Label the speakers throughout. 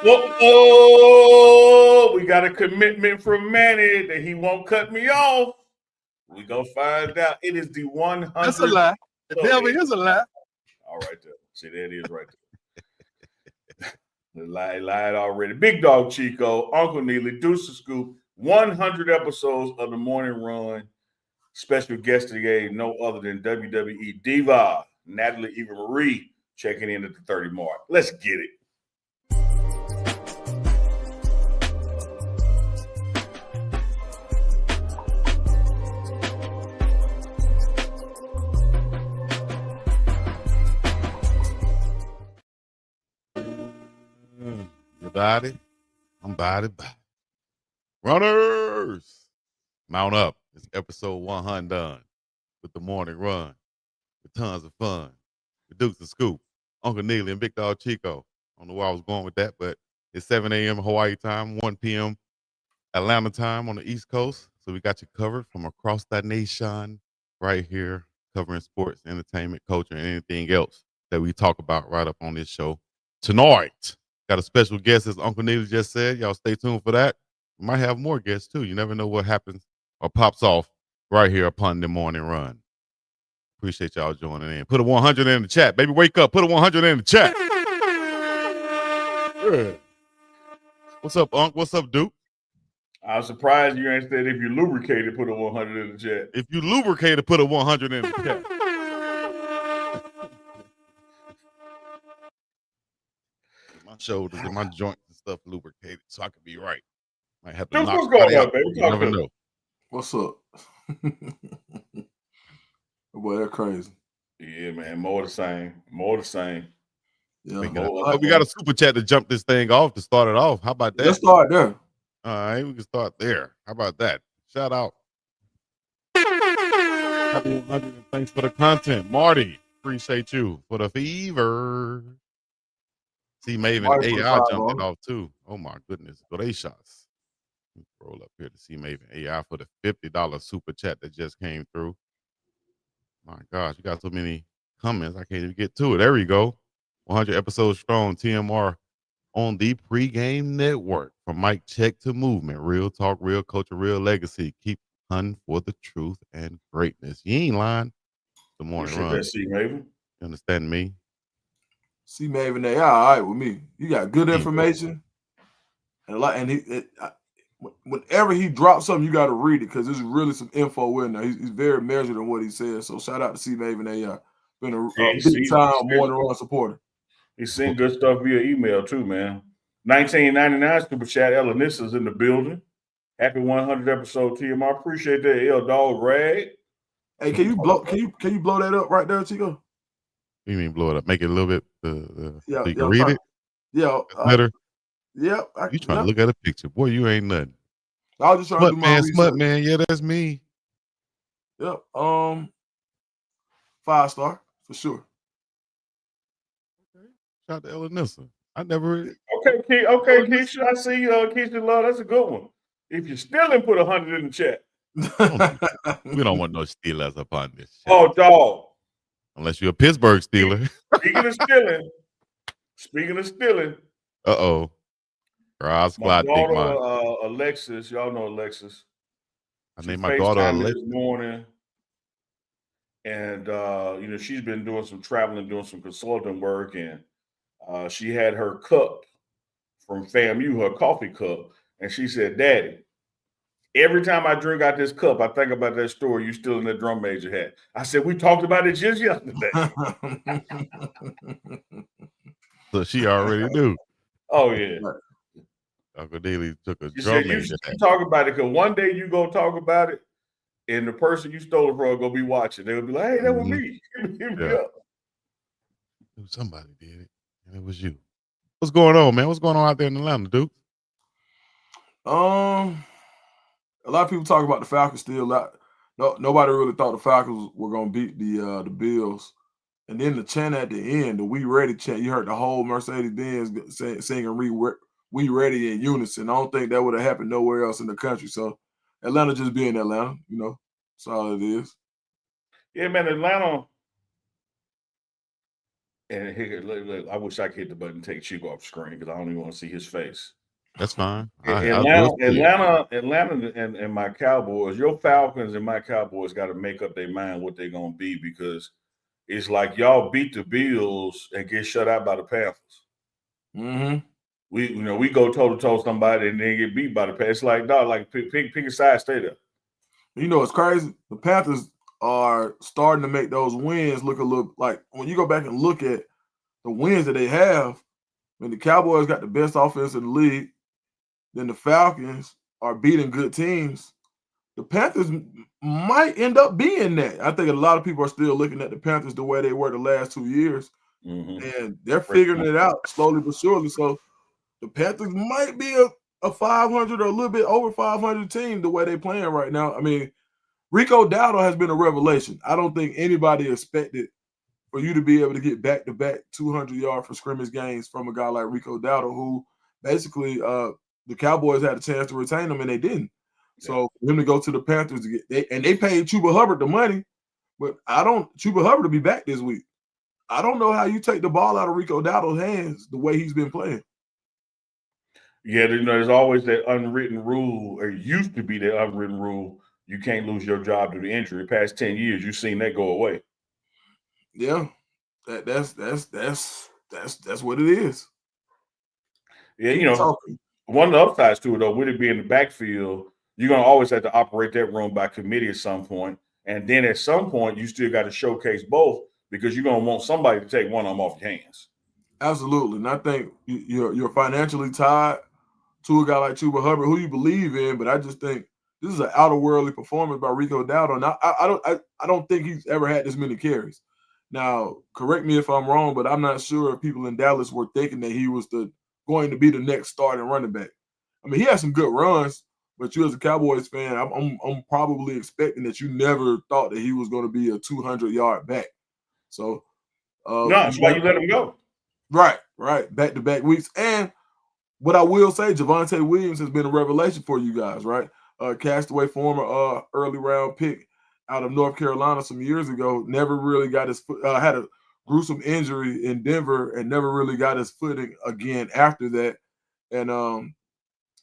Speaker 1: Whoa, we got a commitment from Manny that he won't cut me off. We gonna find out. It is the 100.
Speaker 2: That's a lie. The devil is a lie.
Speaker 1: All right, there. See, there it is right there. The lie lied already. Big Dog Chico, Uncle Neely, Deuce the Scoop, 100 episodes of the Morning Run. Special guest today, no other than WWE Diva, Natalie Eva Marie, checking in at the 30 mark. Let's get it.
Speaker 3: I'm body. Runners, mount up. It's episode 100 done with the Morning Run with tons of fun. The Dukes and Scoop, Uncle Neely and Big Dog Chico. I don't know where I was going with that, but it's 7 a.m. Hawaii time, 1 p.m. Atlanta time on the East Coast. So we got you covered from across the nation right here, covering sports, entertainment, culture, and anything else that we talk about right up on this show tonight. Got a special guest, as Uncle Neely just said. Y'all stay tuned for that. We might have more guests, too. You never know what happens or pops off right here upon the Morning Run. Appreciate y'all joining in. Put a 100 in the chat. Baby, wake up. Put a 100 in the chat. Yeah. What's up, Unc? What's up, Duke?
Speaker 1: I'm surprised you ain't said if you lubricated, put a 100 in the chat.
Speaker 3: If you lubricated, put a 100 in the chat. My shoulders and my joints and stuff lubricated so I could be right. Might have to
Speaker 1: Duke,
Speaker 3: knock
Speaker 1: what's going on,
Speaker 3: out.
Speaker 1: baby?
Speaker 3: You never know.
Speaker 2: What's up? Boy, that's crazy.
Speaker 1: Yeah, man. More the same. More the same.
Speaker 3: Yeah, we got a super chat to jump this thing off to start it off. How about that?
Speaker 2: Let's start there.
Speaker 3: All right, we can start there. How about that? Shout out. Happy 100 and thanks for the content. Marty, appreciate you for the fever. See, Maven AI jumped it off too. Oh my goodness. Go they shots. Roll up here to see Maven AI for the $50 super chat that just came through. My gosh, you got so many comments. I can't even get to it. There we go. 100 episodes strong. TMR on the Pregame Network. From mic check to movement. Real talk, real culture, real legacy. Keep hunting for the truth and greatness. You ain't lying. The Morning Run.
Speaker 1: See, Maven.
Speaker 3: You understand me?
Speaker 2: See, Maven, they all right with me. You got good information, and whenever he drops something, you got to read it because there's really some info in there. He's very measured in what he says. So shout out to C Maven AI. Been a big time Morning Run supporter.
Speaker 1: He's seen good stuff via email too, man. 1999 super chat. Elanissa's in the building. Happy 100 episode, TMR. Appreciate that, L Dog Rag.
Speaker 2: Hey, can you blow that up right there, Chico?
Speaker 3: What do you mean blow it up? Make it a little bit so you can read it?
Speaker 2: Yeah.
Speaker 3: Better?
Speaker 2: Yeah.
Speaker 3: You trying to look at a picture. Boy, you ain't nothing.
Speaker 2: I was just trying to do my research.
Speaker 3: Smut man. Yeah, that's me.
Speaker 2: Yep. 5-star for sure.
Speaker 3: Okay. Shout out to Elanissa. I never.
Speaker 1: Okay, Keisha. I see Keisha Love. That's a good one. If you're stealing, put 100 in the chat.
Speaker 3: We don't want no stealers up on this chat.
Speaker 1: Oh, dog.
Speaker 3: Unless you're a Pittsburgh Steeler.
Speaker 1: Speaking of stealing.
Speaker 3: Uh-oh.
Speaker 1: My daughter, Alexis, y'all know Alexis.
Speaker 3: I named my daughter Alexis
Speaker 1: this morning. And, she's been doing some traveling, doing some consulting work. And she had her cup from FAMU, her coffee cup. And she said, Daddy, every time I drink out this cup, I think about that story you still in that drum major hat. I said, we talked about it just yesterday.
Speaker 3: So she already knew.
Speaker 1: Oh, yeah.
Speaker 3: Uncle Neely took a
Speaker 1: she
Speaker 3: drum
Speaker 1: said,
Speaker 3: major
Speaker 1: you should
Speaker 3: hat.
Speaker 1: talk about it because one day you go talk about it and the person you stole it from go be watching. They'll be like, hey, that was me. Hit me up.
Speaker 3: Somebody did it, and it was you. What's going on, man? What's going on out there in Atlanta, Duke?
Speaker 2: A lot of people talk about the Falcons still. Nobody really thought the Falcons were going to beat the Bills. And then the chant at the end, the "We Ready" chant, you heard the whole Mercedes-Benz singing "We Ready" in unison. I don't think that would have happened nowhere else in the country. So Atlanta just being Atlanta, that's all it is.
Speaker 1: Yeah, man, Atlanta. And look, I wish I could hit the button and take Chico off the screen because I don't even want to see his face.
Speaker 3: That's fine. I'll do it.
Speaker 1: Atlanta, and my Cowboys. Your Falcons and my Cowboys got to make up their mind what they're gonna be because it's like y'all beat the Bills and get shut out by the Panthers.
Speaker 2: Mm-hmm.
Speaker 1: We go toe to toe somebody and then get beat by the Panthers. It's like dog, like pick a side, stay there.
Speaker 2: You know, it's crazy. The Panthers are starting to make those wins look a little like when you go back and look at the wins that they have. When the Cowboys got the best offense in the league, then the Falcons are beating good teams. The Panthers might end up being that. I think a lot of people are still looking at the Panthers the way they were the last 2 years, and they're figuring it out slowly but surely. So the Panthers might be a 500 or a little bit over 500 team the way they're playing right now. I mean, Rico Dowdle has been a revelation. I don't think anybody expected for you to be able to get back-to-back 200-yard for scrimmage games from a guy like Rico Dowdle, who basically the Cowboys had a chance to retain him and they didn't. So for him to go to the Panthers to they paid Chuba Hubbard the money, but Chuba Hubbard to be back this week. I don't know how you take the ball out of Rico Dowdle's hands the way he's been playing.
Speaker 1: Yeah, there's always that unwritten rule, or used to be that unwritten rule. You can't lose your job due to injury. The past 10 years, you've seen that go away.
Speaker 2: Yeah, that's what it is.
Speaker 1: Yeah, one of the upsides to it though, with it being the backfield, you're gonna always have to operate that room by committee at some point, and then at some point, you still got to showcase both because you're gonna want somebody to take one of them off your hands.
Speaker 2: Absolutely, and I think you're financially tied to a guy like Chuba Hubbard, who you believe in, but I just think this is an out-of-worldly performance by Rico Dowdle. And I don't think he's ever had this many carries. Now, correct me if I'm wrong, but I'm not sure if people in Dallas were thinking that he was going to be the next starting running back. I mean, he had some good runs, but you as a Cowboys fan, I'm probably expecting that you never thought that he was going to be a 200-yard back. So
Speaker 1: no, that's why you let him go.
Speaker 2: Right, back-to-back weeks. And what I will say, Javonte Williams has been a revelation for you guys, right? Castaway, former early round pick out of North Carolina some years ago, never really got his foot, had a gruesome injury in Denver and never really got his footing again after that. And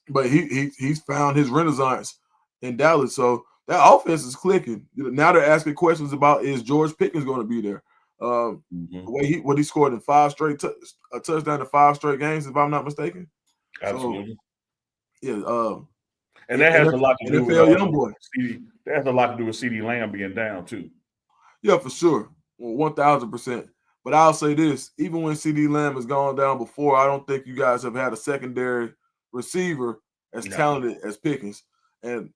Speaker 2: but he's found his renaissance in Dallas. So that offense is clicking. Now they're asking questions about, is George Pickens going to be there? The way what he scored in a touchdown in 5 straight games, if I'm not mistaken.
Speaker 1: Absolutely.
Speaker 2: So,
Speaker 1: and that has a lot to do with
Speaker 2: young
Speaker 1: that has a lot to do with CeeDee Lamb being down too.
Speaker 2: Yeah, for sure, 1,000%. But I'll say this: even when CeeDee Lamb has gone down before, I don't think you guys have had a secondary receiver as talented as Pickens. And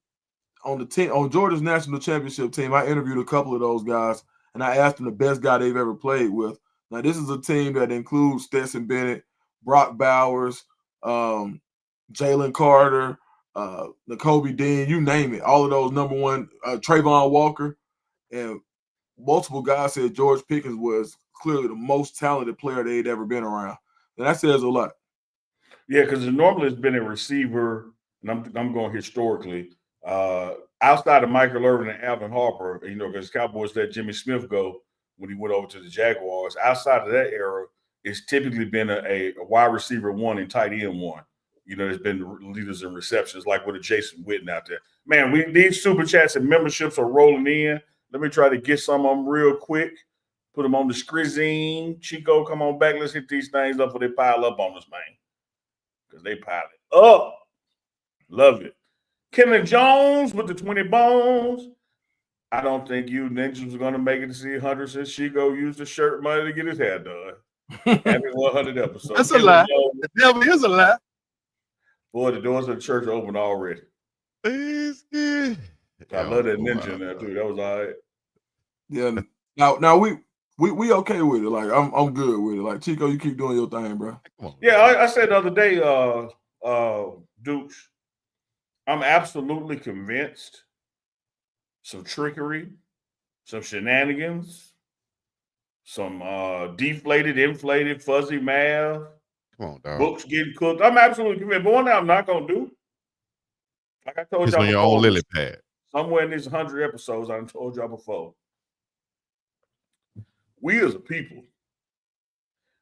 Speaker 2: on the team, on Georgia's national championship team, I interviewed a couple of those guys, and I asked them the best guy they've ever played with. Now, this is a team that includes Stetson Bennett, Brock Bowers, Jalen Carter, N'Kobe Dean, you name it. All of those number one, Trayvon Walker, and multiple guys said George Pickens was clearly the most talented player they'd ever been around. And that says a lot.
Speaker 1: Yeah, because normally it's been a receiver, and I'm going historically, outside of Michael Irvin and Alvin Harper, because Cowboys let Jimmy Smith go when he went over to the Jaguars. Outside of that era, it's typically been a wide receiver one and tight end one. There's been leaders in receptions, like with a Jason Witten out there. Man, these super chats and memberships are rolling in. Let me try to get some of them real quick. Put them on the screen. Chico, come on back. Let's hit these things up before they pile up on us, man. Because they pile it up. Love it. Kenley Jones with the 20 bones. I don't think you ninjas are going to make it to see Hunter since Chico used the shirt money to get his hair done. Happy 100 episodes.
Speaker 3: That's a lie. It never is a lie.
Speaker 1: Boy, the doors of the church are open already.
Speaker 3: It's good.
Speaker 1: I love that ninja in there too. That was all right.
Speaker 2: Yeah. Now we okay with it. Like I'm good with it. Like Chico, you keep doing your thing, bro.
Speaker 1: Yeah, I said the other day, Dukes, I'm absolutely convinced some trickery, some shenanigans, some deflated, inflated, fuzzy math.
Speaker 3: Come on, dog.
Speaker 1: Books getting cooked. I'm absolutely convinced. But one thing I'm not gonna do, like I told y'all
Speaker 3: on your own lily pad.
Speaker 1: Somewhere in these 100 episodes, I told y'all before. We as a people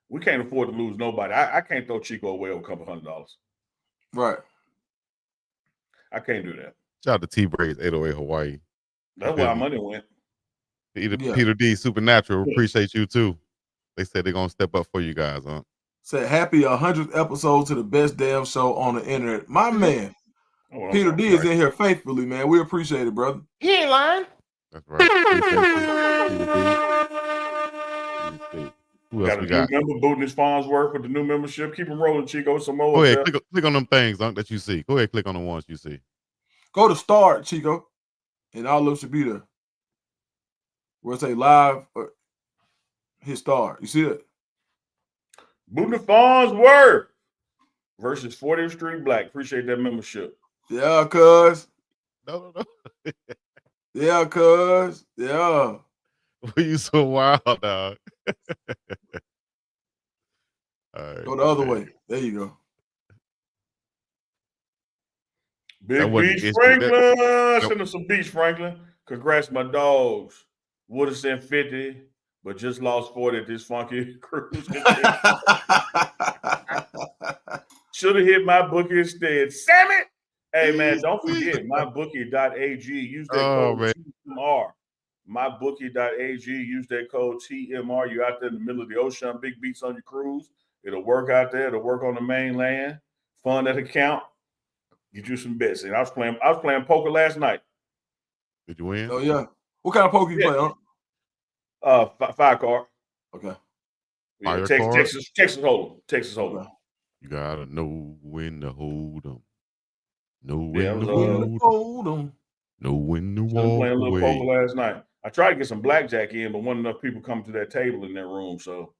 Speaker 1: We can't afford to lose nobody. I can't throw Chico away over a couple $100.
Speaker 2: Right.
Speaker 1: I can't do that.
Speaker 3: Shout out to T-Braids 808 Hawaii.
Speaker 1: That's where our money went.
Speaker 3: Peter D, Supernatural, appreciate you too. They said they're gonna step up for you guys, huh?
Speaker 2: Said happy 100th episode to the best damn show on the internet. My man, Peter D is in here faithfully, man. We appreciate it, brother.
Speaker 4: He ain't lying.
Speaker 3: That's right. Who else we got?
Speaker 1: Member booting his Farnsworth with the new membership. Keep him rolling, Chico. Some more.
Speaker 3: Go ahead, click on them things that you see. Go ahead, click on the ones you see.
Speaker 2: Go to start, Chico, and all of them should be there. Where it say live, hit start. You see it?
Speaker 1: Booting the Farnsworth versus 40th Street Black. Appreciate that membership.
Speaker 2: Yeah, cuz.
Speaker 3: No.
Speaker 2: Yeah, cuz. Yeah.
Speaker 3: You so wild, dog. All right,
Speaker 2: go the other way. There you go.
Speaker 1: Big Beach Franklin. Send us some Beach Franklin. Congrats, my dogs. Would have sent 50, but just lost 40 at this funky cruise. Should have hit my bookie instead. Damn it! Hey, man, don't forget MyBookie.ag. Use that code TMR. MyBookie.ag. Use that code TMR. You're out there in the middle of the ocean, big beats on your cruise. It'll work out there. It'll work on the mainland. Fund that account. Get you some bets. And I was playing poker last night.
Speaker 3: Did you win?
Speaker 2: Oh yeah. What kind of poker you play,
Speaker 1: huh? 5 card.
Speaker 2: Okay.
Speaker 1: Yeah, Texas Hold'em. Texas Hold'em.
Speaker 3: You gotta know when to hold them. Know when
Speaker 1: Yeah,
Speaker 3: to hold them. Know when to walk
Speaker 1: playing a little
Speaker 3: away.
Speaker 1: poker last night. I tried to get some blackjack in, but wasn't enough people coming to that table in that room. So,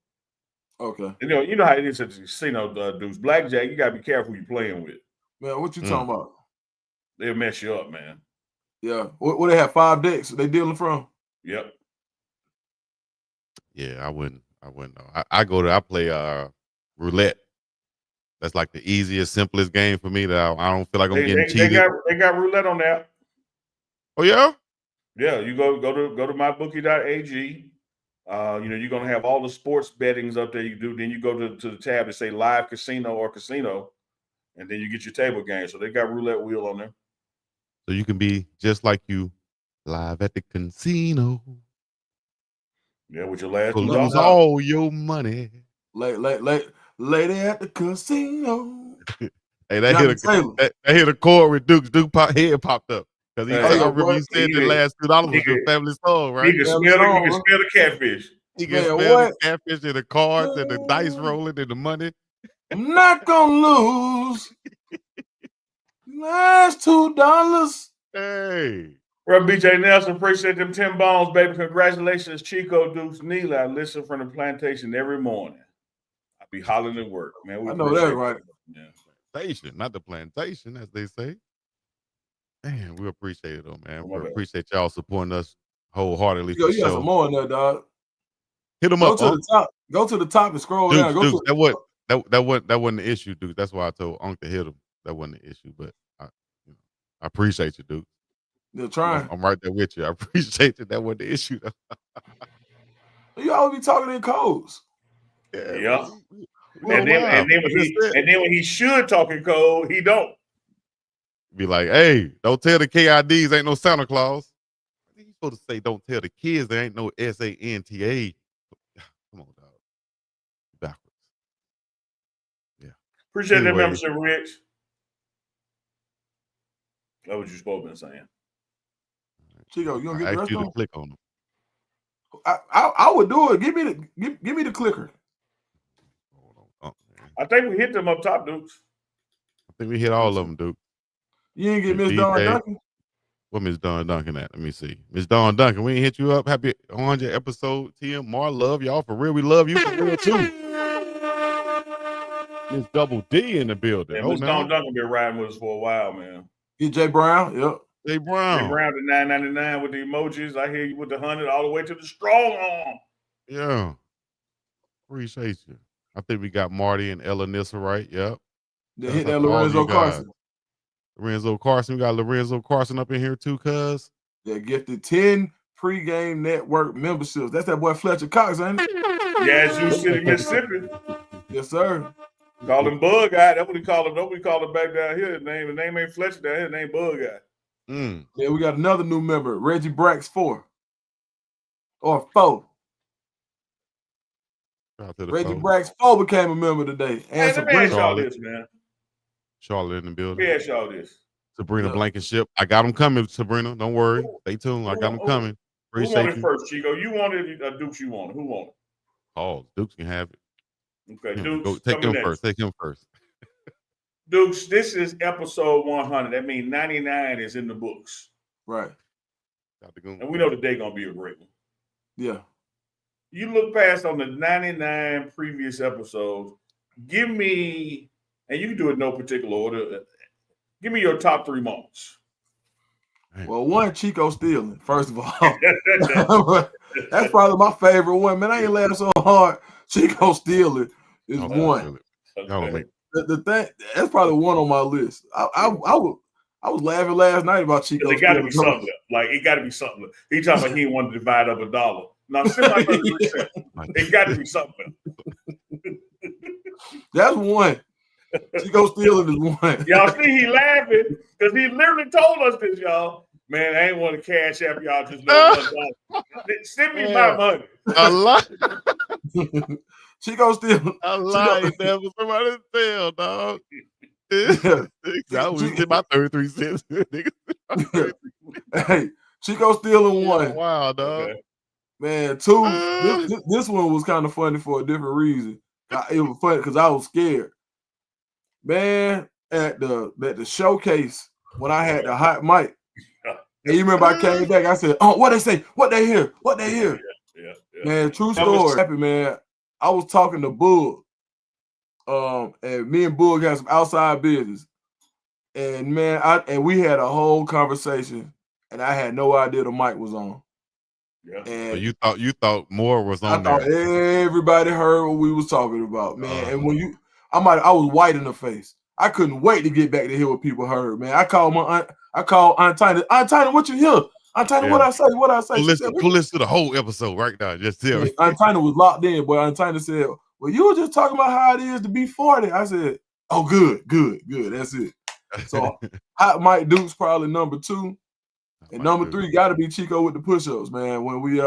Speaker 2: okay.
Speaker 1: You know how it is at the casino, dudes. Blackjack, you gotta be careful who you're playing with.
Speaker 2: Man, what you talking about?
Speaker 1: They'll mess you up, man.
Speaker 2: Yeah. What they have 5 decks they dealing from?
Speaker 1: Yep.
Speaker 3: Yeah, I wouldn't know. I play roulette. That's like the easiest, simplest game for me that I don't feel like I'm getting cheated.
Speaker 1: They got roulette on there.
Speaker 3: Oh yeah?
Speaker 1: Yeah, you go to MyBookie.ag. You're gonna have all the sports bettings up there. You do, then you go to the tab and say live casino or casino, and then you get your table game. So they got roulette wheel on there.
Speaker 3: So you can be just like you, live at the casino.
Speaker 1: Yeah, with your last
Speaker 3: lose all your money.
Speaker 2: Lady at the casino.
Speaker 3: Hey, that hit a chord with Duke's head popped up. Because I remember you said the last $2 was your family song, right?
Speaker 1: You can smell the catfish.
Speaker 3: You can smell the catfish and the cards and the dice rolling and the money.
Speaker 2: I'm not gonna lose. Last $2.
Speaker 3: Hey.
Speaker 1: Well, BJ Nelson, appreciate them 10 bones, baby. Congratulations, Chico, Dukes, Neely. I listen from the plantation every morning. I be hollering at work, man.
Speaker 2: I know that, right?
Speaker 1: Yeah.
Speaker 3: Plantation, not the plantation, as they say. Man, we appreciate it, though, man. We appreciate y'all supporting us wholeheartedly.
Speaker 2: You got some more in there, dog.
Speaker 3: Hit them up.
Speaker 2: Go to the top and scroll
Speaker 3: Dukes,
Speaker 2: down.
Speaker 3: Dukes, that wasn't the issue, Duke. That's why I told Unc to hit him. That wasn't the issue, but I appreciate you, Duke.
Speaker 2: They're trying.
Speaker 3: I'm right there with you. I appreciate you. That wasn't the issue, though.
Speaker 2: You always be talking in codes.
Speaker 1: Yeah. And then when he should talk in code, he don't.
Speaker 3: Be like, hey, don't tell the KIDs ain't no Santa Claus. You supposed to say, don't tell the kids there ain't no SANTA. Come on, dog. Backwards. Yeah.
Speaker 1: Appreciate that membership, Rich. That's what you're supposed to be saying.
Speaker 2: Chico, you gonna get the rest of them?
Speaker 3: Click on them.
Speaker 2: I would do it. Give me the clicker.
Speaker 1: I think we hit them up top, Dukes.
Speaker 3: I think we hit all of them, Duke.
Speaker 2: You ain't get Miss Dawn Duncan?
Speaker 3: What Miss Dawn Duncan at? Let me see. Miss Dawn Duncan, we ain't hit you up. Happy 100 episode, TMR. Love y'all. For real, we love you for real, too. Miss Double D in the building.
Speaker 1: Yeah, Miss Dawn Duncan been riding with us for a while, man.
Speaker 2: Get Jay Brown, yep.
Speaker 3: Jay Brown.
Speaker 1: Jay Brown to $9.99 with the emojis. I hear you with the 100 all the way to the strong arm.
Speaker 3: Yeah. Appreciate you. I think we got Marty and Ella Nissa, right? Yep.
Speaker 2: They hit that Lorenzo Carson.
Speaker 3: Lorenzo Carson. We got Lorenzo Carson up in here too, cuz.
Speaker 2: They gifted 10 Pregame Network memberships. That's that boy Fletcher Cox, ain't it?
Speaker 1: Yazoo City, Mississippi.
Speaker 2: Yes, sir.
Speaker 1: Call him Bug Guy. That's what he called him. Nobody called him back down here. His name ain't Fletcher down here. His name Bug Guy.
Speaker 2: Yeah, we got another new member, Reggie Brax 4. Or 4. Reggie Brax 4 became a member today. And
Speaker 1: let me ask y'all this, man.
Speaker 3: Charlotte in the building.
Speaker 1: Let me ask y'all this.
Speaker 3: Sabrina Blankenship. I got them coming, Sabrina. Don't worry. Stay tuned. I got them coming. Appreciate
Speaker 1: who wanted first, Chico? You wanted Dukes, you wanted. Who wanted?
Speaker 3: Oh, Dukes can have it.
Speaker 1: Okay, Dukes.
Speaker 3: Take him first. Take him first.
Speaker 1: Dukes, this is episode 100. That means 99 is in the books.
Speaker 2: Right.
Speaker 1: And we know the day going to be a great one.
Speaker 2: Yeah.
Speaker 1: You look past on the 99 previous episodes, give me, and you can do it in no particular order, give me your top 3 moments.
Speaker 2: Well, one, Chico stealing, first of all. That's probably my favorite one. Man, I ain't laughing so hard. Chico stealing is one.
Speaker 1: Okay.
Speaker 2: The thing, that's probably one on my list. I was laughing last night about Chico.
Speaker 1: It got to be something. Like, it got to be something. He talking about he wanted to divide up $1. Now, send my 30%. It got to be something.
Speaker 2: That's one. Chico stealing is one.
Speaker 1: Y'all see he laughing because he literally told us this, y'all. Man, I ain't want to cash app y'all just $1. Send me my money.
Speaker 3: A lot.
Speaker 2: Chico stealing.
Speaker 3: A lot. Never somebody steal, dog. I was get my 33 cents.
Speaker 2: Hey, Chico stealing one.
Speaker 3: Wow, dog.
Speaker 1: Okay.
Speaker 2: Man, 2. This one was kind of funny for a different reason. It was funny because I was scared. Man, at the showcase when I had the hot mic, and you remember I came back, I said, "Oh, what they say? What they hear? What they hear?"
Speaker 1: Yeah.
Speaker 2: Man, true story. Happy, man. I was talking to Bug, and me and Bug had some outside business, and man, we had a whole conversation, and I had no idea the mic was on.
Speaker 1: Yeah.
Speaker 2: And
Speaker 3: you thought more was on
Speaker 2: I
Speaker 3: there.
Speaker 2: thought everybody heard what we was talking about, man. And when I was white in the face. I couldn't wait to get back to hear what people heard, man. I called Aunt Tina. Aunt Tina, what you hear? Aunt Tina, what I say? What I say?
Speaker 3: Go listen to the whole episode right now. Just tell me.
Speaker 2: Aunt Tina was locked in, but Aunt Tina said, "Well, you were just talking about how it is to be 40." I said, "Oh, good. That's it." So Hot Mike Duke's probably number 2. And number 3 got to be Chico with the push-ups, man. When we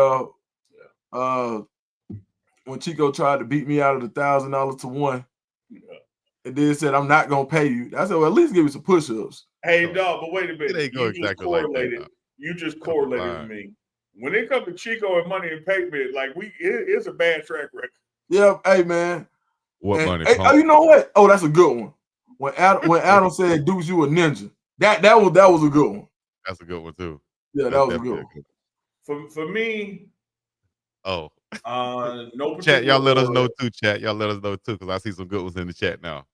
Speaker 2: when Chico tried to beat me out of the $1,000 to 1, and then said, "I'm not gonna pay you." I said, "Well, at least give me some push-ups."
Speaker 1: Hey, dog, but wait a minute.
Speaker 3: It ain't go exactly like that.
Speaker 1: You just correlated with me. When it comes to Chico and money and payment, like it's a bad track record.
Speaker 2: Yeah, hey man.
Speaker 3: What money?
Speaker 2: Hey, oh, you know what? Oh, that's a good one. When Adam said, "Dukes, you a ninja," that was a good one.
Speaker 3: That's a good one too.
Speaker 2: Yeah, that was a good
Speaker 1: one. For me,
Speaker 3: no.
Speaker 1: Chat,
Speaker 3: y'all let us know too. Chat, y'all let us know too, because I see some good ones in the chat now.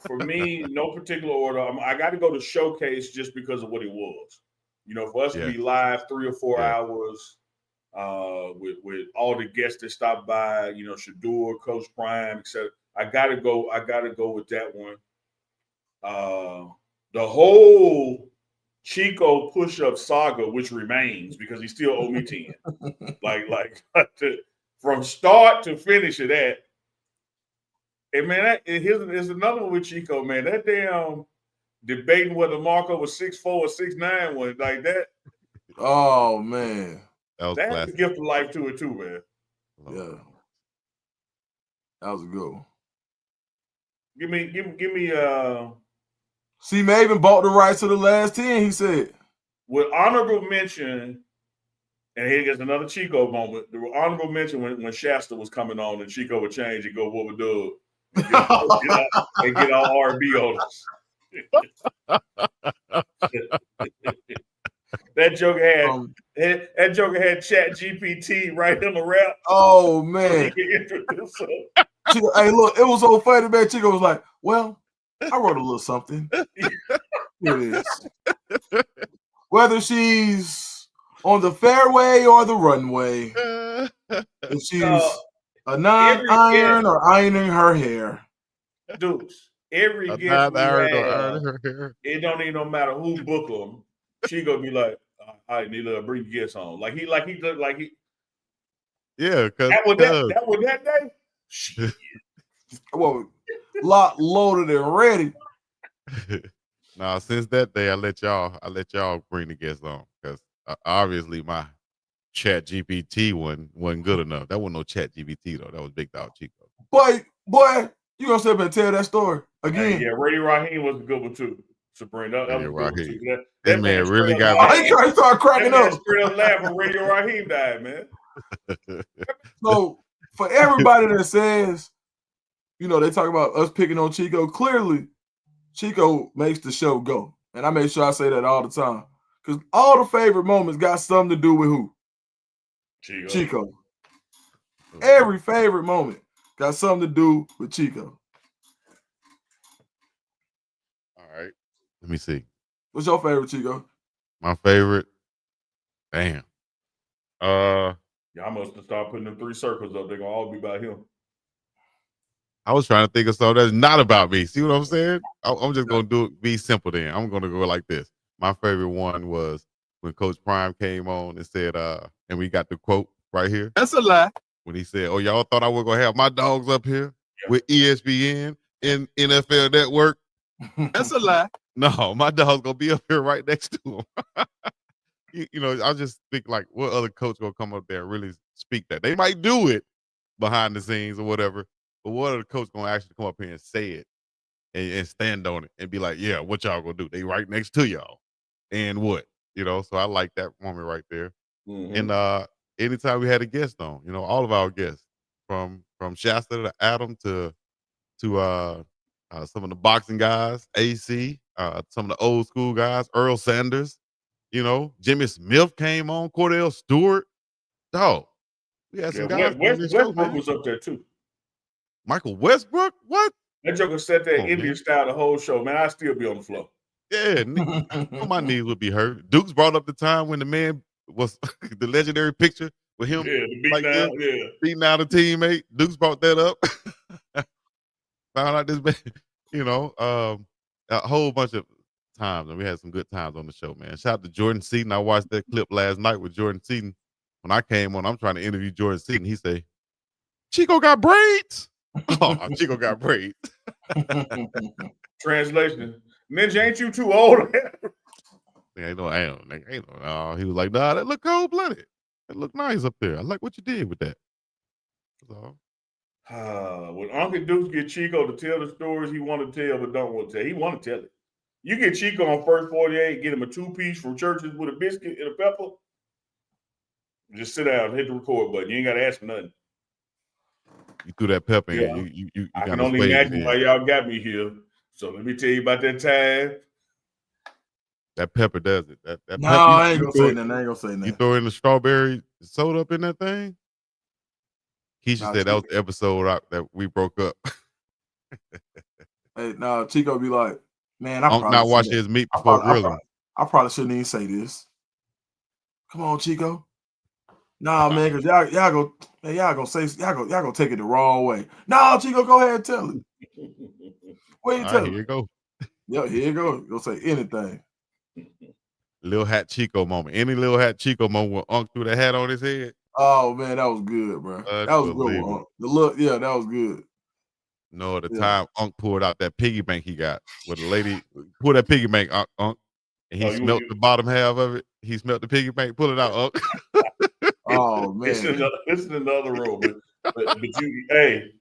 Speaker 1: For me, no particular order. I got to go to Showcase just because of what it was. You know, for us to be live 3 or 4 hours with all the guests that stopped by, you know, Shador, Coach Prime, etc. I gotta go with that one. The whole Chico push-up saga, which remains because he still owe me 10. like from start to finish of that. And man, here's another one with Chico, man. That damn debating whether Marco was 6'4" or 6'9" was like that.
Speaker 2: Oh man.
Speaker 1: That's a gift of life to it too, man.
Speaker 2: Yeah. That was a good one.
Speaker 1: Give me
Speaker 2: C. Maven bought the rights to the last 10, he said.
Speaker 1: With honorable mention, and here gets another Chico moment. The honorable mention when Shasta was coming on and Chico would change and go what Doug and get all R&B on us. That joker had Chat GPT right in the rap.
Speaker 2: Oh man. Hey, look, it was so funny, man. Chico was like, "Well, I wrote a little something. Here it is. Whether she's on the fairway or the runway, if she's a non-iron or ironing her hair."
Speaker 1: Dudes, every guest we had, it don't even no matter who book them. She gonna be like, All right, Neely, bring your guests on. Like he
Speaker 3: Yeah, because
Speaker 1: that was that day. Shit.
Speaker 2: Well, locked, loaded, and ready.
Speaker 3: Now, since that day, I let y'all bring the guests on because obviously my Chat GPT wasn't good enough. That wasn't no Chat GPT though. That was Big Dog Chico.
Speaker 2: Boy, you gonna sit up and tell that story again?
Speaker 1: Hey, yeah, Radio Raheem was a good one too. Sabrina, that was a good one too.
Speaker 3: This man really got
Speaker 2: me. He started cracking up.
Speaker 1: Straight up laugh when Radio Raheem died, man.
Speaker 2: So for everybody that says, they talk about us picking on Chico, clearly Chico makes the show go. And I make sure I say that all the time. Because all the favorite moments got something to do with who? Chico. Every favorite moment got something to do with Chico.
Speaker 3: All right. Let me see.
Speaker 2: What's your favorite, Chico?
Speaker 3: My favorite? Damn.
Speaker 1: Y'all must have started putting them 3 circles up. They're gonna all be about him.
Speaker 3: I was trying to think of something that's not about me. See what I'm saying? I'm just gonna be simple then. I'm gonna go like this. My favorite one was when Coach Prime came on and said, and we got the quote right here.
Speaker 2: That's a lie.
Speaker 3: When he said, "Oh, y'all thought I was gonna have my dogs up here with ESPN and NFL Network."
Speaker 2: That's a lie.
Speaker 3: No, my dog's gonna be up here right next to him. I just think like, what other coach gonna come up there and really speak that? They might do it behind the scenes or whatever, but what other coach gonna actually come up here and say it and stand on it and be like, yeah, what y'all gonna do? They right next to y'all, and what? So I like that moment right there.
Speaker 1: Mm-hmm.
Speaker 3: And anytime we had a guest on, all of our guests from Shasta to Adam to some of the boxing guys, AC, some of the old school guys, Earl Sanders, Jimmy Smith came on, Cordell Stewart. Dog, we had some guys on this show, man.
Speaker 1: was up there too.
Speaker 3: Michael Westbrook? What?
Speaker 1: That joker sat there Indian style the whole show, man. I'd still be on the floor.
Speaker 3: Yeah, my knees would be hurt. Dukes brought up the time when the man was the legendary picture with him beating out a teammate. Dukes brought that up. Found out this man, a whole bunch of times, and we had some good times on the show, man. Shout out to Jordan Seaton. I watched that clip last night with Jordan Seaton. When I came on, I'm trying to interview Jordan Seaton. He say, "Chico got braids." Oh, Chico got braids.
Speaker 1: Translation: Ninja, ain't you too old?
Speaker 3: Yeah, ain't no. He was like, "Nah, that look cold blooded. That look nice up there. I like what you did with that." That's all.
Speaker 1: When Uncle Dukes get Chico to tell the stories he want to tell but don't want to tell, he want to tell it. You get Chico on First 48, get him a 2-piece from Churches with a biscuit and a pepper. Just sit down and hit the record button. You ain't got to ask for nothing.
Speaker 3: You threw that pepper in. You
Speaker 1: I can only imagine why y'all got me here. So let me tell you about that time.
Speaker 3: That pepper does it. That
Speaker 2: no,
Speaker 3: pepper,
Speaker 2: I ain't gonna say nothing.
Speaker 3: You throw in the strawberry soda up in that thing? Keisha said that was the episode that we broke up.
Speaker 2: Hey, no, Chico be like, man,
Speaker 3: I'm not watching his meat before grilling.
Speaker 2: I probably shouldn't even say this. Come on, Chico. Nah, man, because y'all gonna take it the wrong way. No, Chico, go ahead and tell it. What you tell?
Speaker 3: Here you go.
Speaker 2: Yeah, here you go. Go say anything.
Speaker 3: Little Hat Chico moment. Any Little Hat Chico moment when Unc threw the hat on his head.
Speaker 2: Oh man, that was good, bro. That was a good one. That was good.
Speaker 3: No, at the time Unc pulled out that piggy bank he got with a lady pulled that piggy bank, Unc, and he smelt the bottom half of it. He smelt the piggy bank, pull it out, Unc.
Speaker 2: Oh man,
Speaker 1: it's in another room, but you, hey,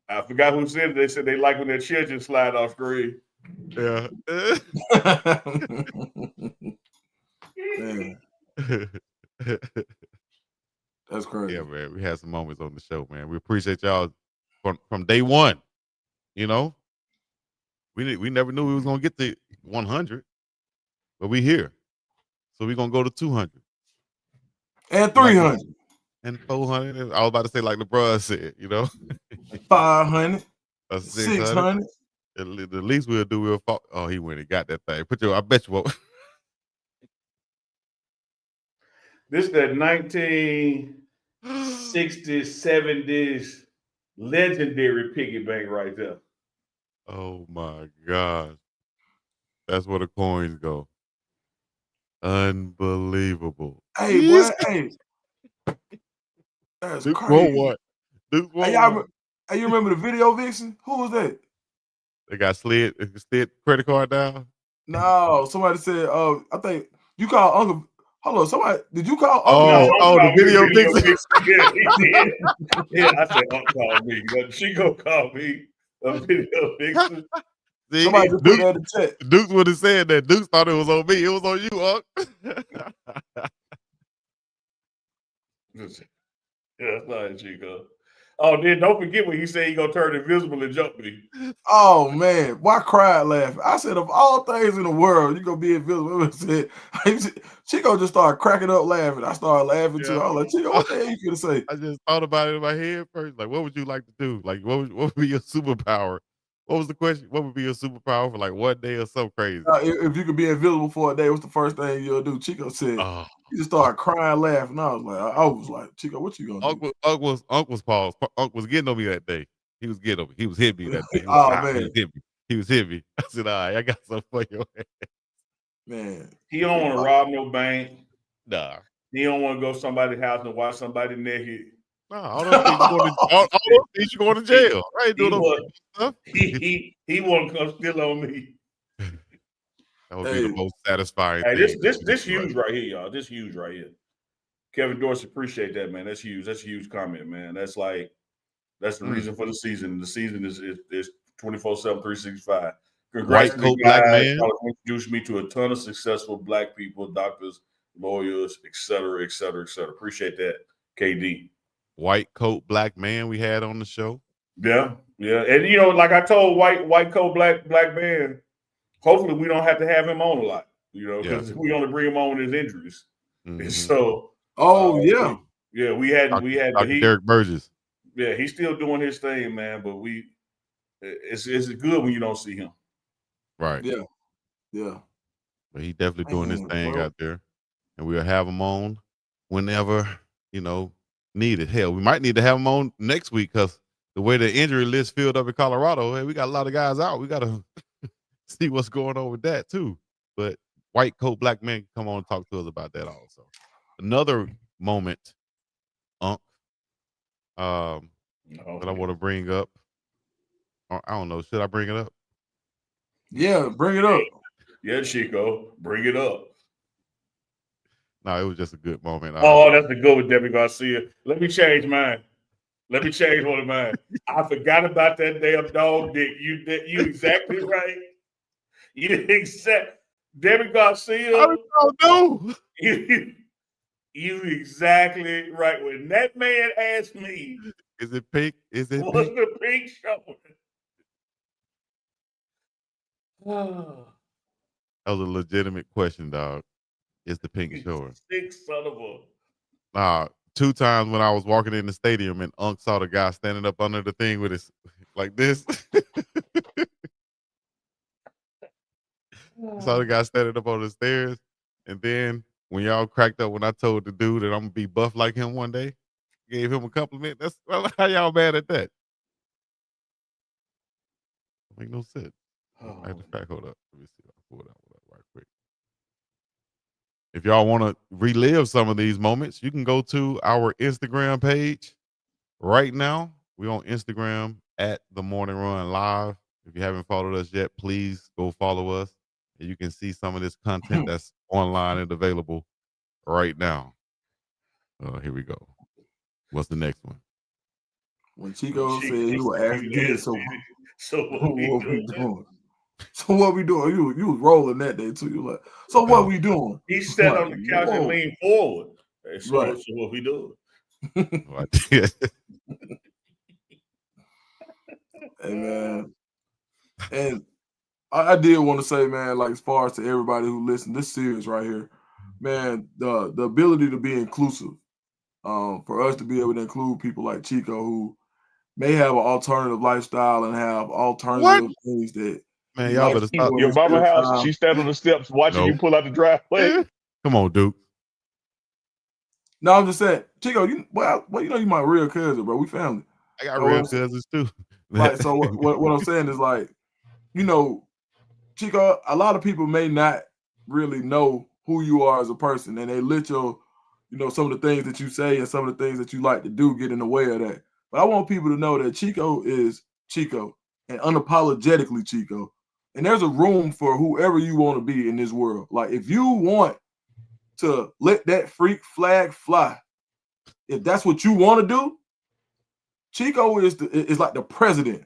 Speaker 1: I forgot who said it. They said they like when their children slide off screen.
Speaker 3: Yeah.
Speaker 2: That's crazy.
Speaker 3: Yeah, man. We had some moments on the show, man. We appreciate y'all from day one. We never knew we was gonna get to 100, but we here. So we're gonna go to 200
Speaker 2: and 300
Speaker 3: and 400. I was about to say like LeBron said,
Speaker 2: 500,
Speaker 3: 600. The least we'll do, we'll fall. Oh, he went and got that thing. I bet you won't.
Speaker 1: This is that 1960s, 70s legendary piggy bank right there.
Speaker 3: Oh my God. That's where the coins go. Unbelievable.
Speaker 2: Hey, boy, hey, that's
Speaker 3: Duke won
Speaker 2: crazy.
Speaker 3: one. Duke
Speaker 2: Hey,
Speaker 3: won one.
Speaker 2: hey, you remember the video vixen? Who was that?
Speaker 3: They got slid credit card down.
Speaker 2: No, somebody said, I think you called Uncle. Hold on, somebody, did you call
Speaker 1: No,
Speaker 2: Uncle?
Speaker 3: The video vixen.
Speaker 1: Yeah, he did. Yeah, I said, call me. Chico called me a video vixen.
Speaker 3: See,
Speaker 2: Somebody just put that in the chat.
Speaker 3: Duke would have said that. Duke thought it was on me. It was on you, Unc.
Speaker 1: Yeah, that's not Chico. Oh, then don't forget when he said he gonna turn invisible and jump me.
Speaker 2: Oh man, why I cried laughing? I said, of all things in the world, you gonna be invisible. I said, Chico just started cracking up laughing. I started laughing too. I was like, Chico, what the hell you gonna say?
Speaker 3: I just thought about it in my head first. Like, what would you like to do? Like, what would be your superpower? What was the question? What would be your superpower for like one day or so crazy?
Speaker 2: If you could be invisible for a day, what's the first thing you'll do? Chico said.
Speaker 3: Oh,
Speaker 2: He just started crying, laughing. I was like, Chico, what you gonna do?
Speaker 3: Unc was paused. Unc was getting on me that day. He was getting on me. He was hitting me that day.
Speaker 2: Oh man,
Speaker 3: He was hitting me. I said, all right, I got something for you.
Speaker 2: Man,
Speaker 1: He don't want to rob no bank.
Speaker 3: Nah.
Speaker 1: He don't want to go to somebody's house and watch somebody naked.
Speaker 3: Nah, all those things you going to jail. I ain't doing no stuff.
Speaker 1: He want to come steal on me.
Speaker 3: That would be the most satisfying
Speaker 1: Hey,
Speaker 3: thing.
Speaker 1: this huge right here, y'all. This huge right here. Kevin Dorsey, appreciate that, man. That's huge. That's a huge comment, man. That's the reason for the season. The season is 24/7, 365. Congrats
Speaker 3: White
Speaker 1: to
Speaker 3: coat,
Speaker 1: the
Speaker 3: black
Speaker 1: guys.
Speaker 3: man.
Speaker 1: Y'all introduced me to a ton of successful black people, doctors, lawyers, et cetera, et cetera, et cetera. Appreciate that, KD.
Speaker 3: White coat, black man we had on the show.
Speaker 1: Yeah, yeah. And like I told white coat, black man, hopefully we don't have to have him on a lot, because we only bring him on with his injuries. Mm-hmm. So we had
Speaker 3: Derek Burgess.
Speaker 1: Yeah, he's still doing his thing, man, but it's good when you don't see him.
Speaker 3: Right.
Speaker 2: Yeah.
Speaker 3: But he definitely doing his thing out there. And we'll have him on whenever, needed. Hell, we might need to have him on next week because the way the injury list filled up in Colorado, hey, we got a lot of guys out. We got to see what's going on with that too. But white coat, black man, come on and talk to us about that also. Another moment, Unc, that I want to bring up. I don't know. Should I bring it up?
Speaker 2: Yeah, bring it up.
Speaker 1: Yeah, Chico, bring it up.
Speaker 3: No, it was just a good moment.
Speaker 1: That's a good one, Debbie Garcia. Let me change mine. Let me change one of mine. I forgot about that damn dog dick. You exactly right. Debbie Garcia.
Speaker 3: I don't know.
Speaker 1: You exactly right. When that man asked me,
Speaker 3: "Is it pink? Is it
Speaker 1: what's
Speaker 3: pink?
Speaker 1: the pink showing?"
Speaker 3: That was a legitimate question, dog. Is the pink showing?
Speaker 1: Sick son of a.
Speaker 3: 2 times when I was walking in the stadium and Unc saw the guy standing up under the thing with his like this. Saw the guy standing up on the stairs, and then when y'all cracked up when I told the dude that I'm gonna be buff like him one day, gave him a compliment. That's how y'all mad at that? Make no sense. Matter of fact, hold up. Let me see. I'll pull it out right quick. If y'all want to relive some of these moments, you can go to our Instagram page right now. We're on Instagram at The Morning Run Live. If you haven't followed us yet, please go follow us. And you can see some of this content that's online and available right now. Here we go. What's the next one?
Speaker 2: When Chico said he was asking this, so what we doing? So what we doing? You was rolling that day too. You like, so what we doing?
Speaker 1: He sat on the couch and leaned forward. Hey, so what we doing?
Speaker 2: Hey man, and I did want to say, man, like as far as to everybody who listens, this series right here, man, the ability to be inclusive, for us to be able to include people like Chico who may have an alternative lifestyle and have alternative things that.
Speaker 3: Man, y'all better stop.
Speaker 4: Your mama house, she stand on the steps watching you pull out the driveway.
Speaker 3: Come on, Duke.
Speaker 2: No, I'm just saying, Chico, you my real cousin, bro. We family.
Speaker 3: I got real cousins too.
Speaker 2: Right. So what I'm saying is like, Chico, a lot of people may not really know who you are as a person, and they let your, some of the things that you say and some of the things that you like to do get in the way of that. But I want people to know that Chico is Chico and unapologetically Chico. And there's a room for whoever you want to be in this world. Like, if you want to let that freak flag fly, if that's what you want to do, Chico is like the president,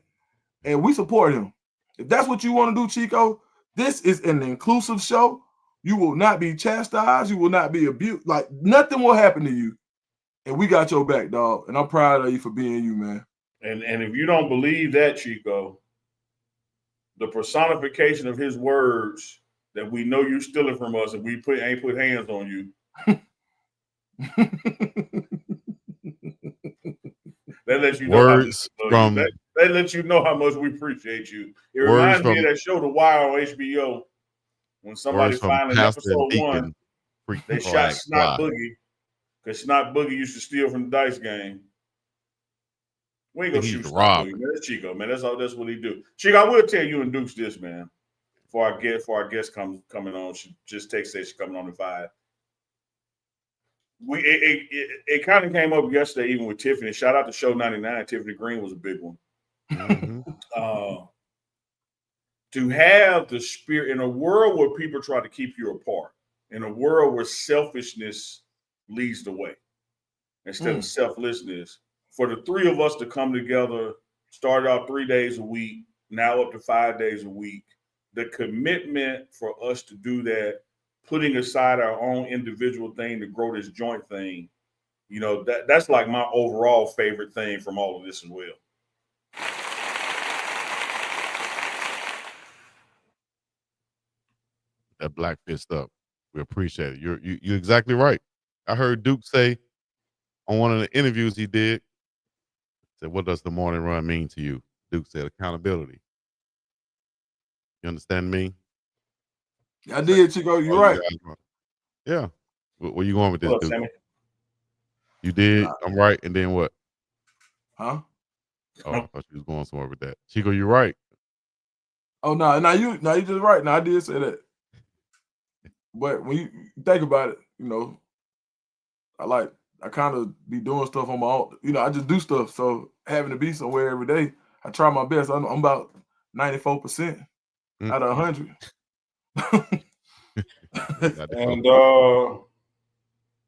Speaker 2: and we support him. If that's what you want to do, Chico, this is an inclusive show. You will not be chastised. You will not be abused. Like, nothing will happen to you. And we got your back, dog. And I'm proud of you for being you, man.
Speaker 1: And if you don't believe that, Chico, the personification of his words that we know you're stealing from us and we ain't put hands on you. That lets you know
Speaker 3: words from
Speaker 1: that lets you know how much we appreciate you. It reminds me of that show, The Wire on HBO, when somebody finally in episode 1, they shot Snot Boogie because Snot Boogie used to steal from the dice game. We ain't gonna shoot Snot Boogie, man. That's Chico, man. That's what he do. Chico, I will tell you and Dukes this, man. Before our guest coming on, she just texted she's coming on at 5. It kind of came up yesterday, even with Tiffany. Shout out to Show 99. Tiffany Green was a big one.
Speaker 3: Mm-hmm.
Speaker 1: To have the spirit in a world where people try to keep you apart, in a world where selfishness leads the way instead of selflessness, for the three of us to come together, started out 3 days a week, now up to 5 days a week, the commitment for us to do that, putting aside our own individual thing to grow this joint thing, that's like my overall favorite thing from all of this as well.
Speaker 3: That black fist up. We appreciate it. You're exactly right. I heard Duke say on one of the interviews he did, said, "What does the morning run mean to you?" Duke said, "Accountability." You understand me?
Speaker 2: I did, Chico. You're right.
Speaker 3: Yeah. Where you going with this,
Speaker 1: Duke?
Speaker 3: Sammy? You did. Nah. I'm right. And then what?
Speaker 2: Huh?
Speaker 3: Oh, I thought you was going somewhere with that. Chico, you're right.
Speaker 2: Oh no, you just right. Now I did say that. But when you think about it, I kind of be doing stuff on my own. I just do stuff. So having to be somewhere every day, I try my best. I'm about 94% out of 100.
Speaker 1: And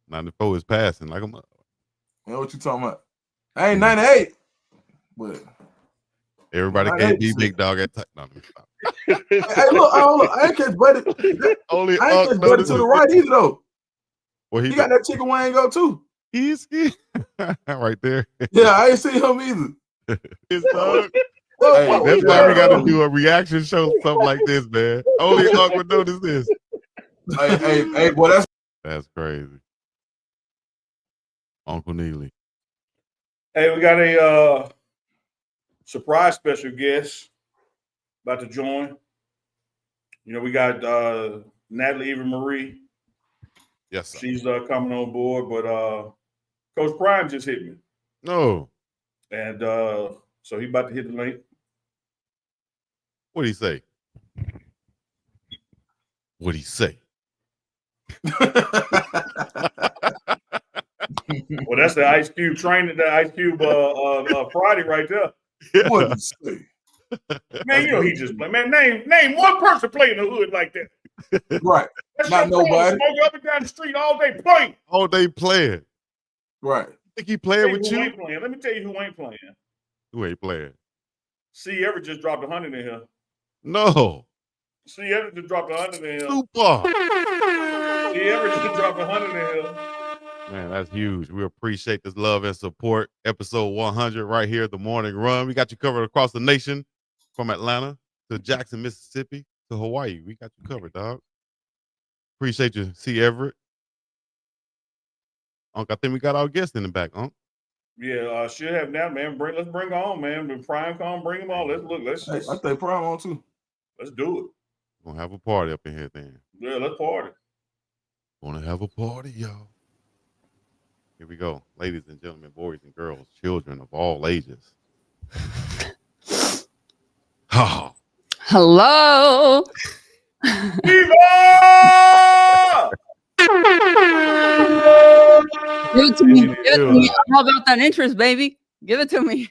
Speaker 3: 94 is passing like a mother.
Speaker 2: Man, what you talking about? I ain't 98, but
Speaker 3: everybody can't be BiggDogg at time. No,
Speaker 2: hey, look, I ain't catch Buddy. I ain't catch Buddy to the right either though. Well, he got that chicken wing go too.
Speaker 3: He's right there.
Speaker 2: Yeah, I ain't seen him either.
Speaker 3: His dog. Hey, that's why we got to do a reaction show, something like this, man. Only awkward notice this.
Speaker 2: Hey, boy,
Speaker 3: that's crazy. Uncle Neely.
Speaker 1: Hey, we got a surprise special guest about to join. We got Natalie Eva Marie.
Speaker 3: Yes, sir.
Speaker 1: She's coming on board, but Coach Prime just hit me.
Speaker 3: No.
Speaker 1: And so he about to hit the link.
Speaker 3: What'd he say? What'd he say?
Speaker 1: Well, that's the Ice Cube training, the Ice Cube Friday right there.
Speaker 2: What'd he say?
Speaker 1: Man, he just play. Man, name one person playing in the hood like that.
Speaker 2: Right.
Speaker 1: That's
Speaker 2: not nobody.
Speaker 1: Smoking up and down the street all day playing.
Speaker 3: All day playing.
Speaker 2: Right.
Speaker 3: Think he playing with you?
Speaker 1: Ain't playing. Let me tell you who ain't playing.
Speaker 3: Who ain't playing?
Speaker 1: C. Everett just dropped 100 in here.
Speaker 3: No.
Speaker 1: C. Everett just dropped 100 in here.
Speaker 3: Super.
Speaker 1: C. Everett just dropped 100 in here.
Speaker 3: Man, that's huge. We appreciate this love and support. Episode 100 right here, The Morning Run. We got you covered across the nation, from Atlanta to Jackson, Mississippi to Hawaii. We got you covered, dog. Appreciate you, C. Everett. Unc, I think we got our guest in the back, Unc.
Speaker 1: Yeah, should have now, man. Let's bring on, man. When Prime come, bring him on. Let's
Speaker 2: I think Prime on too.
Speaker 1: Let's do it.
Speaker 3: We're gonna have a party up in here then.
Speaker 1: Yeah, let's party.
Speaker 3: Wanna have a party, y'all. Here we go. Ladies and gentlemen, boys and girls, children of all ages. Oh.
Speaker 5: Hello.
Speaker 1: Eva!
Speaker 5: Give it to me. Give it to me.
Speaker 3: Yeah.
Speaker 5: I'm all about that interest, baby. Give it to me.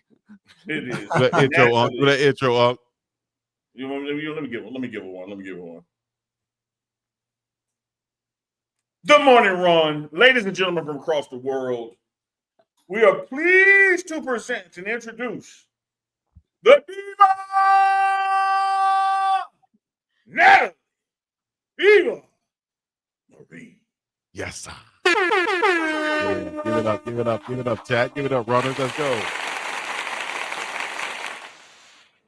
Speaker 1: It is.
Speaker 3: Do that intro, Unc. Do that intro, Unc.
Speaker 1: Let me give her one. Good morning, Ron. Ladies and gentlemen from across the world, we are pleased to present and introduce the Diva Natalie Diva Marie.
Speaker 3: Yes, sir. Yeah, give it up, chat. Give it up, runners. Let's go.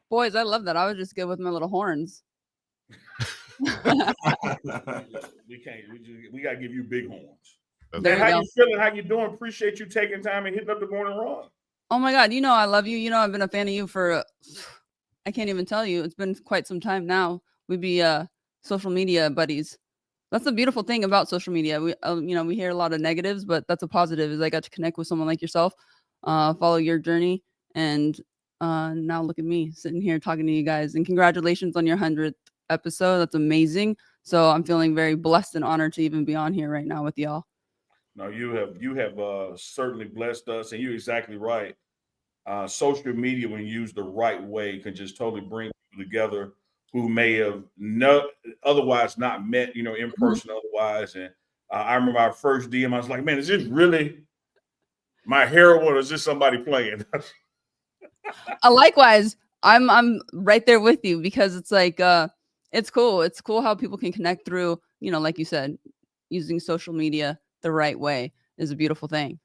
Speaker 5: Boys, I love that. I was just good with my little horns.
Speaker 1: We can't. We gotta give you big horns.
Speaker 5: There
Speaker 1: And
Speaker 5: you
Speaker 1: how
Speaker 5: go.
Speaker 1: you feeling? How you doing? Appreciate you taking time and hitting up the morning run.
Speaker 5: Oh my God. You know, I love you. You know, I've been a fan of you for, I can't even tell you. It's been quite some time now. We'd be social media buddies. That's the beautiful thing about social media. We, we hear a lot of negatives, but that's a positive is I got to connect with someone like yourself, follow your journey. And now look at me sitting here talking to you guys, and congratulations on your 100th episode. That's amazing. So I'm feeling very blessed and honored to even be on here right now with y'all.
Speaker 1: No, you have certainly blessed us, and you're exactly right. Social media, when used the right way, can just totally bring people together who may have otherwise not met, in person otherwise. And I remember our first DM, I was like, man, is this really my heroine or is this somebody playing?
Speaker 5: Likewise, I'm right there with you because it's like it's cool. It's cool how people can connect through, like you said, using social media the right way is a beautiful thing.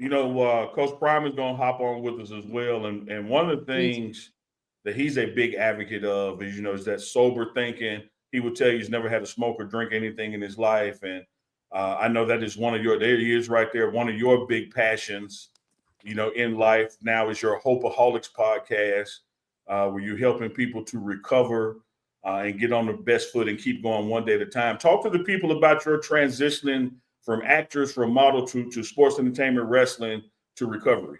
Speaker 1: Coach Prime is going to hop on with us as well. And one of the things that he's a big advocate of is that sober thinking. He would tell you he's never had to smoke or drink anything in his life. And I know that is there he is right there, one of your big passions, in life now is your Hopeaholics podcast, where you're helping people to recover and get on the best foot and keep going one day at a time. Talk to the people about your transitioning from actress, from model to sports entertainment, wrestling to recovery.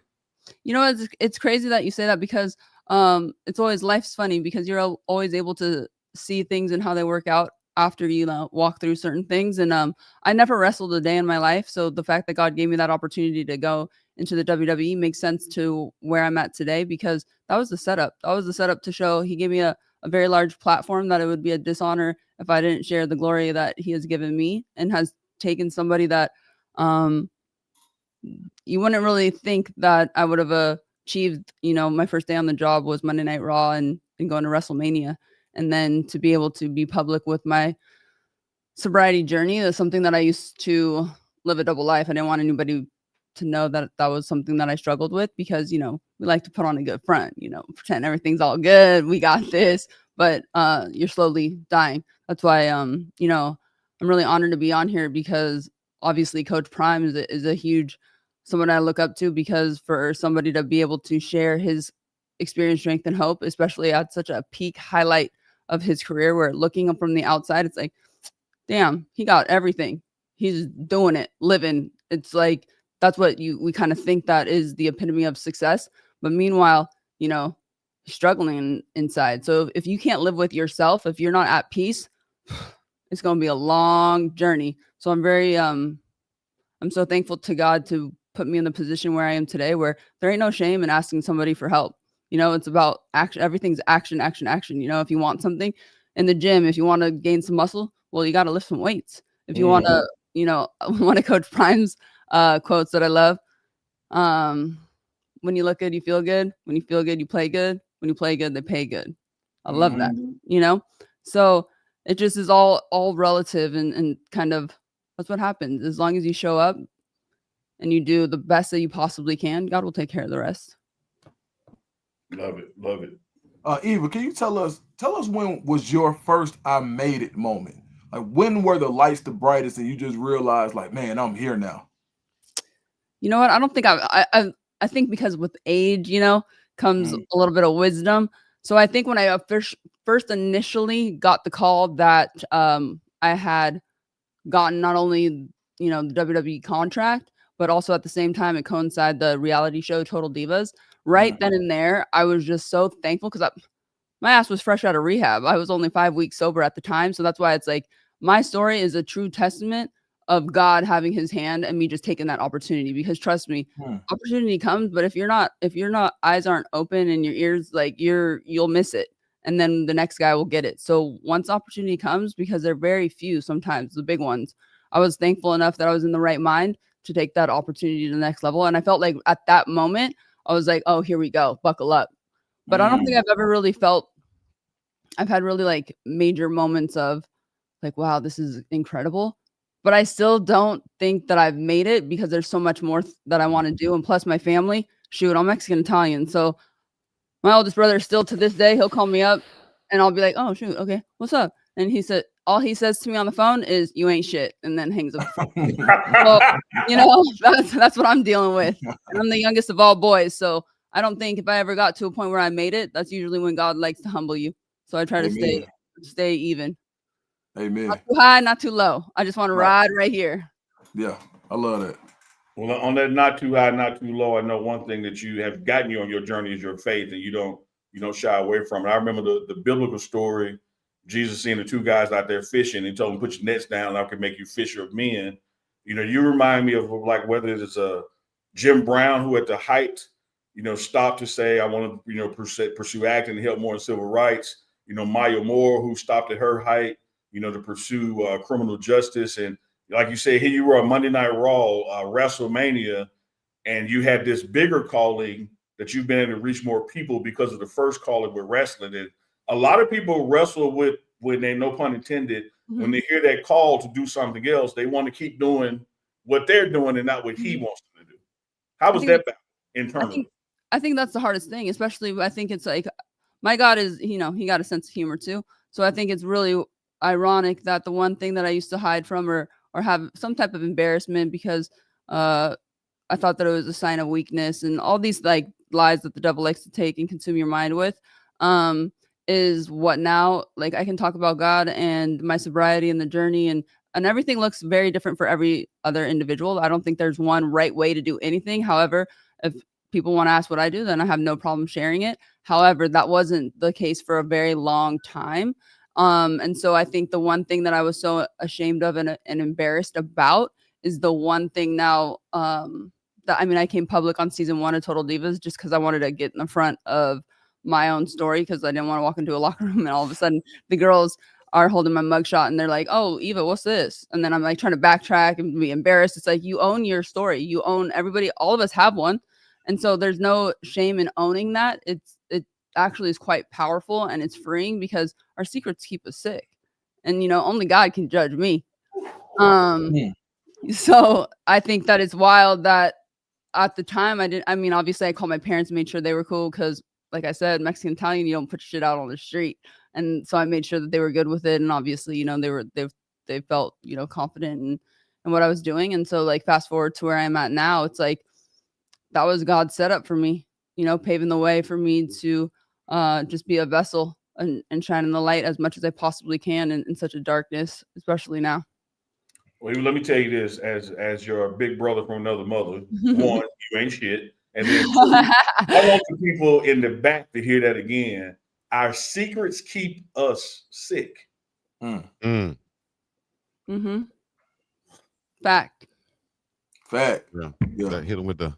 Speaker 5: It's crazy that you say that because it's always life's funny because you're always able to see things and how they work out after you walk through certain things. And I never wrestled a day in my life. So the fact that God gave me that opportunity to go into the WWE makes sense to where I'm at today because that was the setup. That was the setup to show he gave me a very large platform that it would be a dishonor if I didn't share the glory that he has given me and has taken somebody that you wouldn't really think that I would have achieved. My first day on the job was Monday Night Raw and going to WrestleMania. And then to be able to be public with my sobriety journey is something that I used to live a double life. I didn't want anybody to know that that was something that I struggled with because, we like to put on a good front, pretend everything's all good. We got this, but you're slowly dying. That's why, I'm really honored to be on here because obviously Coach Prime is a huge someone I look up to because for somebody to be able to share his experience, strength, and hope, especially at such a peak highlight of his career where looking up from the outside, it's like, damn, he got everything. He's doing it, living. It's like, that's what we kind of think that is the epitome of success. But meanwhile, struggling inside. So if you can't live with yourself, if you're not at peace, it's going to be a long journey. So I'm very, I'm so thankful to God to put me in the position where I am today, where there ain't no shame in asking somebody for help. It's about action. Everything's action, action, action. If you want something in the gym, if you want to gain some muscle, well, you got to lift some weights. If you want to, one of Coach Prime's quotes that I love. When you look good, you feel good. When you feel good, you play good. When you play good, they pay good. I love that, So it just is all relative and kind of that's what happens. As long as you show up and you do the best that you possibly can, God will take care of the rest.
Speaker 1: Love it. Love it.
Speaker 2: Eva, can you tell us when was your first I made it moment? Like when were the lights the brightest and you just realized like, man, I'm here now?
Speaker 5: You know what? I don't think I think because with age, comes a little bit of wisdom. So I think when I first initially got the call that I had gotten not only, the WWE contract, but also at the same time it coincided the reality show Total Divas. Right then and there, I was just so thankful because my ass was fresh out of rehab. I was only 5 weeks sober at the time. So that's why it's like my story is a true testament of God having his hand and me just taking that opportunity, because trust me, opportunity comes, but if you're not eyes aren't open and your ears, like you'll miss it. And then the next guy will get it. So once opportunity comes, because they're very few, sometimes the big ones, I was thankful enough that I was in the right mind to take that opportunity to the next level. And I felt like at that moment, I was like, oh, here we go, buckle up. But I don't think I've ever really felt, I've had really like major moments of like, wow, this is incredible. But I still don't think that I've made it, because there's so much more that I want to do. And plus my family, shoot, I'm Mexican Italian. So my oldest brother still to this day, he'll call me up and I'll be like, oh shoot, okay, what's up? And he said, all he says to me on the phone is, you ain't shit, and then hangs up the phone. So, that's what I'm dealing with. And I'm the youngest of all boys. So I don't think if I ever got to a point where I made it, that's usually when God likes to humble you. So I try to stay even.
Speaker 2: Amen.
Speaker 5: Not too high, not too low. I just want to ride right here.
Speaker 2: Yeah, I love that.
Speaker 1: Well, on that not too high, not too low, I know one thing that you have gotten you on your journey is your faith, and you don't shy away from it. I remember the biblical story, Jesus seeing the two guys out there fishing and told them, put your nets down, I can make you fisher of men. You remind me of like whether it's a Jim Brown, who at the height, stopped to say, I want to, pursue acting and help more in civil rights. Maya Moore, who stopped at her height, to pursue criminal justice. And like you say, here you were on Monday Night Raw, WrestleMania, and you had this bigger calling that you've been able to reach more people because of the first calling with wrestling. And a lot of people wrestle with, when they, no pun intended, when they hear that call to do something else, they want to keep doing what they're doing and not what he wants them to do. How was that internally?
Speaker 5: I think that's the hardest thing, especially I think it's like, my God is, he got a sense of humor too. So I think it's really ironic that the one thing that I used to hide from or have some type of embarrassment because I thought that it was a sign of weakness and all these like lies that the devil likes to take and consume your mind with is what now, like, I can talk about God and my sobriety and the journey, and everything looks very different for every other individual. I don't think there's one right way to do anything. However, if people want to ask what I do, then I have no problem sharing it. However, that wasn't the case for a very long time. And so I think the one thing that I was so ashamed of and embarrassed about is the one thing now that, I came public on season 1 of Total Divas just because I wanted to get in the front of my own story, because I didn't want to walk into a locker room and all of a sudden the girls are holding my mugshot and they're like, oh, Eva, what's this? And then I'm like trying to backtrack and be embarrassed. It's like, you own your story. You own everybody. All of us have one. And so there's no shame in owning that. It actually is quite powerful and it's freeing, because our secrets keep us sick, and only God can judge me. So I think that it's wild that at the time obviously I called my parents and made sure they were cool, because like I said, Mexican Italian, you don't put shit out on the street. And so I made sure that they were good with it, and obviously they felt confident in what I was doing. And so like fast forward to where I'm at now, it's like that was God's setup for me, paving the way for me to just be a vessel and shine in the light as much as I possibly can in such a darkness, especially now.
Speaker 1: Well, let me tell you this, as your big brother from another mother, one, you ain't shit. And then two, I want the people in the back to hear that again. Our secrets keep us sick.
Speaker 5: Mm-hmm. Fact.
Speaker 3: Yeah. Hit him with the.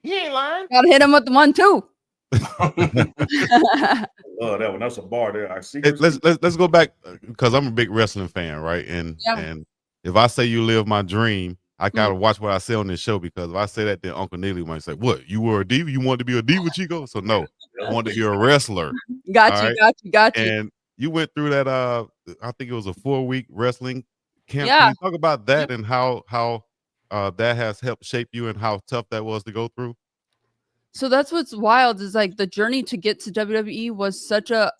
Speaker 4: He ain't lying.
Speaker 5: Gotta hit him with the 1, 2.
Speaker 1: Oh, that one. That's a bar there. Our secrets.
Speaker 3: Let's go back, because I'm a big wrestling fan, right? And if I say you live my dream, I gotta watch what I say on this show, because if I say that, then Uncle Neely might say, "What? You were a diva? You wanted to be a diva, Chico?" So no, I wanted to be a wrestler.
Speaker 5: Got you.
Speaker 3: And you went through that. I think it was a 4-week wrestling camp.
Speaker 5: Yeah.
Speaker 3: Can you talk about that and how that has helped shape you and how tough that was to go through?
Speaker 5: So that's what's wild, is like the journey to get to WWE was such a,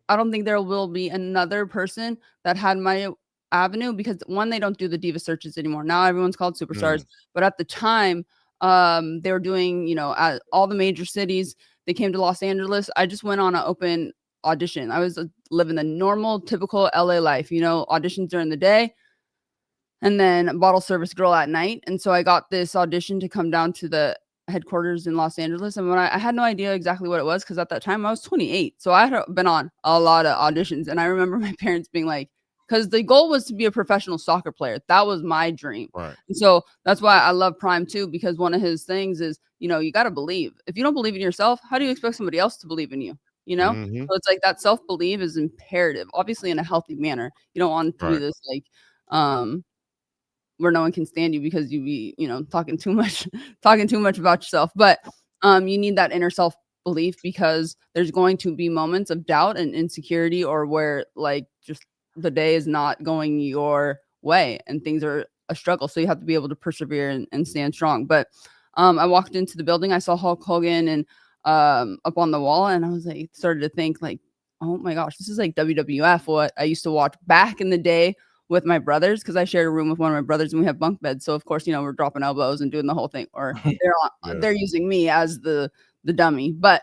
Speaker 5: I don't think there will be another person that had my avenue, because one, they don't do the diva searches anymore. Now everyone's called superstars. But at the time, they were doing, at all the major cities. They came to Los Angeles. I just went on an open audition. I was living the normal, typical LA life, auditions during the day and then bottle service girl at night. And so I got this audition to come down to the headquarters in Los Angeles. And when I had no idea exactly what it was, because at that time I was 28. So I had been on a lot of auditions. And I remember my parents being like, because the goal was to be a professional soccer player. That was my dream.
Speaker 3: Right.
Speaker 5: And so that's why I love Prime too, because one of his things is, you got to believe. If you don't believe in yourself, how do you expect somebody else to believe in you?
Speaker 3: Mhm.
Speaker 5: So it's like that self-belief is imperative, obviously in a healthy manner. You don't want it to be
Speaker 3: Right.
Speaker 5: this like, where no one can stand you because you be, talking too much about yourself. But you need that inner self belief, because there's going to be moments of doubt and insecurity, or where like just the day is not going your way and things are a struggle. So you have to be able to persevere and stand strong. But I walked into the building, I saw Hulk Hogan and up on the wall, and I was like, started to think like, oh my gosh, this is like WWF, what I used to watch back in the day with my brothers, because I shared a room with one of my brothers and we have bunk beds. So of course, we're dropping elbows and doing the whole thing, or they're using me as the dummy. But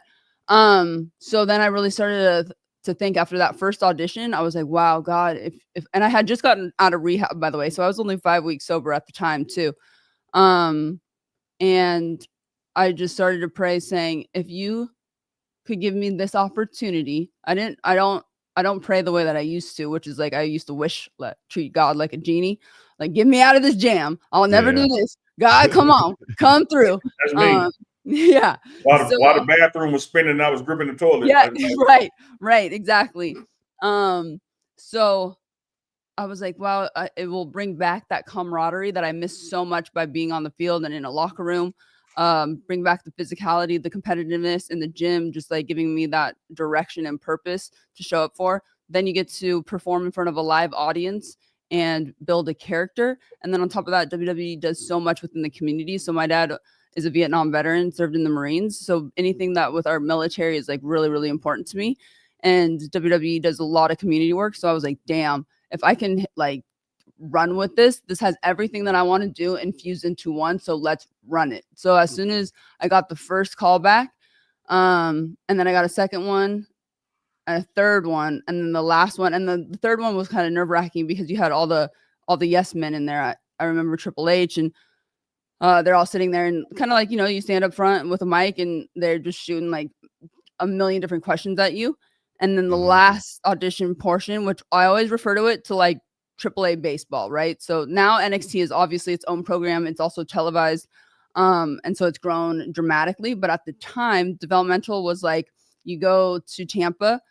Speaker 5: so then I really started to think after that first audition. I was like, wow, God, if and I had just gotten out of rehab, by the way. So I was only 5 weeks sober at the time too. And I just started to pray, saying, if you could give me this opportunity. I don't pray the way that I used to, which is like I used to treat God like a genie. Like, get me out of this jam. I'll never do this. God, come on, come through.
Speaker 1: That's me.
Speaker 5: Yeah.
Speaker 1: While the bathroom was spinning, I was gripping the toilet.
Speaker 5: Yeah, right, exactly. So I was like, wow, it will bring back that camaraderie that I missed so much by being on the field and in a locker room. Bring back the physicality, the competitiveness in the gym, just like giving me that direction and purpose to show up for. Then you get to perform in front of a live audience and build a character. And then on top of that, WWE does so much within the community. So my dad is a Vietnam veteran, served in the Marines. So anything that with our military is like really, really important to me. And WWE does a lot of community work. So I was like, damn, if I can like run with this has everything that I want to do infused into one. So let's run it. So as soon as I got the first call back, and then I got a second one, and a third one, and then the last one, and the third one was kind of nerve-wracking because you had all the yes men in there. I remember Triple H, and they're all sitting there and kind of like, you stand up front with a mic and they're just shooting like a million different questions at you. And then the last audition portion, which I always refer to it to like AAA baseball, right? So now NXT is obviously its own program. It's also televised. And so it's grown dramatically. But at the time, developmental was like, you go to Tampa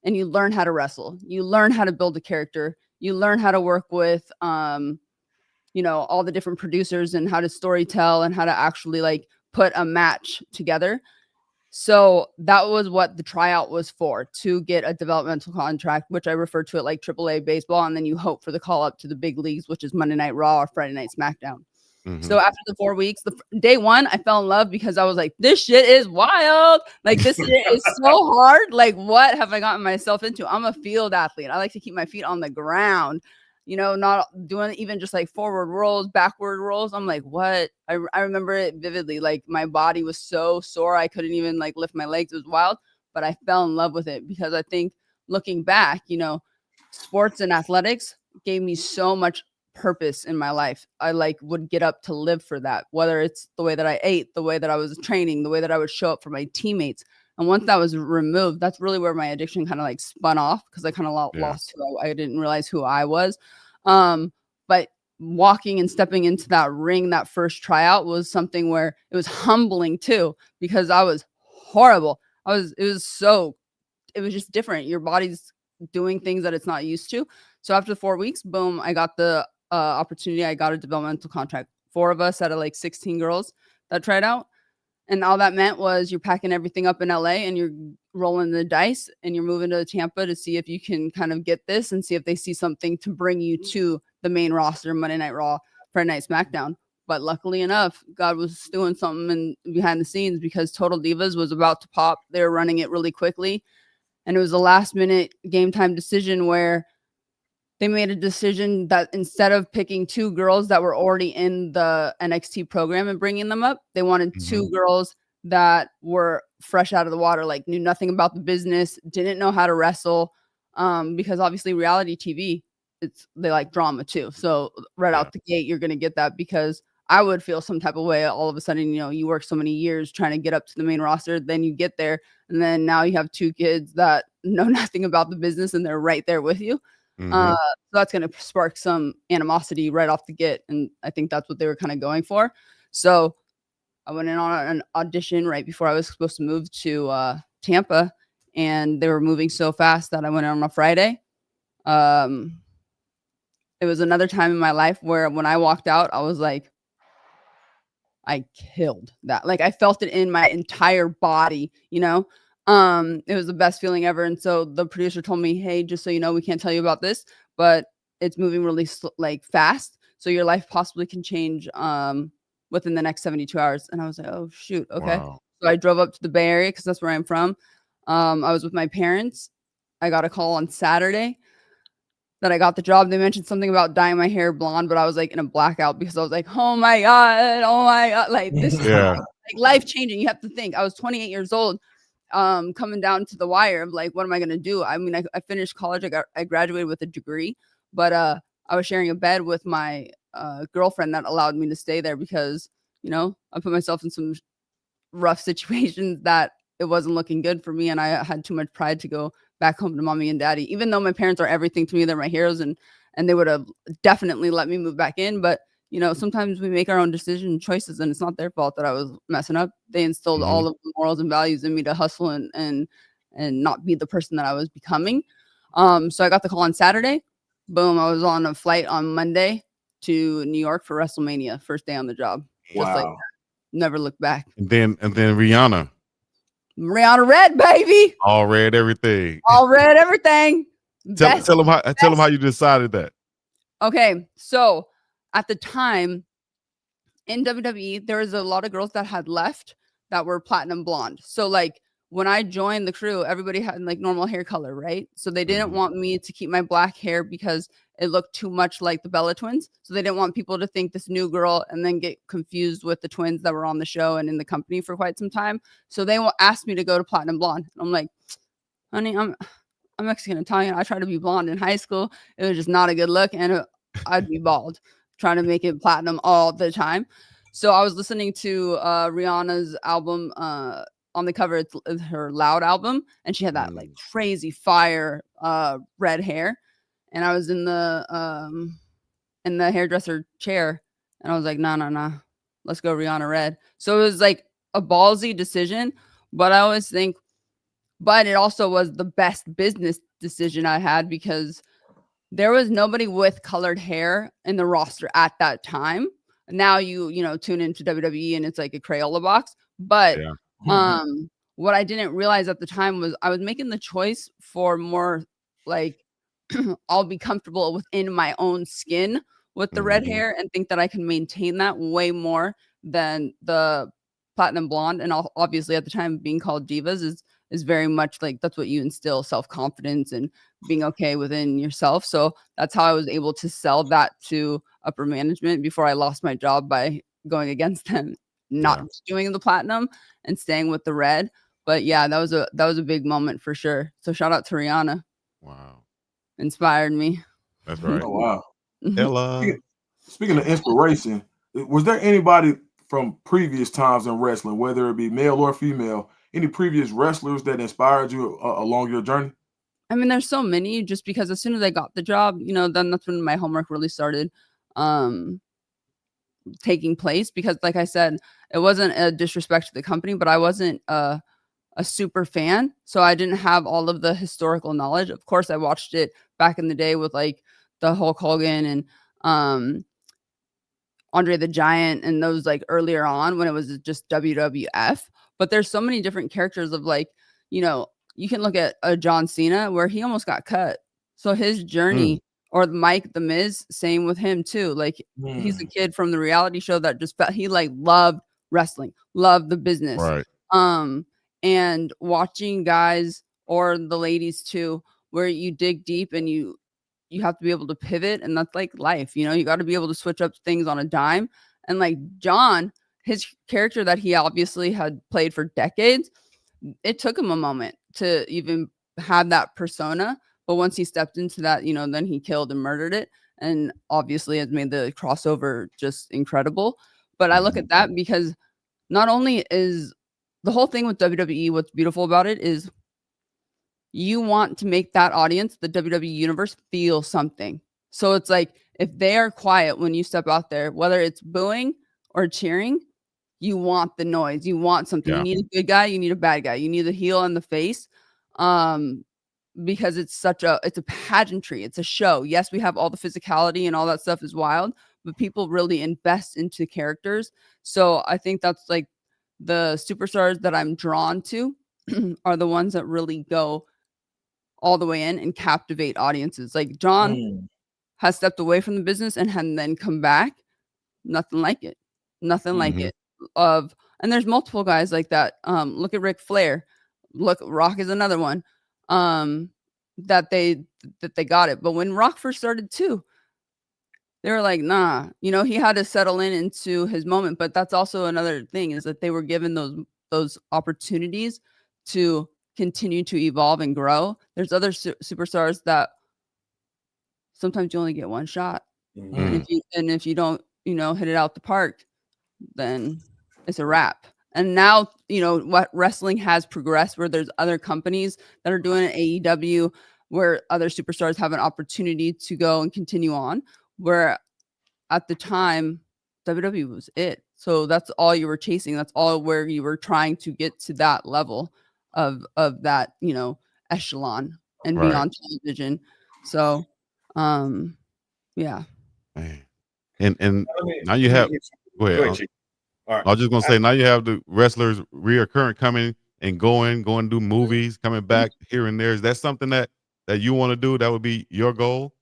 Speaker 5: and you learn how to wrestle. You learn how to build a character. You learn how to work with, all the different producers and how to storytell and how to actually like put a match together. So that was what the tryout was for, to get a developmental contract, which I refer to it like AAA baseball. And then you hope for the call up to the big leagues, which is Monday Night Raw or Friday Night SmackDown. So after the 4 weeks, day one, I fell in love because I was like, this shit is wild. Like, this shit is so hard. Like, what have I gotten myself into? I'm a field athlete. I like to keep my feet on the ground, not doing even just like forward rolls, backward rolls. I'm like, what? I remember it vividly. Like, my body was so sore. I couldn't even like lift my legs. It was wild, but I fell in love with it because I think looking back, sports and athletics gave me so much purpose in my life. I like would get up to live for that, whether it's the way that I ate, the way that I was training, the way that I would show up for my teammates. And once that was removed, that's really where my addiction kind of like spun off, because I kind of lost who I didn't realize who I was. But walking and stepping into that ring, that first tryout, was something where it was humbling too, because I was horrible. It was just different. Your body's doing things that it's not used to. So after 4 weeks, boom, I got the opportunity. I got a developmental contract. 4 of us out of like 16 girls that tried out. And all that meant was you're packing everything up in LA and you're rolling the dice and you're moving to Tampa to see if you can kind of get this and see if they see something to bring you to the main roster, Monday Night Raw, Friday Night SmackDown. But luckily enough, God was doing something behind the scenes, because Total Divas was about to pop. They were running it really quickly. And it was a last minute game time decision where they made a decision that instead of picking 2 girls that were already in the NXT program and bringing them up, they wanted 2 girls that were fresh out of the water, like knew nothing about the business, didn't know how to wrestle. Because obviously reality TV, they like drama too. So out the gate, you're going to get that, because I would feel some type of way all of a sudden. You work so many years trying to get up to the main roster, then you get there, and then now you have 2 kids that know nothing about the business and they're right there with you. So that's going to spark some animosity right off the get. And I think that's what they were kind of going for. So I went in on an audition right before I was supposed to move to Tampa, and they were moving so fast that I went in on a Friday. It was another time in my life where when I walked out, I was like, I killed that. Like I felt it in my entire body, you know? It was the best feeling ever. And so the producer told me, hey, just so you know, we can't tell you about this, but it's moving really fast. So your life possibly can change within the next 72 hours. And I was like, oh shoot. Okay.
Speaker 3: Wow.
Speaker 5: So I drove up to the Bay Area because that's where I'm from. I was with my parents. I got a call on Saturday that I got the job. They mentioned something about dyeing my hair blonde, but I was like in a blackout because I was like, oh my God. Like this is
Speaker 3: Yeah.
Speaker 5: like life changing. You have to think I was 28 years old, coming down to the wire of like, what am I going to do? I mean, I finished college. I graduated with a degree, but I was sharing a bed with my girlfriend that allowed me to stay there because, you know, I put myself in some rough situations that it wasn't looking good for me. And I had too much pride to go back home to mommy and daddy, even though my parents are everything to me. They're my heroes, and they would have definitely let me move back in. But, you know, sometimes we make our own decisions, and it's not their fault that I was messing up. They instilled all of the morals and values in me to hustle and not be the person that I was becoming. So I got the call on Saturday. Boom. I was on a flight on Monday to New York for WrestleMania. First day on the job. Just like that. Never looked back.
Speaker 3: And then Rihanna.
Speaker 5: Rihanna Red, baby.
Speaker 3: All red everything.
Speaker 5: All red everything.
Speaker 3: Tell them how you decided that.
Speaker 5: Okay, so at the time in WWE, there was a lot of girls that had left that were platinum blonde. So like when I joined the crew, everybody had like normal hair color, right? So they didn't want me to keep my black hair because it looked too much like the Bella twins. So they didn't want people to think this new girl and then get confused with the twins that were on the show and in the company for quite some time. So they asked me to go to platinum blonde. I'm like, honey, I'm Mexican Italian. I tried to be blonde in high school. It was just not a good look, and I'd be bald trying to make it platinum all the time. So I was listening to Rihanna's album on the cover. It's her Loud album, and she had that like crazy fire red hair. And I was in the hairdresser chair, and I was like, no, let's go Rihanna Red. So it was like a ballsy decision, but I always think, but it also was the best business decision I had because there was nobody with colored hair in the roster at that time. Now you know, tune into WWE and it's like a Crayola box. But what I didn't realize at the time was I was making the choice for more like I'll be comfortable within my own skin with the red hair and think that I can maintain that way more than the platinum blonde. And obviously at the time being called divas is very much like that's what you instill, self-confidence and being okay within yourself. So that's how I was able to sell that to upper management before I lost my job by going against them, not doing the platinum and staying with the red. But yeah, that was a big moment for sure. So shout out to Rihanna.
Speaker 3: Wow.
Speaker 5: Inspired me.
Speaker 3: That's right.
Speaker 2: Oh, wow.
Speaker 3: Ella.
Speaker 2: Speaking of inspiration, was there anybody from previous times in wrestling, whether it be male or female, any previous wrestlers that inspired you along your journey?
Speaker 5: I mean, there's so many, just because as soon as I got the job, you know, then that's when my homework really started taking place. Because like I said, it wasn't a disrespect to the company, but I wasn't a super fan. So I didn't have all of the historical knowledge. Of course, I watched it back in the day with like the Hulk Hogan and Andre the Giant and those like earlier on when it was just WWF. But there's so many different characters of like, you know, you can look at a John Cena where he almost got cut. So his journey, or Mike the Miz, same with him too. Like he's a kid from the reality show that just felt he like loved wrestling, loved the business.
Speaker 3: Right.
Speaker 5: And watching guys or the ladies too, where you dig deep and you have to be able to pivot, and that's like life, you know, you got to be able to switch up things on a dime. And like John, his character that he obviously had played for decades, it took him a moment to even have that persona. But once he stepped into that, you know, then he killed and murdered it. And obviously has made the crossover just incredible. But I look at that because not only is the whole thing with WWE, what's beautiful about it is you want to make that audience, the WWE universe, feel something. So it's like, if they are quiet when you step out there, whether it's booing or cheering, you want the noise. You want something.
Speaker 3: Yeah.
Speaker 5: You need a good guy. You need a bad guy. You need the heel and the face. Because it's a pageantry. It's a show. Yes, we have all the physicality and all that stuff is wild, but people really invest into characters. So I think that's like the superstars that I'm drawn to are the ones that really go all the way in and captivate audiences. Like John has stepped away from the business and then come back. Nothing like it. Nothing like
Speaker 3: Mhm.
Speaker 5: it. And there's multiple guys like that. Look at Ric Flair. Look, Rock is another one. That they got it. But when Rock first started too, they were like, nah, he had to settle into his moment. But that's also another thing, is that they were given those opportunities to continue to evolve and grow. There's other superstars that sometimes you only get one shot.
Speaker 1: Mhm.
Speaker 5: And if you don't, hit it out the park, then it's a wrap. And now, what wrestling has progressed, where there's other companies that are doing it, AEW, where other superstars have an opportunity to go and continue on, where at the time WWE was it. So that's all you were chasing. That's all where you were trying to get to that level of that, echelon and be
Speaker 3: Right.
Speaker 5: on television. So, yeah.
Speaker 3: Man. And
Speaker 1: Let me-
Speaker 3: now you
Speaker 1: let me
Speaker 3: have.
Speaker 1: hit
Speaker 3: Go ahead.
Speaker 1: Go ahead, Chief. All right.
Speaker 3: I was just gonna say, now you have the wrestlers reoccurring, coming and going to do movies, coming back here and there. Is that something that you want to do? That would be your goal?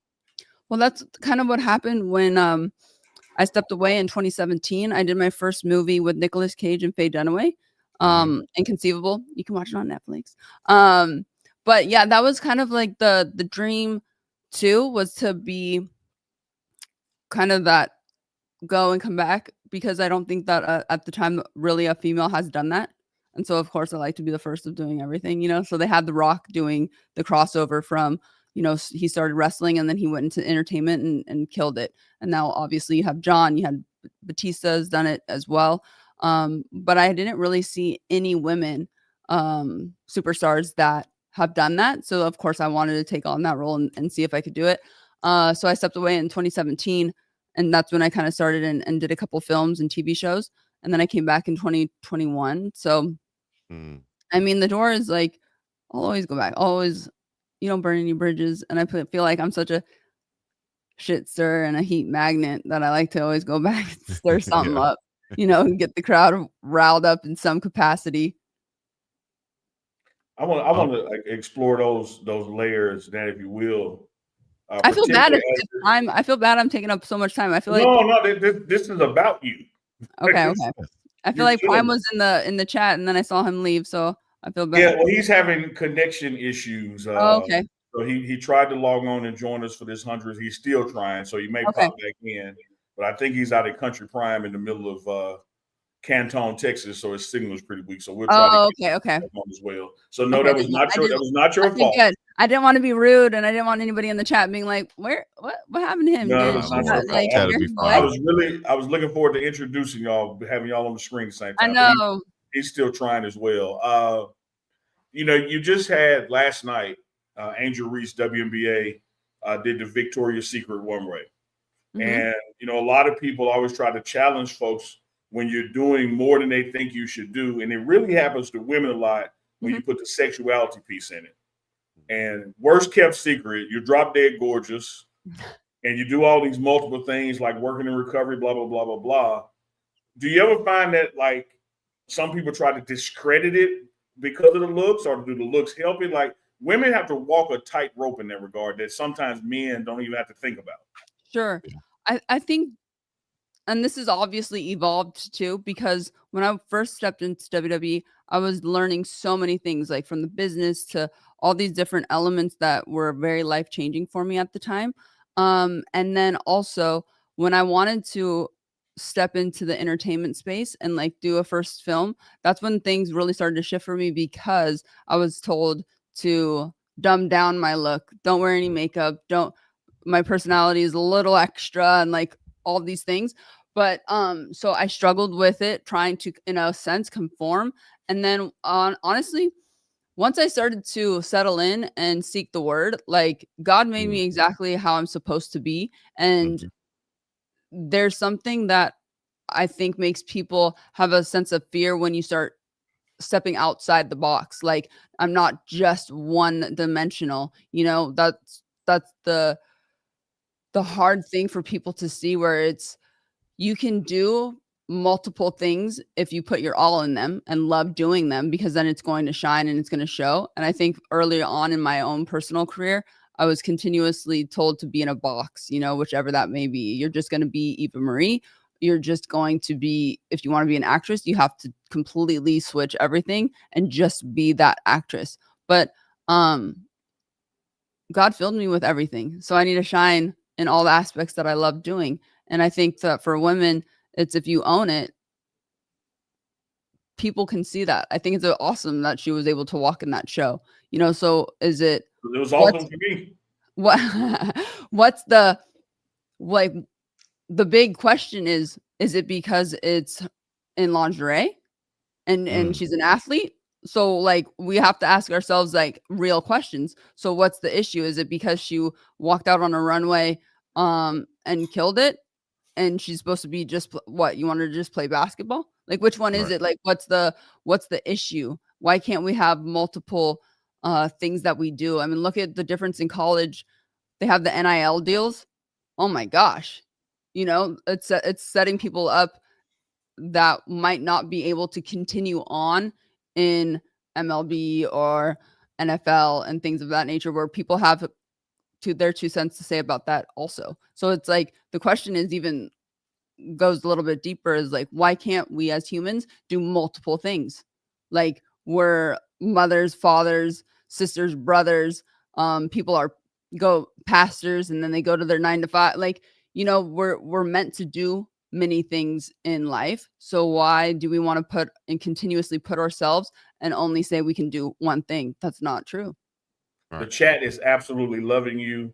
Speaker 5: Well, that's kind of what happened when I stepped away in 2017. I did my first movie with Nicolas Cage and Faye Dunaway, Inconceivable. You can watch it on Netflix. But yeah, that was kind of like the dream too, was to be kind of that go and come back, because I don't think that at the time really a female has done that. And so of course I like to be the first of doing everything. So they had The Rock doing the crossover from, he started wrestling and then he went into entertainment and killed it. And now obviously you have John, you had Batista has done it as well. But I didn't really see any women superstars that have done that. So of course I wanted to take on that role and see if I could do it. So I stepped away in 2017. And that's when I kind of started and did a couple films and TV shows. And then I came back in 2021. So, I mean, the door is like, I'll always go back. Always, you don't burn any bridges. And I feel like I'm such a shit stirrer and a heat magnet that I like to always go back and stir something up, and get the crowd riled up in some capacity.
Speaker 1: I want to explore those layers, Dan, if you will.
Speaker 5: I feel bad I feel bad I'm taking up so much time. I feel
Speaker 1: this is about you.
Speaker 5: Okay. I feel like Prime was in the chat and then I saw him leave, so I feel bad.
Speaker 1: Yeah, well, he's having connection issues.
Speaker 5: Okay.
Speaker 1: So he tried to log on and join us for this 100th. He's still trying, so he may pop back in. But I think he's out at Country Prime in the middle of Canton, Texas, so his signal is pretty weak. So we'll try to get him on as well. So no, that was not your fault.
Speaker 5: Good. I didn't want to be rude, and I didn't want anybody in the chat being like, "What happened to him?"
Speaker 1: No, it's not your fault. I was looking forward to introducing y'all, having y'all on the screen at the same time.
Speaker 5: I know
Speaker 1: he's still trying as well. You just had last night, Angel Reese, WNBA, did the Victoria's Secret one-way. And, a lot of people always try to challenge folks when you're doing more than they think you should do. And it really happens to women a lot when you put the sexuality piece in it. And worst kept secret, you're drop dead gorgeous and you do all these multiple things like working in recovery, blah, blah, blah, blah, blah. Do you ever find that like some people try to discredit it because of the looks, or do the looks help it? Like women have to walk a tightrope in that regard that sometimes men don't even have to think about.
Speaker 5: Sure. I think, and this is obviously evolved too, because when I first stepped into WWE, I was learning so many things, like from the business to all these different elements that were very life-changing for me at the time. And then also when I wanted to step into the entertainment space and like do a first film, that's when things really started to shift for me, because I was told to dumb down my look, don't wear any makeup, my personality is a little extra, and like all these things. But so I struggled with it, trying to, in a sense, conform. And then honestly, once I started to settle in and seek the word, like God made me exactly how I'm supposed to be. And there's something that I think makes people have a sense of fear when you start stepping outside the box. Like, I'm not just one dimensional, that's the hard thing for people to see, where it's you can do multiple things if you put your all in them and love doing them, because then it's going to shine and it's going to show. And I think early on in my own personal career, I was continuously told to be in a box, whichever that may be. You're just going to be Eva Marie. You're just going to be, if you want to be an actress, you have to completely switch everything and just be that actress. But God filled me with everything. So I need to shine in all the aspects that I love doing. And I think that for women, it's if you own it, people can see that. I think it's awesome that she was able to walk in that show. So is it?
Speaker 1: It was awesome for me.
Speaker 5: What? What's the the big question is it because it's in lingerie and she's an athlete? So like we have to ask ourselves like real questions. So what's the issue? Is it because she walked out on a runway and killed it, and she's supposed to be just what you want her to just play basketball? Like, which one is it? Like, what's the issue? Why can't we have multiple things that we do? I mean, look at the difference in college. They have the NIL deals. Oh my gosh. It's setting people up that might not be able to continue on in MLB or NFL and things of that nature, where people have their 2 cents to say about that also. So it's like the question is even goes a little bit deeper, is like, why can't we as humans do multiple things? Like, we're mothers, fathers, sisters, brothers, people are pastors, and then they go to their 9 to 5. Like, we're meant to do many things in life. So why do we want to put and continuously put ourselves and only say we can do one thing? That's not true.
Speaker 1: The chat is absolutely loving you.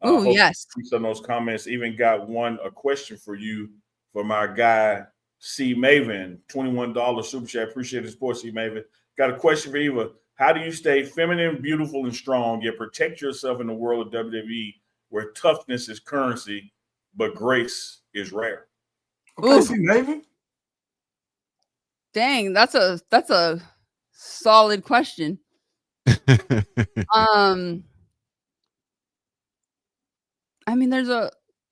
Speaker 5: Oh, yes.
Speaker 1: Some of those comments. Even got a question for you for my guy, C. Maven, $21 super chat. Appreciate the support, C. Maven. Got a question for Eva. How do you stay feminine, beautiful, and strong, yet protect yourself in the world of WWE where toughness is currency, but grace is rare?
Speaker 2: Okay, C. Maven.
Speaker 5: Dang, that's a solid question. I mean,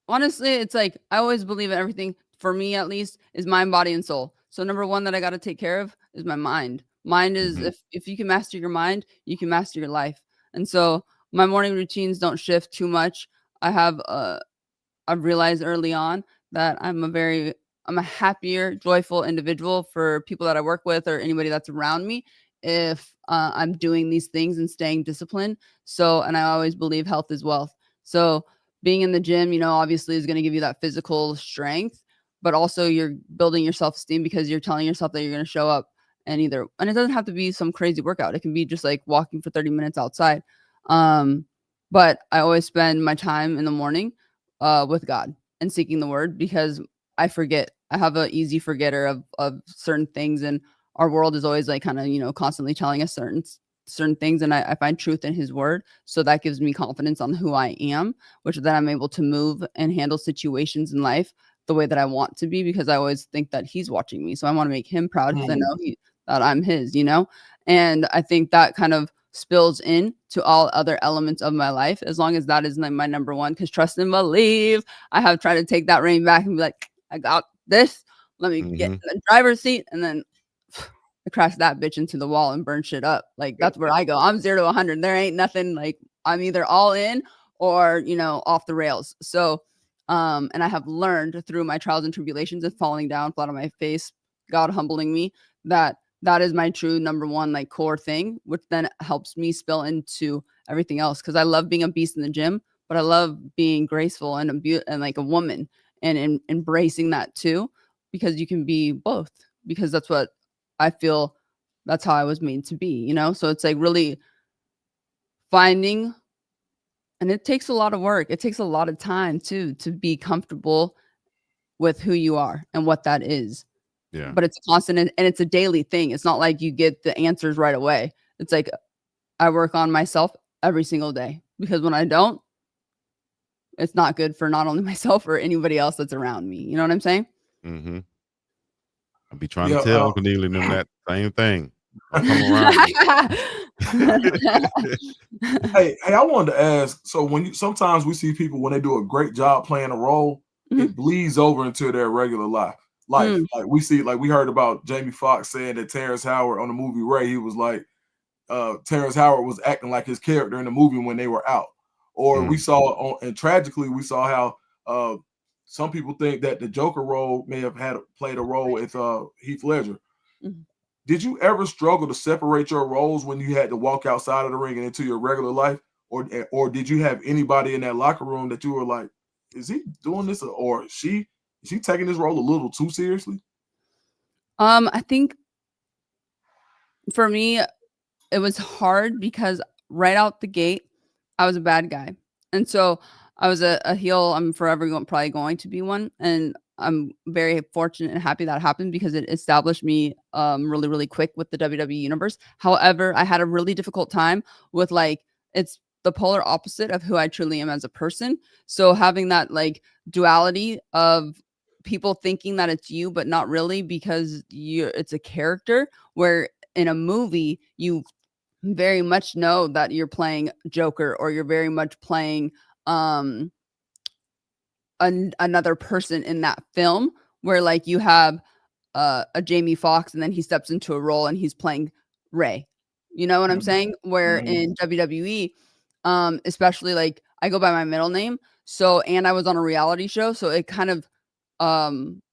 Speaker 5: honestly, it's like, I always believe in everything, for me at least, is mind, body, and soul. So number one that I got to take care of is my mind. Mind is, if you can master your mind, you can master your life. And so my morning routines don't shift too much. I've realized early on that I'm a happier, joyful individual for people that I work with or anybody that's around me if I'm doing these things and staying disciplined. So, and I always believe health is wealth. So being in the gym, obviously is going to give you that physical strength, but also you're building your self-esteem because you're telling yourself that you're going to show up and it doesn't have to be some crazy workout. It can be just like walking for 30 minutes outside. But I always spend my time in the morning with God and seeking the word, because I forget. I have an easy forgetter of certain things, and our world is always like kind of, constantly telling us certain things, and I find truth in his word. So that gives me confidence on who I am, which then I'm able to move and handle situations in life the way that I want to be, because I always think that he's watching me. So I want to make him proud, because I know that I'm his, and I think that kind of spills in to all other elements of my life, as long as that is my number one, because trust and believe, I have tried to take that reign back and be like, I got this. Let me get in the driver's seat, and then I crash that bitch into the wall and burn shit up. Like, that's where I go. I'm 0 to 100. There ain't nothing, like, I'm either all in or, off the rails. So, and I have learned through my trials and tribulations and falling down flat on my face, God humbling me, that is my true number one, like, core thing, which then helps me spill into everything else. Cause I love being a beast in the gym, but I love being graceful and and like a woman, and embracing that too, because you can be both, because that's what I feel, that's how I was made to be, So it's like really finding, and it takes a lot of work. It takes a lot of time too, to be comfortable with who you are and what that is.
Speaker 3: Yeah.
Speaker 5: But it's a constant, and it's a daily thing. It's not like you get the answers right away. it's like I work on myself every single day, because when I don't, it's not good for not only myself or anybody else that's around me. You know what I'm saying?
Speaker 3: Mm-hmm. I'll be trying
Speaker 2: Yeah,
Speaker 3: to tell Uncle Neely and them that same thing. Don't come around me.
Speaker 2: Hey, I wanted to ask. So sometimes we see people when they do a great job playing a role, it bleeds over into their regular life. Like we heard about Jamie Foxx saying that Terrence Howard on the movie Ray, he was like, Terrence Howard was acting like his character in the movie when they were out. Or we saw, and tragically, we saw how some people think that the Joker role may have played a role with Heath Ledger. Did you ever struggle to separate your roles when you had to walk outside of the ring and into your regular life, or did you have anybody in that locker room that you were like, is he doing this, or is she taking this role a little too seriously?
Speaker 5: I think for me, it was hard because right out the gate, I was a bad guy. And so I was a heel. I'm forever probably going to be one. And I'm very fortunate and happy that happened, because it established me really, really quick with the WWE universe. However, I had a really difficult time with it's the polar opposite of who I truly am as a person. So having that duality of people thinking that it's you, but not really, because it's a character, where in a movie, you very much know that you're playing Joker, or you're very much playing another person in that film, where you have a Jamie Foxx, and then he steps into a role and he's playing Ray. You know what I'm saying? Where in WWE, especially I go by my middle name, and I was on a reality show, so it kind of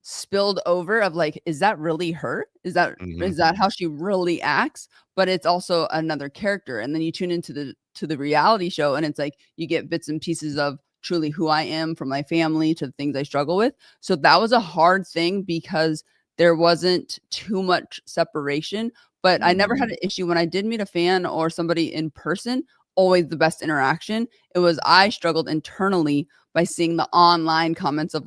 Speaker 5: spilled over of is that really her? Is that how she really acts? But it's also another character. And then you tune into the reality show, and it's you get bits and pieces of truly who I am, from my family to the things I struggle with. So that was a hard thing, because there wasn't too much separation, but I never had an issue when I did meet a fan or somebody in person. Always the best interaction. It was, I struggled internally by seeing the online comments of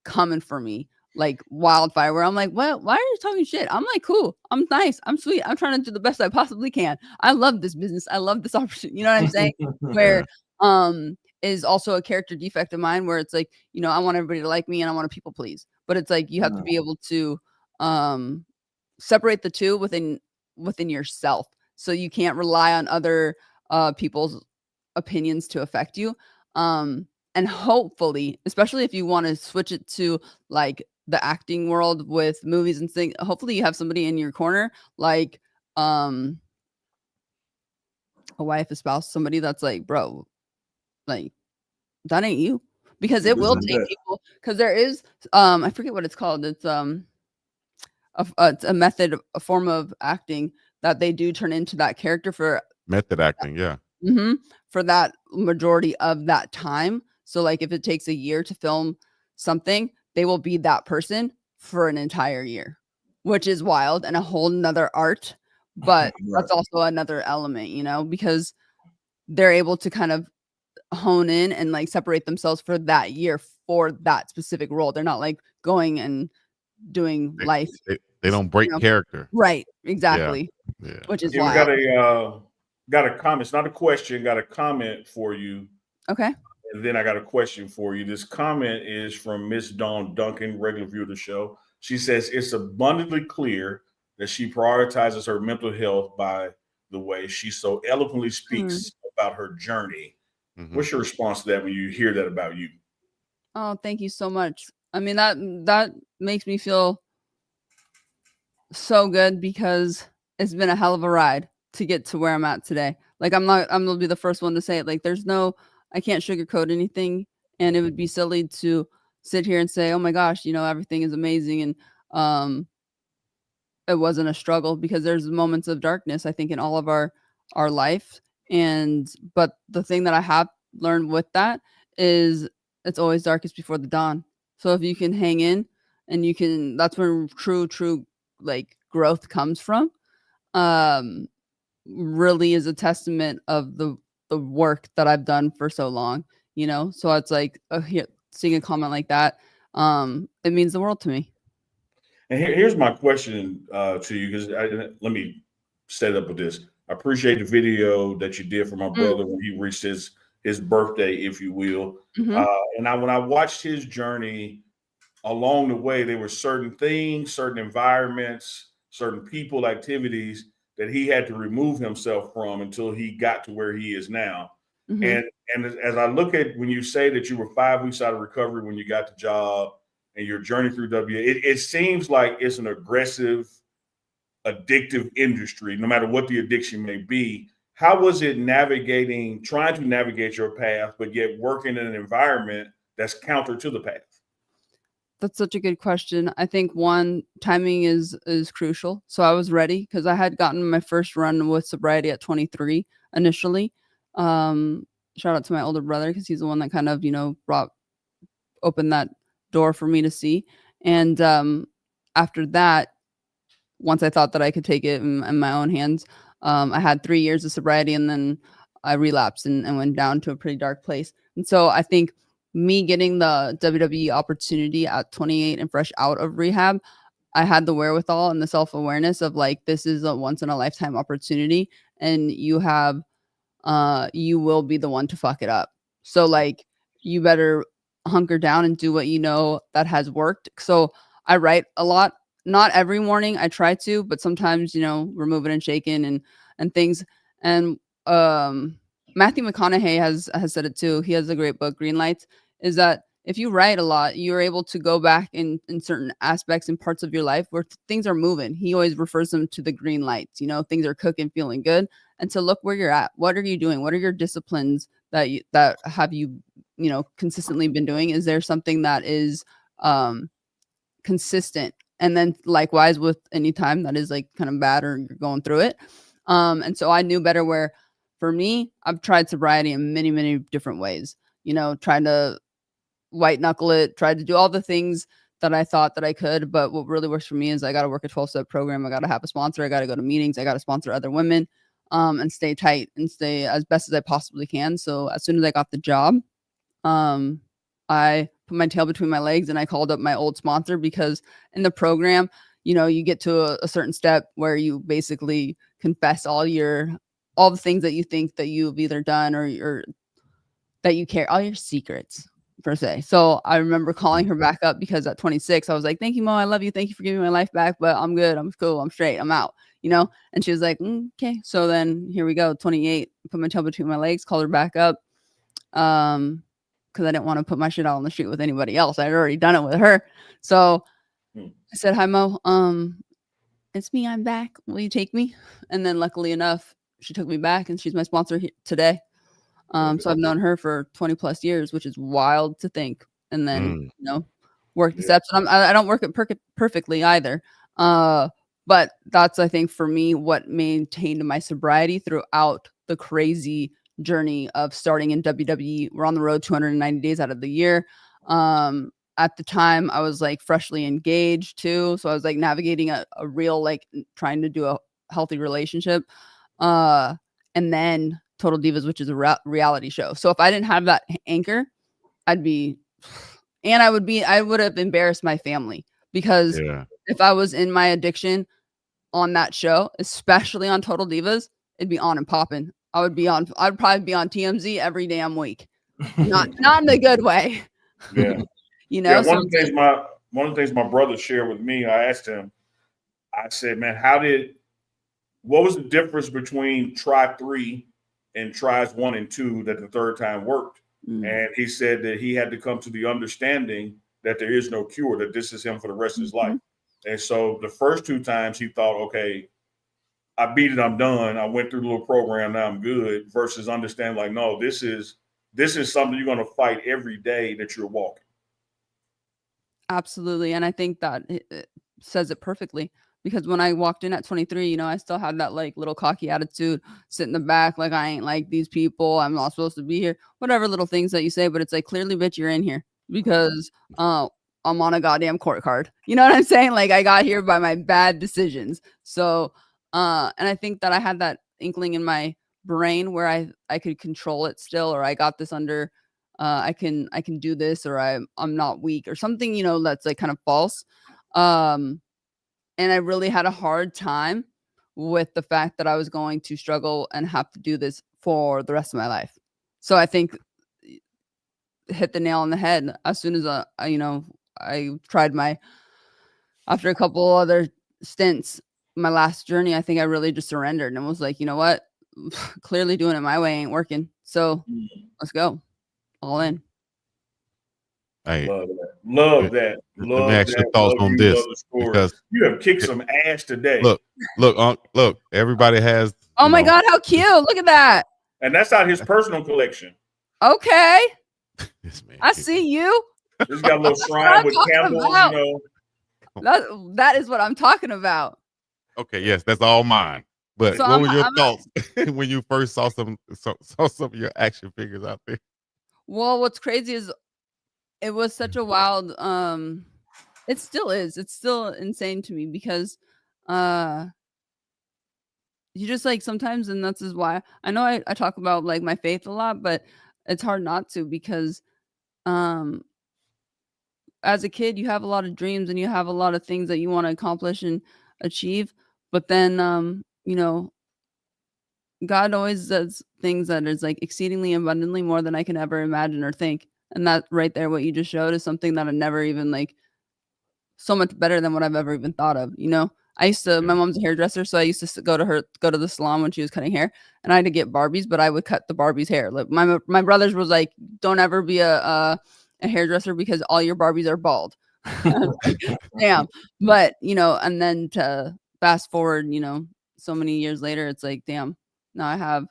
Speaker 5: coming for me like wildfire, where I'm like, well, why are you talking shit? I'm like, cool, I'm nice, I'm sweet, I'm trying to do the best I possibly can. I love this business, I love this opportunity. You know what I'm saying? Where is also a character defect of mine, where it's I want everybody to like me, and I want to people please, but it's you have to be able to separate the two within yourself, so you can't rely on other people's opinions to affect you. And hopefully, especially if you want to switch it to the acting world with movies and things, hopefully you have somebody in your corner, a wife, a spouse, somebody that's bro, that ain't you, because it will take people, because there is I forget what it's called. It's it's a method, a form of acting that they do turn into that character for
Speaker 3: method acting. Yeah.
Speaker 5: For that majority of that time. So if it takes a year to film something, they will be that person for an entire year, which is wild and a whole nother art. But that's also another element, because they're able to kind of hone in and separate themselves for that year for that specific role. They're not going and doing life.
Speaker 3: They don't break character.
Speaker 5: Right. Exactly.
Speaker 3: Yeah.
Speaker 5: Which is
Speaker 1: wild.
Speaker 5: We
Speaker 1: got a comment. It's not a question. Got a comment for you.
Speaker 5: Okay.
Speaker 1: And then I got a question for you. This comment is from Miss Dawn Duncan, regular viewer of the show. She says, it's abundantly clear that she prioritizes her mental health by the way she so eloquently speaks about her journey. What's your response to that when you hear that about you?
Speaker 5: Oh, thank you so much. I mean, that makes me feel so good, because it's been a hell of a ride to get to where I'm at today. I'm gonna be the first one to say it. I can't sugarcoat anything, and it would be silly to sit here and say, oh my gosh, everything is amazing. And it wasn't a struggle, because there's moments of darkness, I think, in all of our life. But the thing that I have learned with that is it's always darkest before the dawn. So if you can hang in, and that's where true growth comes from. Really is a testament of the work that I've done for so long, so it's seeing a comment like that, it means the world to me.
Speaker 1: And here's my question to you, because let me set it up with this. I appreciate the video that you did for my brother when he reached his birthday, if you will.
Speaker 5: Mhm.
Speaker 1: And when I watched his journey along the way, there were certain things, certain environments, certain people, activities that he had to remove himself from until he got to where he is now.
Speaker 5: Mhm.
Speaker 1: And as I look at when you say that you were 5 weeks out of recovery when you got the job and your journey through WA, it seems like it's an aggressive, addictive industry, no matter what the addiction may be. How was it trying to navigate your path, but yet working in an environment that's counter to the path?
Speaker 5: That's such a good question. I think one, timing is crucial. So I was ready because I had gotten my first run with sobriety at 23 initially. Shout out to my older brother because he's the one that kind of, opened that door for me to see. And after that, once I thought that I could take it in my own hands, I had 3 years of sobriety and then I relapsed and went down to a pretty dark place. And so I think me getting the WWE opportunity at 28 and fresh out of rehab, I had the wherewithal and the self-awareness of like, this is a once in a lifetime opportunity and you will be the one to fuck it up. So like, you better hunker down and do what you know that has worked. So I write a lot, not every morning I try to, but sometimes, we're moving and shaking and things. And Matthew McConaughey has said it too. He has a great book, Green Lights, is that if you write a lot, you're able to go back in certain aspects and parts of your life where things are moving. He always refers them to the green lights, things are cooking, feeling good. And so look where you're at. What are you doing? What are your disciplines that have you, consistently been doing? Is there something that is consistent? And then likewise with any time that is like kind of bad or you're going through it. And so I knew better where for me, I've tried sobriety in many, many different ways, trying to white knuckle it, tried to do all the things that I thought that I could. But what really works for me is I got to work a 12-step program. I got to have a sponsor. I got to go to meetings. I got to sponsor other women and stay tight and stay as best as I possibly can. So as soon as I got the job, I put my tail between my legs and I called up my old sponsor because in the program, you get to a certain step where you basically confess all the things that you think that you've either done or that you care, all your secrets per se. So I remember calling her back up because at 26, I was like, thank you, Mo. I love you. Thank you for giving me my life back, but I'm good. I'm cool. I'm straight. I'm out, And she was like, okay. So then here we go. 28, put my tail between my legs, called her back up. Because I didn't want to put my shit out on the street with anybody else. I'd already done it with her. So I said, hi, Mo. It's me. I'm back. Will you take me? And then luckily enough, she took me back and she's my sponsor today. So I've known her for 20 plus years, which is wild to think. And then, work the steps. And I don't work it perfectly either. But that's, I think, for me, what maintained my sobriety throughout the crazy journey of starting in WWE. We're on the road 290 days out of the year. At the time, I was like freshly engaged too. So I was like navigating a real, like trying to do a healthy relationship. And then Total Divas, which is a reality show. So if I didn't have that anchor, I would have embarrassed my family because if I was in my addiction on that show, especially on Total Divas, it'd be on and popping. I'd probably be on TMZ every damn week. Not in a good way.
Speaker 1: Yeah.
Speaker 5: So
Speaker 1: one of the things my brother shared with me, I asked him, I said, man, what was the difference between try 3 and tries 1 and 2 that the third time worked? And he said that he had to come to the understanding that there is no cure, that this is him for the rest of his life. And so the first 2 times he thought, okay, I beat it, I'm done. I went through the little program, now I'm good, versus understand like, no, this is something you're going to fight every day that you're walking.
Speaker 5: Absolutely. And I think that it says it perfectly because when I walked in at 23, I still had that like little cocky attitude, sit in the back, like I ain't like these people. I'm not supposed to be here. Whatever little things that you say, but it's like, clearly, bitch, you're in here because I'm on a goddamn court card. You know what I'm saying? Like I got here by my bad decisions. So, and I think that I had that inkling in my brain where I could control it still, or I got this under I can do this, or I'm not weak or something, that's like kind of false. And I really had a hard time with the fact that I was going to struggle and have to do this for the rest of my life. So I think hit the nail on the head as soon as I tried after a couple other stints, my last journey, I think I really just surrendered and was like, you know what? Clearly doing it my way ain't working. So let's go. All in.
Speaker 3: Hey,
Speaker 1: Love that.
Speaker 3: let me ask your thoughts on this, because
Speaker 1: you have kicked some ass today.
Speaker 3: Look, everybody has.
Speaker 5: Oh my God, how cute. Look at that.
Speaker 1: And that's out his personal collection.
Speaker 5: Okay.
Speaker 3: This man,
Speaker 5: I see you.
Speaker 1: This got a little shrine with candles,
Speaker 5: about.
Speaker 1: you know.
Speaker 5: That is what I'm talking about.
Speaker 3: Okay, yes, that's all mine. But
Speaker 5: So
Speaker 3: what were your thoughts when you first saw some of your action figures out there?
Speaker 5: Well, what's crazy is it was such a wild it still is. It's still insane to me because you just like sometimes, and that's why I know I talk about like my faith a lot, but it's hard not to, because as a kid you have a lot of dreams and you have a lot of things that you want to accomplish and achieve, but then God always does things that is like exceedingly abundantly more than I can ever imagine or think. And that right there, what you just showed, is something that I never even like, so much better than what I've ever even thought of. I used to, my mom's a hairdresser, so I used to go to the salon when she was cutting hair, and I had to get Barbies, but I would cut the Barbies' hair. Like my brothers was like, don't ever be a hairdresser because all your Barbies are bald. Like, damn. But and then to fast forward, so many years later, it's like, damn, now I have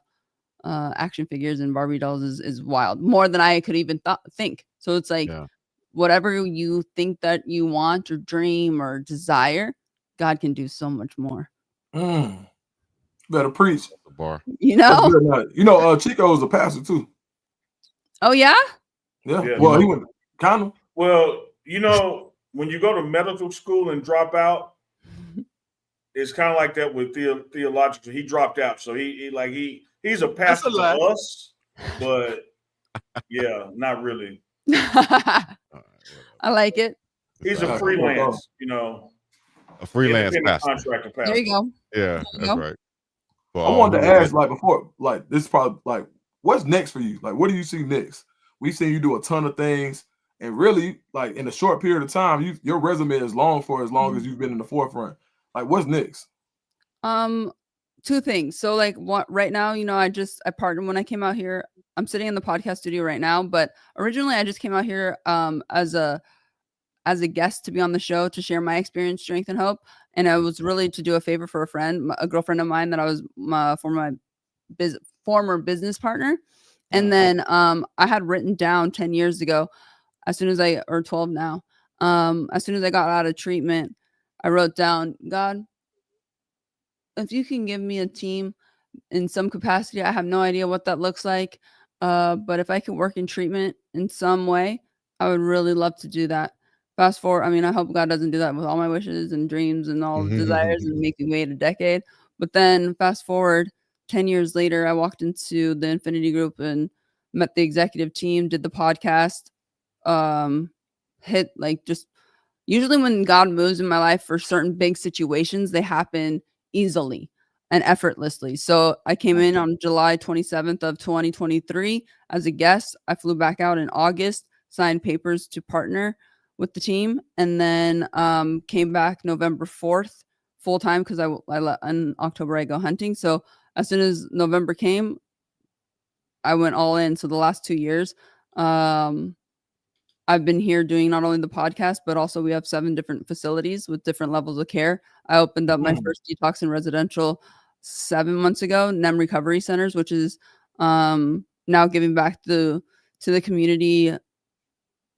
Speaker 5: action figures and Barbie dolls is wild, more than I could even think. So it's like, whatever you think that you want or dream or desire, God can do so much more.
Speaker 2: Better preach.
Speaker 3: The bar.
Speaker 2: Chico was a pastor too.
Speaker 5: Oh yeah?
Speaker 2: Yeah. Well, he went kind of.
Speaker 1: Well, when you go to medical school and drop out, it's kind of like that with theological. He dropped out, so he's a pastor to us, but yeah, not really.
Speaker 5: I like it.
Speaker 1: He's a freelance,
Speaker 3: a freelance pastor.
Speaker 1: Contractor pastor.
Speaker 5: There you go.
Speaker 3: Yeah, that's right.
Speaker 2: I wanted to ask, before, this is probably what's next for you? What do you see next? We've seen you do a ton of things, and really, in a short period of time, your resume is long for as long as you've been in the forefront. What's next?
Speaker 5: Two things. So right now, I partnered when I came out here. I'm sitting in the podcast studio right now, but originally I just came out here as a guest to be on the show to share my experience, strength, and hope. And I was really to do a favor for a girlfriend of mine that I was for my former business partner. And then I had written down 10 years ago, or 12 now, as soon as I got out of treatment, I wrote down, God, if you can give me a team in some capacity, I have no idea what that looks like. But if I can work in treatment in some way, I would really love to do that. Fast forward, I hope God doesn't do that with all my wishes and dreams and all desires and make me wait a decade. But then fast forward 10 years later, I walked into the Infinity Group and met the executive team, did the podcast, hit just usually when God moves in my life for certain big situations, they happen easily and effortlessly. So I came in on July 27th of 2023 as a guest. I flew back out in August, signed papers to partner with the team, and then came back November 4th full time because in October I go hunting. So as soon as November came, I went all in. So the last 2 years, I've been here doing not only the podcast, but also we have 7 different facilities with different levels of care. I opened up my first detox and residential 7 months ago, NEM Recovery Centers, which is now giving back to the community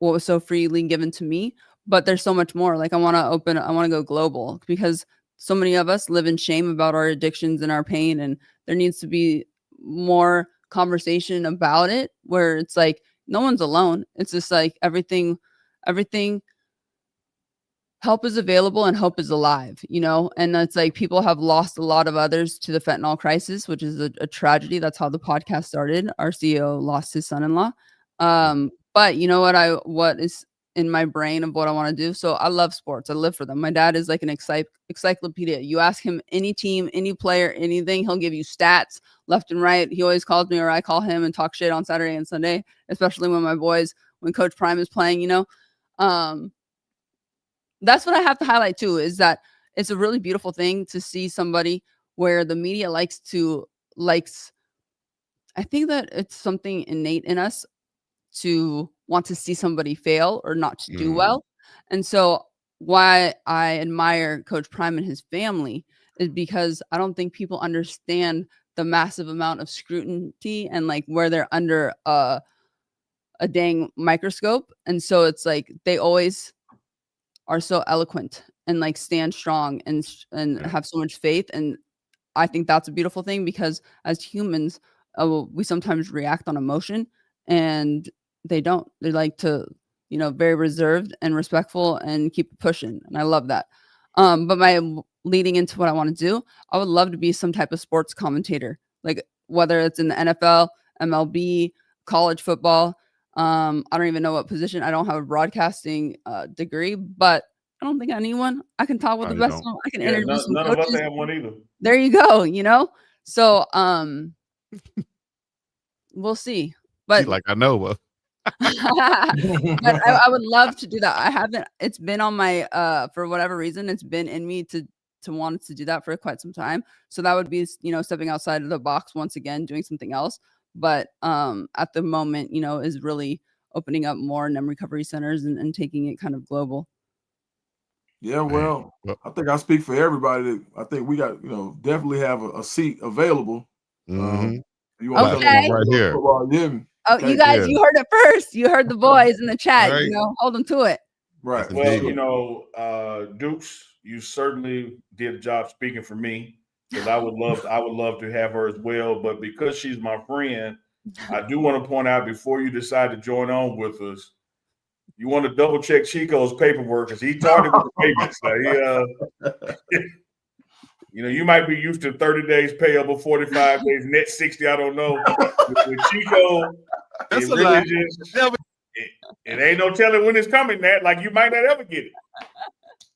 Speaker 5: what was so freely given to me. But there's so much more. I want to go global, because so many of us live in shame about our addictions and our pain, and there needs to be more conversation about it, where it's no one's alone. It's just everything help is available and hope is alive, and it's people have lost a lot of others to the fentanyl crisis, which is a tragedy. That's how the podcast started. Our CEO lost his son-in-law. But what is in my brain of what I want to do. So I love sports. I live for them. My dad is like an encyclopedia. You ask him any team, any player, anything, he'll give you stats left and right. He always calls me or I call him and talk shit on Saturday and Sunday, especially when Coach Prime is playing, that's what I have to highlight too, is that it's a really beautiful thing to see somebody where the media likes, I think that it's something innate in us to want to see somebody fail or not to do well. And so why I admire Coach Prime and his family is because I don't think people understand the massive amount of scrutiny and like where they're under a dang microscope. And so it's like they always are so eloquent and like stand strong and have so much faith. And I think that's a beautiful thing because as humans, we sometimes react on emotion and they don't. They like to, very reserved and respectful and keep it pushing. And I love that. But leading into what I want to do, I would love to be some type of sports commentator, like whether it's in the NFL, MLB, college football. I don't even know what position. I don't have a broadcasting degree, but I don't think anyone. I can talk with the best. I can interview some
Speaker 1: none
Speaker 5: coaches.
Speaker 1: of us have one either.
Speaker 5: There you go. So we'll see. But
Speaker 3: like I know.
Speaker 5: but I would love to do that. I haven't. It's been on my for whatever reason, it's been in me to want to do that for quite some time. So that would be stepping outside of the box once again, doing something else. But at the moment, is really opening up more NEM recovery centers and taking it kind of global.
Speaker 2: Yeah, well, I think I speak for everybody. I think we got, definitely have a seat available.
Speaker 3: Mm-hmm.
Speaker 2: You want
Speaker 5: okay.
Speaker 3: Right here.
Speaker 5: You guys, you heard it first. You heard the boys in the chat.
Speaker 3: Right.
Speaker 5: Hold them to it.
Speaker 2: Right.
Speaker 1: Well, Dukes, you certainly did a job speaking for me because I would love to have her as well. But because she's my friend, I do want to point out before you decide to join on with us, you want to double check Chico's paperwork because he started with the payments. You might be used to 30 days payable, 45 days, net 60. I don't know. With Chico,
Speaker 2: that's
Speaker 1: it really just it ain't no telling when it's coming. That like you might not ever get it.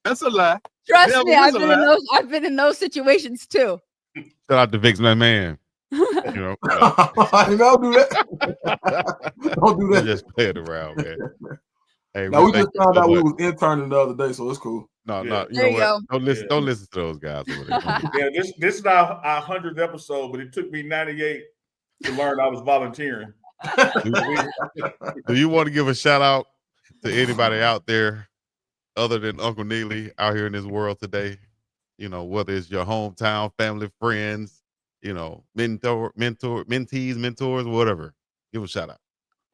Speaker 2: That's a lie.
Speaker 5: Trust me, I've been in those situations too.
Speaker 3: Shout out to Vic's my man.
Speaker 2: Don't do that. Don't do that.
Speaker 3: Just play it around, man. Hey,
Speaker 2: now we just found out we was interning the other day, so it's cool.
Speaker 3: No, you know what? Don't listen to those guys over there.
Speaker 1: Yeah, this is our 100th episode, but it took me 98 to learn I was volunteering.
Speaker 3: Do you want to give a shout out to anybody out there other than Uncle Neely out here in this world today? Whether it's your hometown, family, friends, mentees, mentors, whatever. Give a shout out.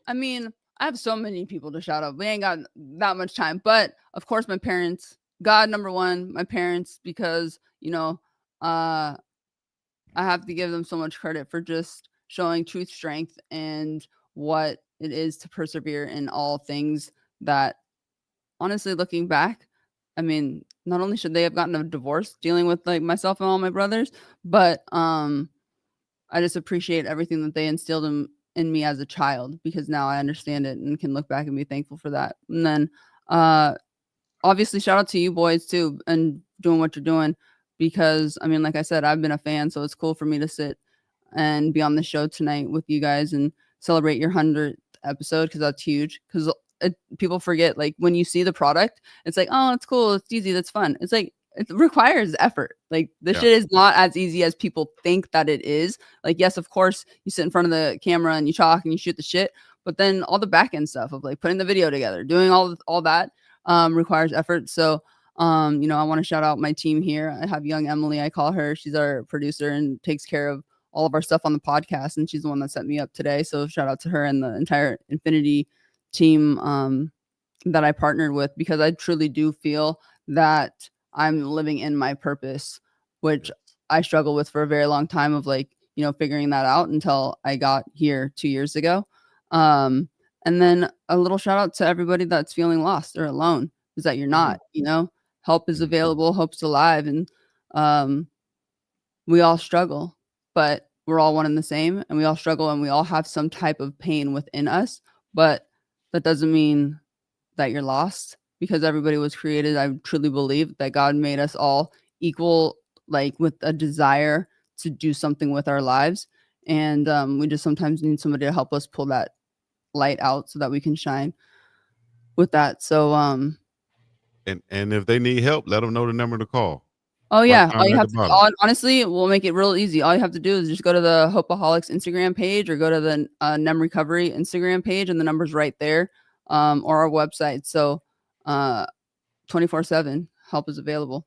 Speaker 5: I mean, I have so many people to shout out. We ain't got that much time, but of course, my parents. God, number one, my parents, because I have to give them so much credit for just showing truth, strength, and what it is to persevere in all things. That honestly, looking back, I mean, not only should they have gotten a divorce, dealing with like myself and all my brothers, but I just appreciate everything that they instilled in me as a child, because now I understand it and can look back and be thankful for that. And then obviously shout out to you boys too and doing what you're doing, because I mean, like I said, I've been a fan, so it's cool for me to sit and be on the show tonight with you guys and celebrate your 100th episode, because that's huge. Because people forget, like when you see the product, it's like, oh, it's cool, it's easy, that's fun. It's like it requires effort. Like this shit is not as easy as people think that it is. Like, yes, of course, you sit in front of the camera and you talk and you shoot the shit, but then all the back end stuff of like putting the video together, doing all that requires effort. So I want to shout out my team here. I have young Emily, I call her. She's our producer and takes care of all of our stuff on the podcast, and she's the one that set me up today. So shout out to her and the entire Infinity team that I partnered with, because I truly do feel that I'm living in my purpose, which I struggled with for a very long time of like, figuring that out until I got here 2 years ago. And then a little shout out to everybody that's feeling lost or alone, is that you're not, help is available, hope's alive. And we all struggle, but we're all one and the same, and we all struggle and we all have some type of pain within us, but that doesn't mean that you're lost, because everybody was created. I truly believe that God made us all equal, like with a desire to do something with our lives. And we just sometimes need somebody to help us pull that light out so that we can shine with that. So
Speaker 3: And if they need help, let them know the number to call.
Speaker 5: oh
Speaker 3: Right
Speaker 5: yeah,
Speaker 3: down
Speaker 5: all you
Speaker 3: at
Speaker 5: have
Speaker 3: the
Speaker 5: to
Speaker 3: bottom.
Speaker 5: honestly, we'll make it real easy. All you have to do is just go to the Hopeaholics Instagram page or go to the NEM Recovery Instagram page, and the number's right there, or our website. So 24/7 help is available.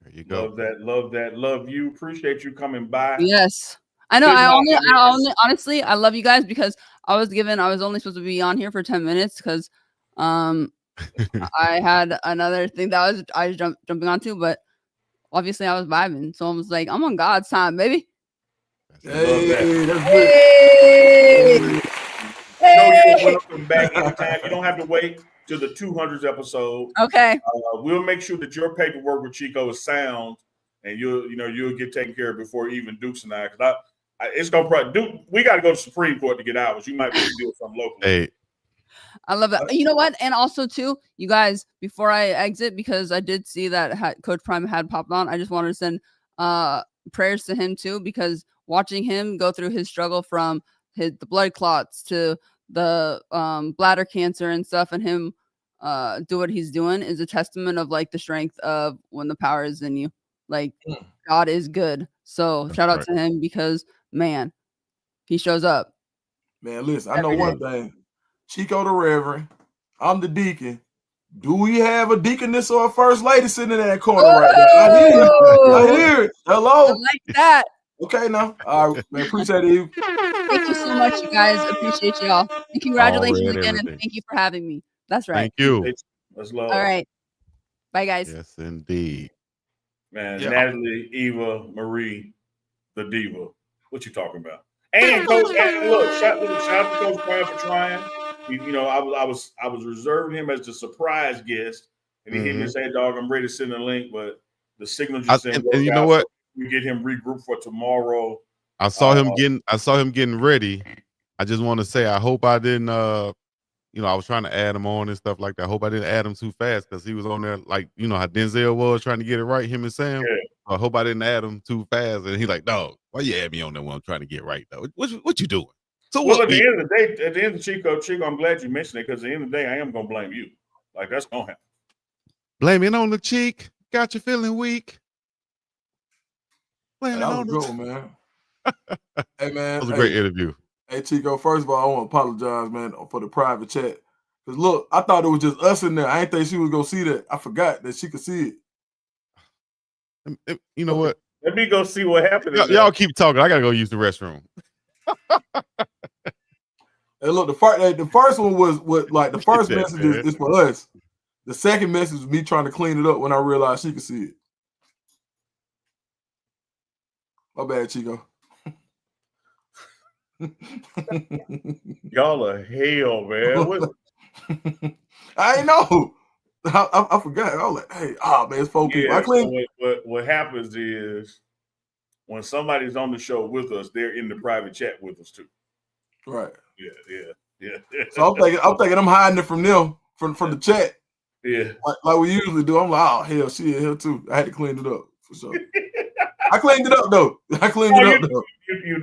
Speaker 3: There you go.
Speaker 1: Love that. Love you. Appreciate you coming by.
Speaker 5: Yes. I know.
Speaker 1: Could not
Speaker 5: Honestly, I love you guys because I was only supposed to be on here for 10 minutes because I had another thing that I was jumping onto, but obviously I was vibing. So I was like, I'm on God's time, baby.
Speaker 2: Hey, that's
Speaker 5: Hey!
Speaker 2: good.
Speaker 1: You know you're welcome back anytime. You don't have to wait till the 200th episode.
Speaker 5: Okay.
Speaker 1: We'll make sure that your paperwork with Chico is sound, and you'll get taken care of before even Dukes and I. Because it's gonna probably we got to go to Supreme Court to get ours. You might be able to do something locally.
Speaker 3: Hey,
Speaker 5: I love that. You know what? And also too, you guys, before I exit, because I did see that Coach Prime had popped on, I just wanted to send prayers to him too, because watching him go through his struggle from the blood clots to the bladder cancer and stuff, and him do what he's doing is a testament of like the strength of when the power is in you. Like God is good. So shout out to him, because man, he shows up.
Speaker 2: Man, listen, I know one thing. Chico the Reverend, I'm the deacon. Do we have a deaconess or a first lady sitting in that corner right there? I hear it. Hello.
Speaker 5: I like that.
Speaker 2: Okay, now. All right, man. Appreciate it.
Speaker 5: Thank you so much, you guys. Appreciate y'all. And congratulations again, and thank you for having me. That's right.
Speaker 3: Thank you.
Speaker 1: That's love.
Speaker 5: All right. Bye, guys.
Speaker 3: Yes, indeed.
Speaker 1: Man, yeah. Natalie, Eva, Marie, the diva. What you talking about? And Coach, and look, shout out to Coach Prime for trying. I was reserving him as the surprise guest, and he hit me and said, "Dog, I'm ready to send a link," but the signal just didn't work
Speaker 3: and you know
Speaker 1: out,
Speaker 3: what?
Speaker 1: So we get him regrouped for tomorrow.
Speaker 3: I saw him getting ready. I just want to say, I hope I didn't. I was trying to add him on and stuff like that. I hope I didn't add him too fast, because he was on there like how Denzel was trying to get it right, him and Sam.
Speaker 1: Yeah.
Speaker 3: I hope I didn't add him too fast, and he like, "Dog, why you add me on that one? I'm trying to get right though. What you doing?" So
Speaker 1: at the end of the day, at the end of Chico, I'm glad you mentioned it, because at the end of the day, I am gonna blame you. Like, that's gonna happen.
Speaker 3: Blame it on the cheek. Got you feeling weak.
Speaker 2: Blame it on the cheek, man. Hey man,
Speaker 3: that was a great interview.
Speaker 2: Hey Chico, first of all, I want to apologize, man, for the private chat. Because look, I thought it was just us in there. I ain't think she was gonna see that. I forgot that she could see
Speaker 3: it. You know what?
Speaker 1: Let me go see what happened.
Speaker 3: Y'all keep talking. I gotta go use the restroom.
Speaker 2: And look, the first one was like the first message is for us. The second message was me trying to clean it up when I realized she could see it. My bad, Chico.
Speaker 1: Y'all are hell, man.
Speaker 2: I ain't know. I forgot. I was like, hey, man, it's 4 people. I clean.
Speaker 1: So what happens is when somebody's on the show with us, they're in the private chat with us too.
Speaker 2: Right.
Speaker 1: Yeah.
Speaker 2: So I'm thinking I'm hiding it from them, from the chat.
Speaker 1: Yeah.
Speaker 2: Like we usually do. I'm like, oh hell, she in here too. I had to clean it up for sure. I cleaned it up though.
Speaker 1: You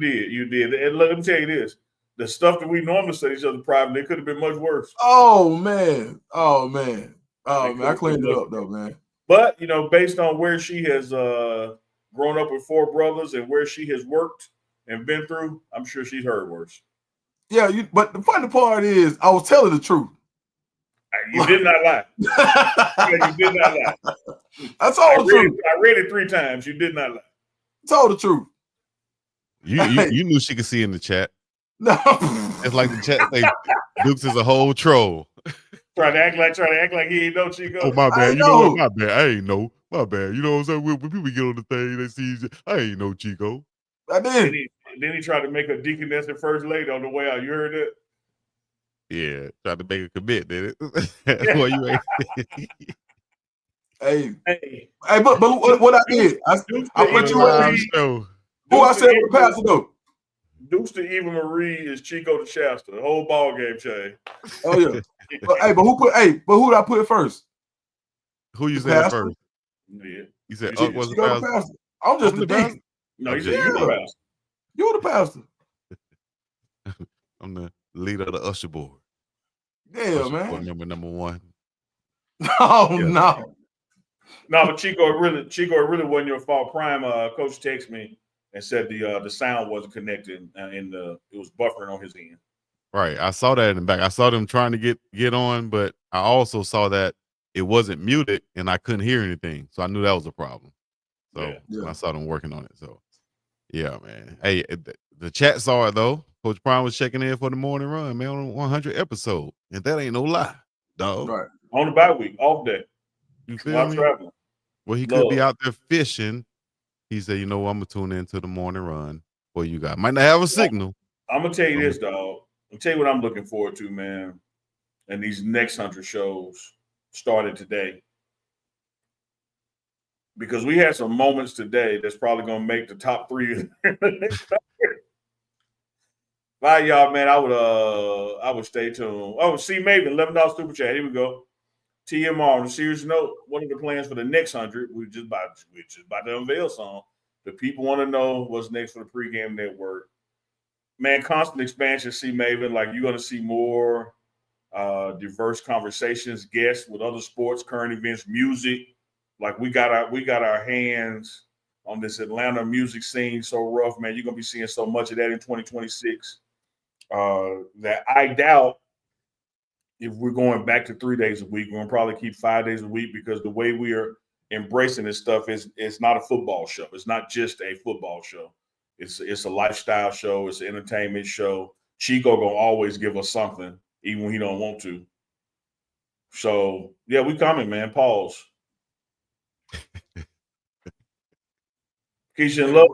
Speaker 1: did. And let me tell you this: the stuff that we normally say each other privately, it could have been much worse.
Speaker 2: Oh man. I cleaned it up though, man.
Speaker 1: But based on where she has grown up with 4 brothers and where she has worked and been through, I'm sure she's heard worse.
Speaker 2: Yeah, but the funny part is, I was telling the truth.
Speaker 1: You did not lie. You did not lie.
Speaker 2: I told the truth.
Speaker 1: I read it 3 times. You did not lie.
Speaker 2: I told the truth.
Speaker 3: You knew she could see in the chat.
Speaker 2: No,
Speaker 3: it's like the chat say Dukes is a whole troll.
Speaker 1: Trying to act like he ain't know Chico.
Speaker 3: Oh my bad. You know what? My bad. I ain't know. My bad. You know what I'm saying? When people get on the thing, they see I ain't know Chico.
Speaker 2: I did.
Speaker 1: Then he tried to make a deaconess and first lady on the way out. You heard it?
Speaker 3: Yeah, tried to make a commit, did it? Well, you ain't.
Speaker 2: Hey, but what I did, I put you on. Who I said with the pastor though?
Speaker 1: Deuce to Eva Marie is Chico to Shasta. The whole ball game change.
Speaker 2: Oh yeah. But who did I put first?
Speaker 3: Who you
Speaker 2: The
Speaker 3: said
Speaker 2: pastor?
Speaker 3: first?
Speaker 1: Yeah.
Speaker 3: You said
Speaker 1: You
Speaker 3: was
Speaker 2: You
Speaker 3: the
Speaker 2: go to
Speaker 3: pastor?
Speaker 2: pastor. I'm just
Speaker 3: I'm
Speaker 2: the
Speaker 3: the pastor?
Speaker 2: deacon.
Speaker 1: No, he
Speaker 3: I'm
Speaker 1: said
Speaker 3: just
Speaker 1: you
Speaker 3: the
Speaker 1: the
Speaker 2: Yeah.
Speaker 1: pastor.
Speaker 2: You're the pastor.
Speaker 3: I'm the leader of the usher board.
Speaker 2: Yeah,
Speaker 3: Usher board
Speaker 2: man.
Speaker 3: number one.
Speaker 2: Oh
Speaker 3: Yeah.
Speaker 2: no.
Speaker 1: No, but Chico, it really wasn't your fault. Prime coach texted me and said the sound wasn't connected and it was buffering on his end.
Speaker 3: Right. I saw that in the back. I saw them trying to get on, but I also saw that it wasn't muted and I couldn't hear anything. So I knew that was a problem. So
Speaker 1: Yeah.
Speaker 3: I saw them working on it. So yeah, man. Hey, the chat saw it though. Coach Prime was checking in for the morning run, man, on 100 episode. And that ain't no lie, dog.
Speaker 2: Right.
Speaker 1: On the bye week, off day.
Speaker 3: You feel
Speaker 1: While
Speaker 3: me?
Speaker 1: traveling.
Speaker 3: Well, he could be
Speaker 1: Love.
Speaker 3: out there fishing. He said, you know what, I'm gonna tune into the morning run for you guys. Might not have a signal.
Speaker 1: I'm gonna tell you this, dog. I'll tell you what I'm looking forward to, man. And these next 100 shows started today. Because we had some moments today that's probably gonna make the top 3. Bye, y'all, man. I would stay tuned. Oh, see Maven, $11 super chat. Here we go. TMR. On a serious note, what are the plans for the next 100? We're just about to unveil some. The people want to know what's next for the pregame network. Man, constant expansion. See Maven, like you're gonna see more diverse conversations, guests with other sports, current events, music. Like we got our hands on this Atlanta music scene so rough, man. You're gonna be seeing so much of that in 2026 that I doubt if we're going back to 3 days a week. We're gonna probably keep 5 days a week because the way we are embracing this stuff is it's not a football show. It's not just a football show. It's a lifestyle show. It's an entertainment show. Chico gonna always give us something, even when he don't want to. So yeah, we coming, man. Pause. Keisha and Love,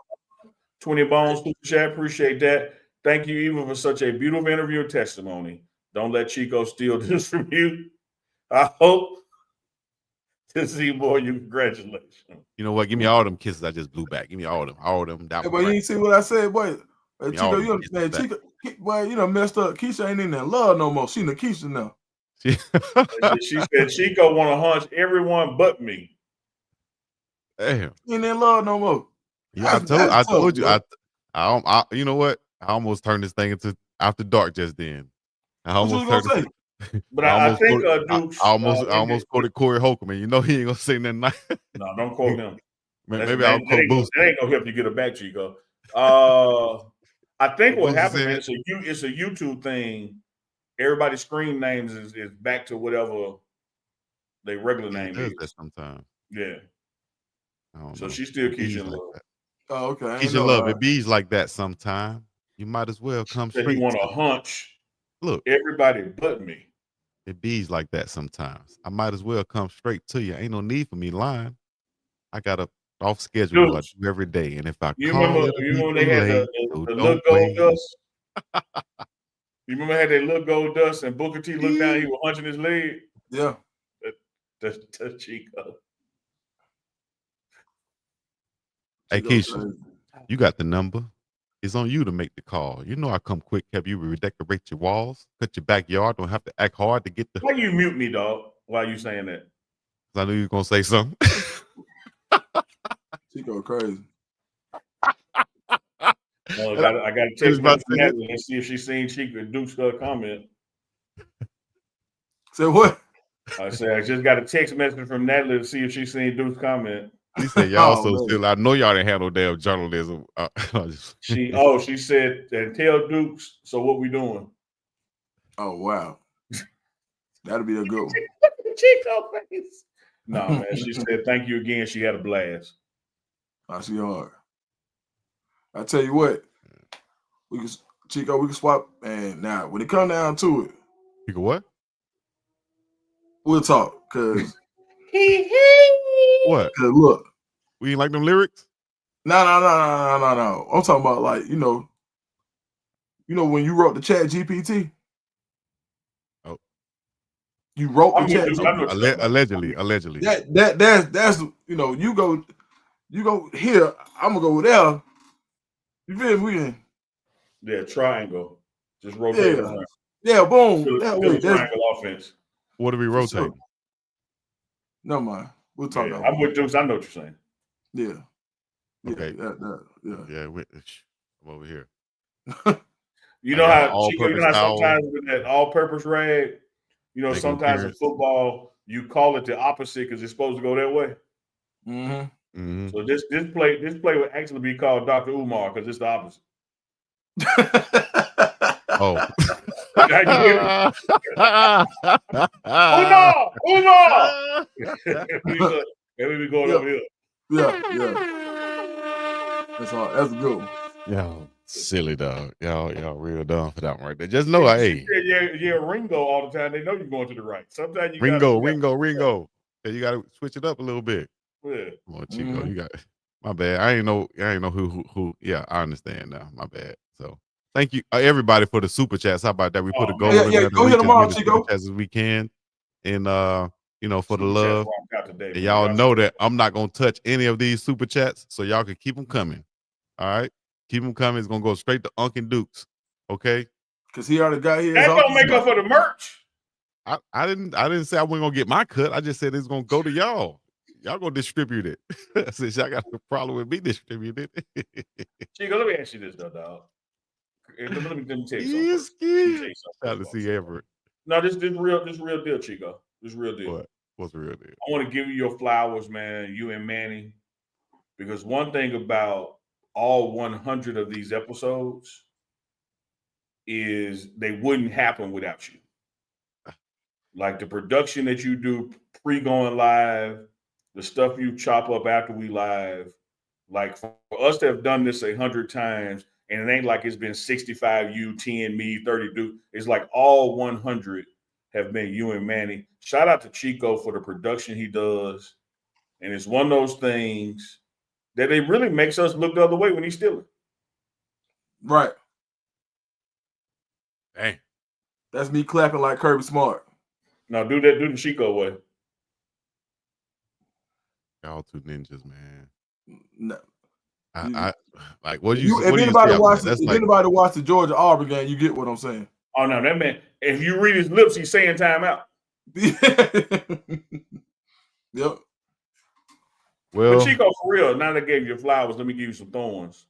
Speaker 1: 20 bones, super chat. Appreciate that. Thank you, Eva, for such a beautiful interview and testimony. Don't let Chico steal this from you. I hope to see more of you. Congratulations.
Speaker 3: You know what? Give me all them kisses I just blew back. Give me all them. That
Speaker 2: Hey,
Speaker 3: one
Speaker 2: boy, you
Speaker 3: right.
Speaker 2: ain't see what I said, boy.
Speaker 3: Me all
Speaker 2: Chico,
Speaker 3: them kisses back.
Speaker 2: Chico, boy, you know, messed up. Keisha ain't in that love no more. She Nikisha now.
Speaker 1: She said Chico want to hunch everyone but me.
Speaker 3: Damn.
Speaker 2: She ain't in love no more.
Speaker 3: Yeah,
Speaker 2: That's
Speaker 3: I
Speaker 2: tough,
Speaker 3: told you.
Speaker 2: bro.
Speaker 3: I you know what? I almost turned this thing into After Dark just then. I
Speaker 2: What you
Speaker 3: almost
Speaker 2: was
Speaker 3: turned
Speaker 2: gonna say?
Speaker 1: But I think Dukes.
Speaker 3: I almost quoted Corey Holcomb, and you know he ain't gonna say nothing.
Speaker 1: No, don't quote him.
Speaker 3: Maybe I'll quote Boost.
Speaker 1: That ain't gonna help you get it back, Chico. I think what happened, man, it's a YouTube thing. Everybody's screen names is back to whatever their regular name
Speaker 3: does
Speaker 1: is.
Speaker 3: that sometimes.
Speaker 1: Yeah.
Speaker 3: I don't
Speaker 1: So
Speaker 3: know.
Speaker 1: she's still
Speaker 3: It bees
Speaker 1: Keisha in
Speaker 3: like
Speaker 1: Love.
Speaker 3: that.
Speaker 2: Oh, okay.
Speaker 3: Keisha Love, it bees like that sometime. You might as well come
Speaker 1: Said
Speaker 3: straight.
Speaker 1: he want to hunch.
Speaker 3: Look,
Speaker 1: everybody but me.
Speaker 3: It bees like that sometimes. I might as well come straight to you. Ain't no need for me lying. I got a off schedule I do every day, and if I
Speaker 1: You
Speaker 3: call,
Speaker 1: remember?
Speaker 3: it'll
Speaker 1: You
Speaker 3: be
Speaker 1: remember
Speaker 3: too
Speaker 1: they had
Speaker 3: late.
Speaker 1: the
Speaker 3: So
Speaker 1: look
Speaker 3: don't
Speaker 1: gold
Speaker 3: wait.
Speaker 1: dust. You remember how they look gold dust and Booker T looked down, he was hunching his leg.
Speaker 2: Yeah.
Speaker 1: That's Chico.
Speaker 3: Hey Keisha, you got the number. It's on you to make the call. You know I come quick, have you redecorate your walls, cut your backyard. Don't have to act hard to get the.
Speaker 1: Why you mute me, dog? Why you saying that?
Speaker 3: I knew you were gonna say something.
Speaker 2: Chico crazy.
Speaker 1: I got to text message from Natalie and see if she's seen Chico Duke's comment.
Speaker 2: Say what?
Speaker 1: I said I just got a text message from Natalie to see if she's seen Duke's comment.
Speaker 3: He said y'all still. I know y'all didn't handle damn journalism.
Speaker 1: She said and tell Dukes. So what we doing?
Speaker 2: Oh wow, that'll be a good one.
Speaker 1: Chico face. No man, she said thank you again. She had a blast.
Speaker 2: I see hard. I tell you what, we can swap. And now when it come down to it,
Speaker 3: you can what?
Speaker 2: We'll talk. Cause
Speaker 3: what?
Speaker 2: Cause look,
Speaker 3: we ain't like them lyrics.
Speaker 2: No. I'm talking about like you know when you wrote the Chat GPT.
Speaker 3: Oh,
Speaker 2: you wrote the Chat GPT.
Speaker 3: Allegedly.
Speaker 2: That's you go here. I'm gonna go there. You feel me?
Speaker 1: Yeah, triangle. Just rotate around.
Speaker 2: Yeah, boom.
Speaker 1: Still
Speaker 2: That way.
Speaker 1: triangle offense.
Speaker 3: What are we
Speaker 2: For sure.
Speaker 3: rotating?
Speaker 2: Never mind. We'll talk about
Speaker 1: I'm with Dukes. I know what you're saying.
Speaker 2: Yeah.
Speaker 3: Okay.
Speaker 2: Yeah.
Speaker 3: I'm over here.
Speaker 1: You know how Chico, you know how
Speaker 3: all-purpose
Speaker 1: sometimes with that all-purpose rag, you know,
Speaker 3: Making
Speaker 1: sometimes in
Speaker 3: appearance.
Speaker 1: football you call it the opposite because it's supposed to go that way.
Speaker 2: Mm-hmm.
Speaker 1: So this play would actually be called Dr. Umar because it's the opposite.
Speaker 3: Oh.
Speaker 1: Umar! And we be going over here.
Speaker 2: Yeah. That's all. That's a good one.
Speaker 3: Y'all silly dog. Y'all real dumb for that one right there. Just know
Speaker 1: Yeah, Ringo all the time. They know you're going to the right. Sometimes you
Speaker 3: Ringo. Yeah, you gotta switch it up a little bit.
Speaker 1: Yeah.
Speaker 3: Come on, Chico. You got my bad. I ain't know who. Yeah, I understand now. My bad. So thank you everybody for the super chats. How about that? We put a goal in there to
Speaker 2: go
Speaker 3: reach
Speaker 2: ahead
Speaker 3: as
Speaker 2: tomorrow,
Speaker 3: many
Speaker 2: Chico.
Speaker 3: super chats as we can. And for the
Speaker 1: Super
Speaker 3: love.
Speaker 1: today,
Speaker 3: And y'all know that I'm not gonna touch any of these super chats, so y'all can keep them coming. All right, keep them coming. It's gonna go straight to Uncle Dukes. Okay,
Speaker 2: because he already got his.
Speaker 1: That don't make up for the merch.
Speaker 3: I didn't say I wasn't gonna get my cut. I just said it's gonna go to y'all. Y'all gonna distribute it. Since y'all got a problem with me distributing it.
Speaker 1: Chico, let me ask you this though, dog. Let me tell you something.
Speaker 3: Shout to see Everett.
Speaker 1: No, this real deal, Chico. This real deal.
Speaker 3: What? What's the real deal?
Speaker 1: I want to give you your flowers, man. You and Manny, because one thing about all 100 of these episodes is they wouldn't happen without you. Like the production that you do pre-going live, the stuff you chop up after we live. Like for us to have done this 100 times, and it ain't like it's been 65 you, 10 me, 30 Duke. It's like all 100 have been you and Manny. Shout out to Chico for the production he does. And it's one of those things that it really makes us look the other way when he's stealing.
Speaker 2: Right.
Speaker 3: Dang.
Speaker 2: That's me clapping like Kirby Smart.
Speaker 1: Now do the Chico way.
Speaker 3: Y'all two ninjas, man.
Speaker 2: No.
Speaker 3: I like what
Speaker 2: If
Speaker 3: you
Speaker 2: anybody
Speaker 3: say
Speaker 2: watch
Speaker 3: that?
Speaker 2: anybody watch the Georgia Auburn game, you get what I'm saying.
Speaker 1: Oh no, that man, if you read his lips, he's saying timeout.
Speaker 2: Yep.
Speaker 1: Well, but Chico, for real, now that I gave you flowers, let me give you some thorns.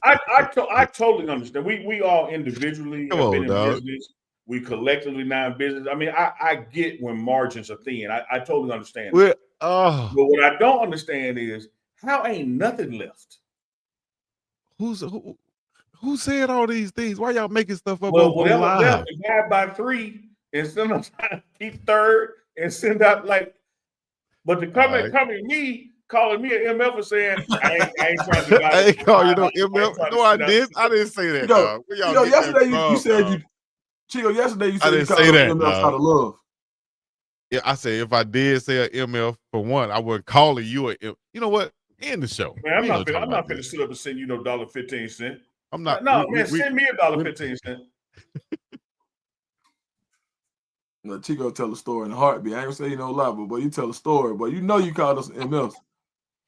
Speaker 1: I totally understand. We all individually have been in business. We collectively now in business. I mean, I get when margins are thin. I totally understand. But what I don't understand is how ain't nothing left.
Speaker 3: Who said all these things? Why y'all making stuff up?
Speaker 1: Well, whatever left, divide by 3 and send them keep third and send out like. But to come at me, calling me an MF and saying I ain't trying to divide.
Speaker 3: I ain't call you no MF. No, I didn't say that, dog.
Speaker 2: Yesterday you said Chico, yesterday you said you called MF out of love.
Speaker 3: Yeah, I said if I did say an MF for one, I wasn't calling you a MF. You know what? End the show.
Speaker 1: Man, I'm not going to sit up and send you no $1.15.
Speaker 3: I'm not.
Speaker 1: No, man, send me $1.15.
Speaker 2: Chico tell a story in a heartbeat. I ain't gonna say you no lie, but boy, you tell a story, boy. You know you called us MF.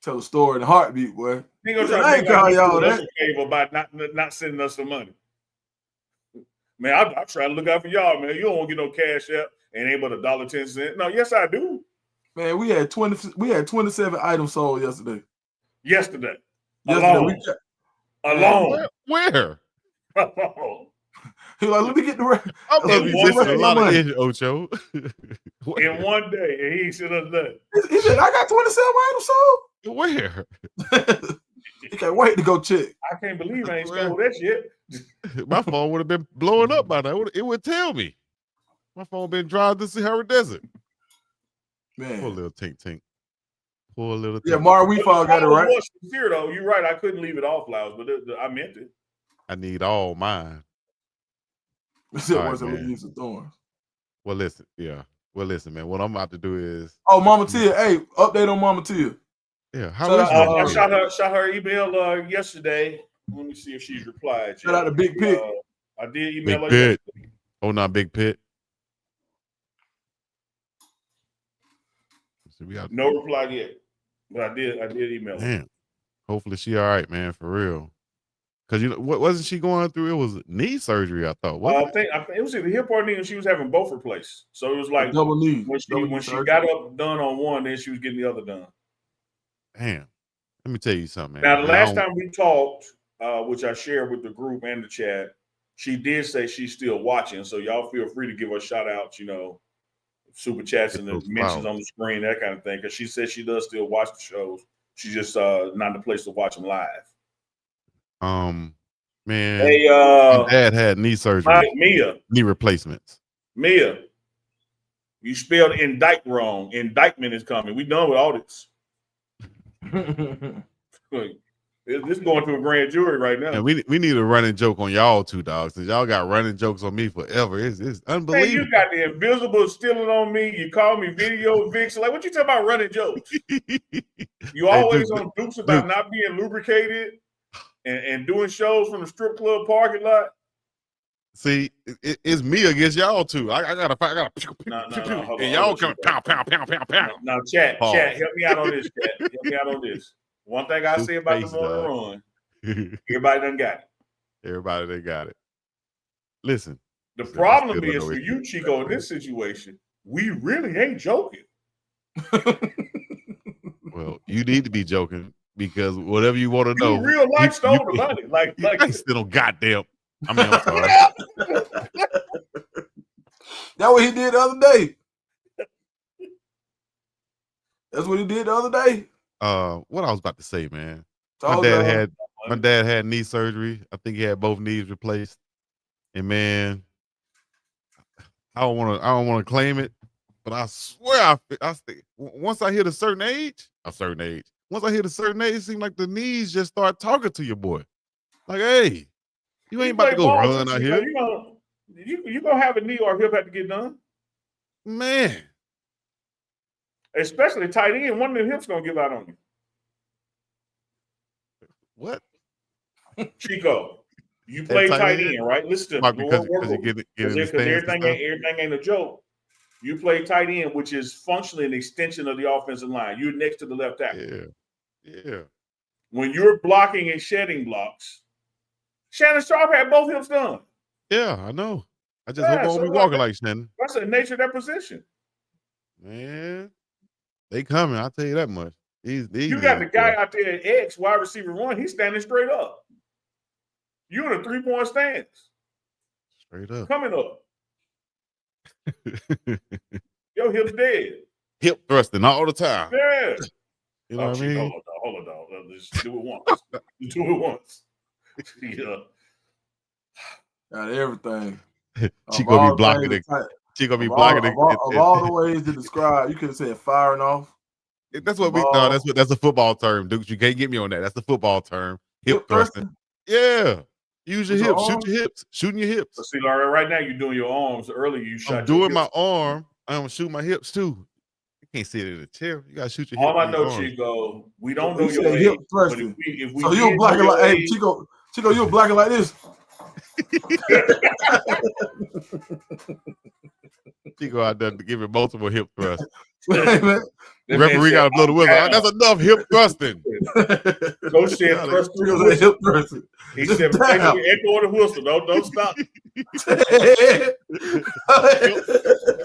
Speaker 2: Tell a story in a heartbeat, boy.
Speaker 1: He gonna try to call y'all that about not sending us some money. Man, I try to look out for y'all, man. You don't want to get no cash out and ain't but $1.10. No, yes, I do.
Speaker 2: Man, we had 27 items sold yesterday.
Speaker 1: Yesterday.
Speaker 2: Alone.
Speaker 3: Where?
Speaker 2: He was like, let me get the rest.
Speaker 3: I'm gonna be missing a lot of this, Ocho.
Speaker 1: In one day, and he should have done.
Speaker 2: He said, I got 27 items sold.
Speaker 3: Where?
Speaker 2: He can't wait to go check.
Speaker 1: I can't believe I ain't stole that shit.
Speaker 3: My phone would have been blowing up by now. It would tell me. My phone been dry to Sahara Desert.
Speaker 2: Man.
Speaker 3: Poor little tink. Poor little tink.
Speaker 2: Yeah, Mar Weefall got it right.
Speaker 1: Sincere, though. You're right. I couldn't leave it all flowers, but I meant it.
Speaker 3: I need all mine.
Speaker 2: Right, some thorns.
Speaker 3: Well, listen, man. What I'm about to do is
Speaker 2: Mama Tia. Hey, update on Mama Tia.
Speaker 3: Yeah, how is
Speaker 1: she? I shot her email yesterday. Let me see if she's replied.
Speaker 2: Shout out to Big Pit.
Speaker 1: I did email her
Speaker 3: yesterday. Oh, not Big Pit.
Speaker 1: No reply yet, but I did email her.
Speaker 3: Damn. Hopefully she all right, man, for real. Cause what wasn't she going through? It was knee surgery, I thought.
Speaker 1: I think it was either hip or knee, and she was having both replaced. So it was like
Speaker 2: double knee.
Speaker 1: when she got up done on one, then she was getting the other done.
Speaker 3: Damn. Let me tell you something, man.
Speaker 1: Now, the last time we talked, which I shared with the group and the chat, she did say she's still watching. So y'all feel free to give her shout outs, super chats and the mentions on the screen, that kind of thing. Because she says she does still watch the shows. She's just not in the place to watch them live.
Speaker 3: Man,
Speaker 1: hey,
Speaker 3: my dad had knee surgery.
Speaker 1: Mia,
Speaker 3: knee replacements.
Speaker 1: Mia, you spelled indict wrong. Indictment is coming. We done with all this. This going to a grand jury right now.
Speaker 3: And we need a running joke on y'all two dogs, because y'all got running jokes on me forever. It's unbelievable.
Speaker 1: Man, you got the invisible stealing on me. You call me video vixen. Like, what you talking about running jokes? You always on dukes about not being lubricated and doing shows from the strip club parking lot.
Speaker 3: See, it's me against y'all two. I gotta fight.
Speaker 1: No,
Speaker 3: and y'all come pow.
Speaker 1: Now, chat, help me out on this. Chat, help me out on this. One thing I say about the morning run, everybody done got it.
Speaker 3: Everybody done got it. Listen,
Speaker 1: the problem is for you, Chico, in this situation, we really ain't joking.
Speaker 3: Well, you need to be joking, because whatever you want to know,
Speaker 1: real life stole the money. Like
Speaker 3: I still don't goddamn. I mean, I'm sorry.
Speaker 2: That's what he did the other day. That's what he did the other day.
Speaker 3: What I was about to say, man. My dad had knee surgery. I think he had both knees replaced. And man, I don't want to claim it, but I swear once I hit a certain age, once I hit a certain age, it seemed like the knees just start talking to your boy. Like, hey, you ain't about to go run out here.
Speaker 1: You gonna have a knee or a hip have to get done,
Speaker 3: man.
Speaker 1: Especially tight end, one of them hips gonna give out on you.
Speaker 3: What?
Speaker 1: Chico, you play tight end, right? Listen to me.
Speaker 3: Because
Speaker 1: everything ain't a joke. You play tight end, which is functionally an extension of the offensive line. You're next to the left tackle.
Speaker 3: Yeah.
Speaker 1: When you're blocking and shedding blocks, Shannon Sharp had both hips done.
Speaker 3: Yeah, I know. I just hope I won't be walking like Shannon.
Speaker 1: That's the nature of that position.
Speaker 3: Man, they coming. I'll tell you that much.
Speaker 1: You got the guy out there at X, wide receiver 1. He's standing straight up. You in a 3-point stance.
Speaker 3: Straight up.
Speaker 1: Coming up. Your hip's dead.
Speaker 3: Hip thrusting all the time.
Speaker 1: Yeah.
Speaker 3: You know what I mean?
Speaker 1: Hold on, dog. Just do it once. Do it once. Yeah.
Speaker 2: Got everything.
Speaker 3: Chico be blocking it. Chico be blocking it.
Speaker 2: Of all the ways to describe, you could have said firing off.
Speaker 3: That's what that's a football term, Dukes. You can't get me on that. That's the football term. Hip thrusting. Yeah. Use your hips. Shoot your hips. Shooting your hips.
Speaker 1: See, Larry, right now you're doing your arms. Earlier you shot.
Speaker 3: I'm doing my arm. I'm gonna shoot my hips too. You can't sit in a chair. You gotta shoot your hips.
Speaker 1: All I know, Chico, we don't know your
Speaker 2: hip thrusting. So you're blocking like, hey, Chico, you're blocking like this.
Speaker 3: Chico out there to give it multiple hip thrusts.
Speaker 2: Hey,
Speaker 3: referee got to blow the whistle. That's enough hip thrusting.
Speaker 1: Coach said thrust through the hip thrusting. He said, echo the whistle. Don't stop.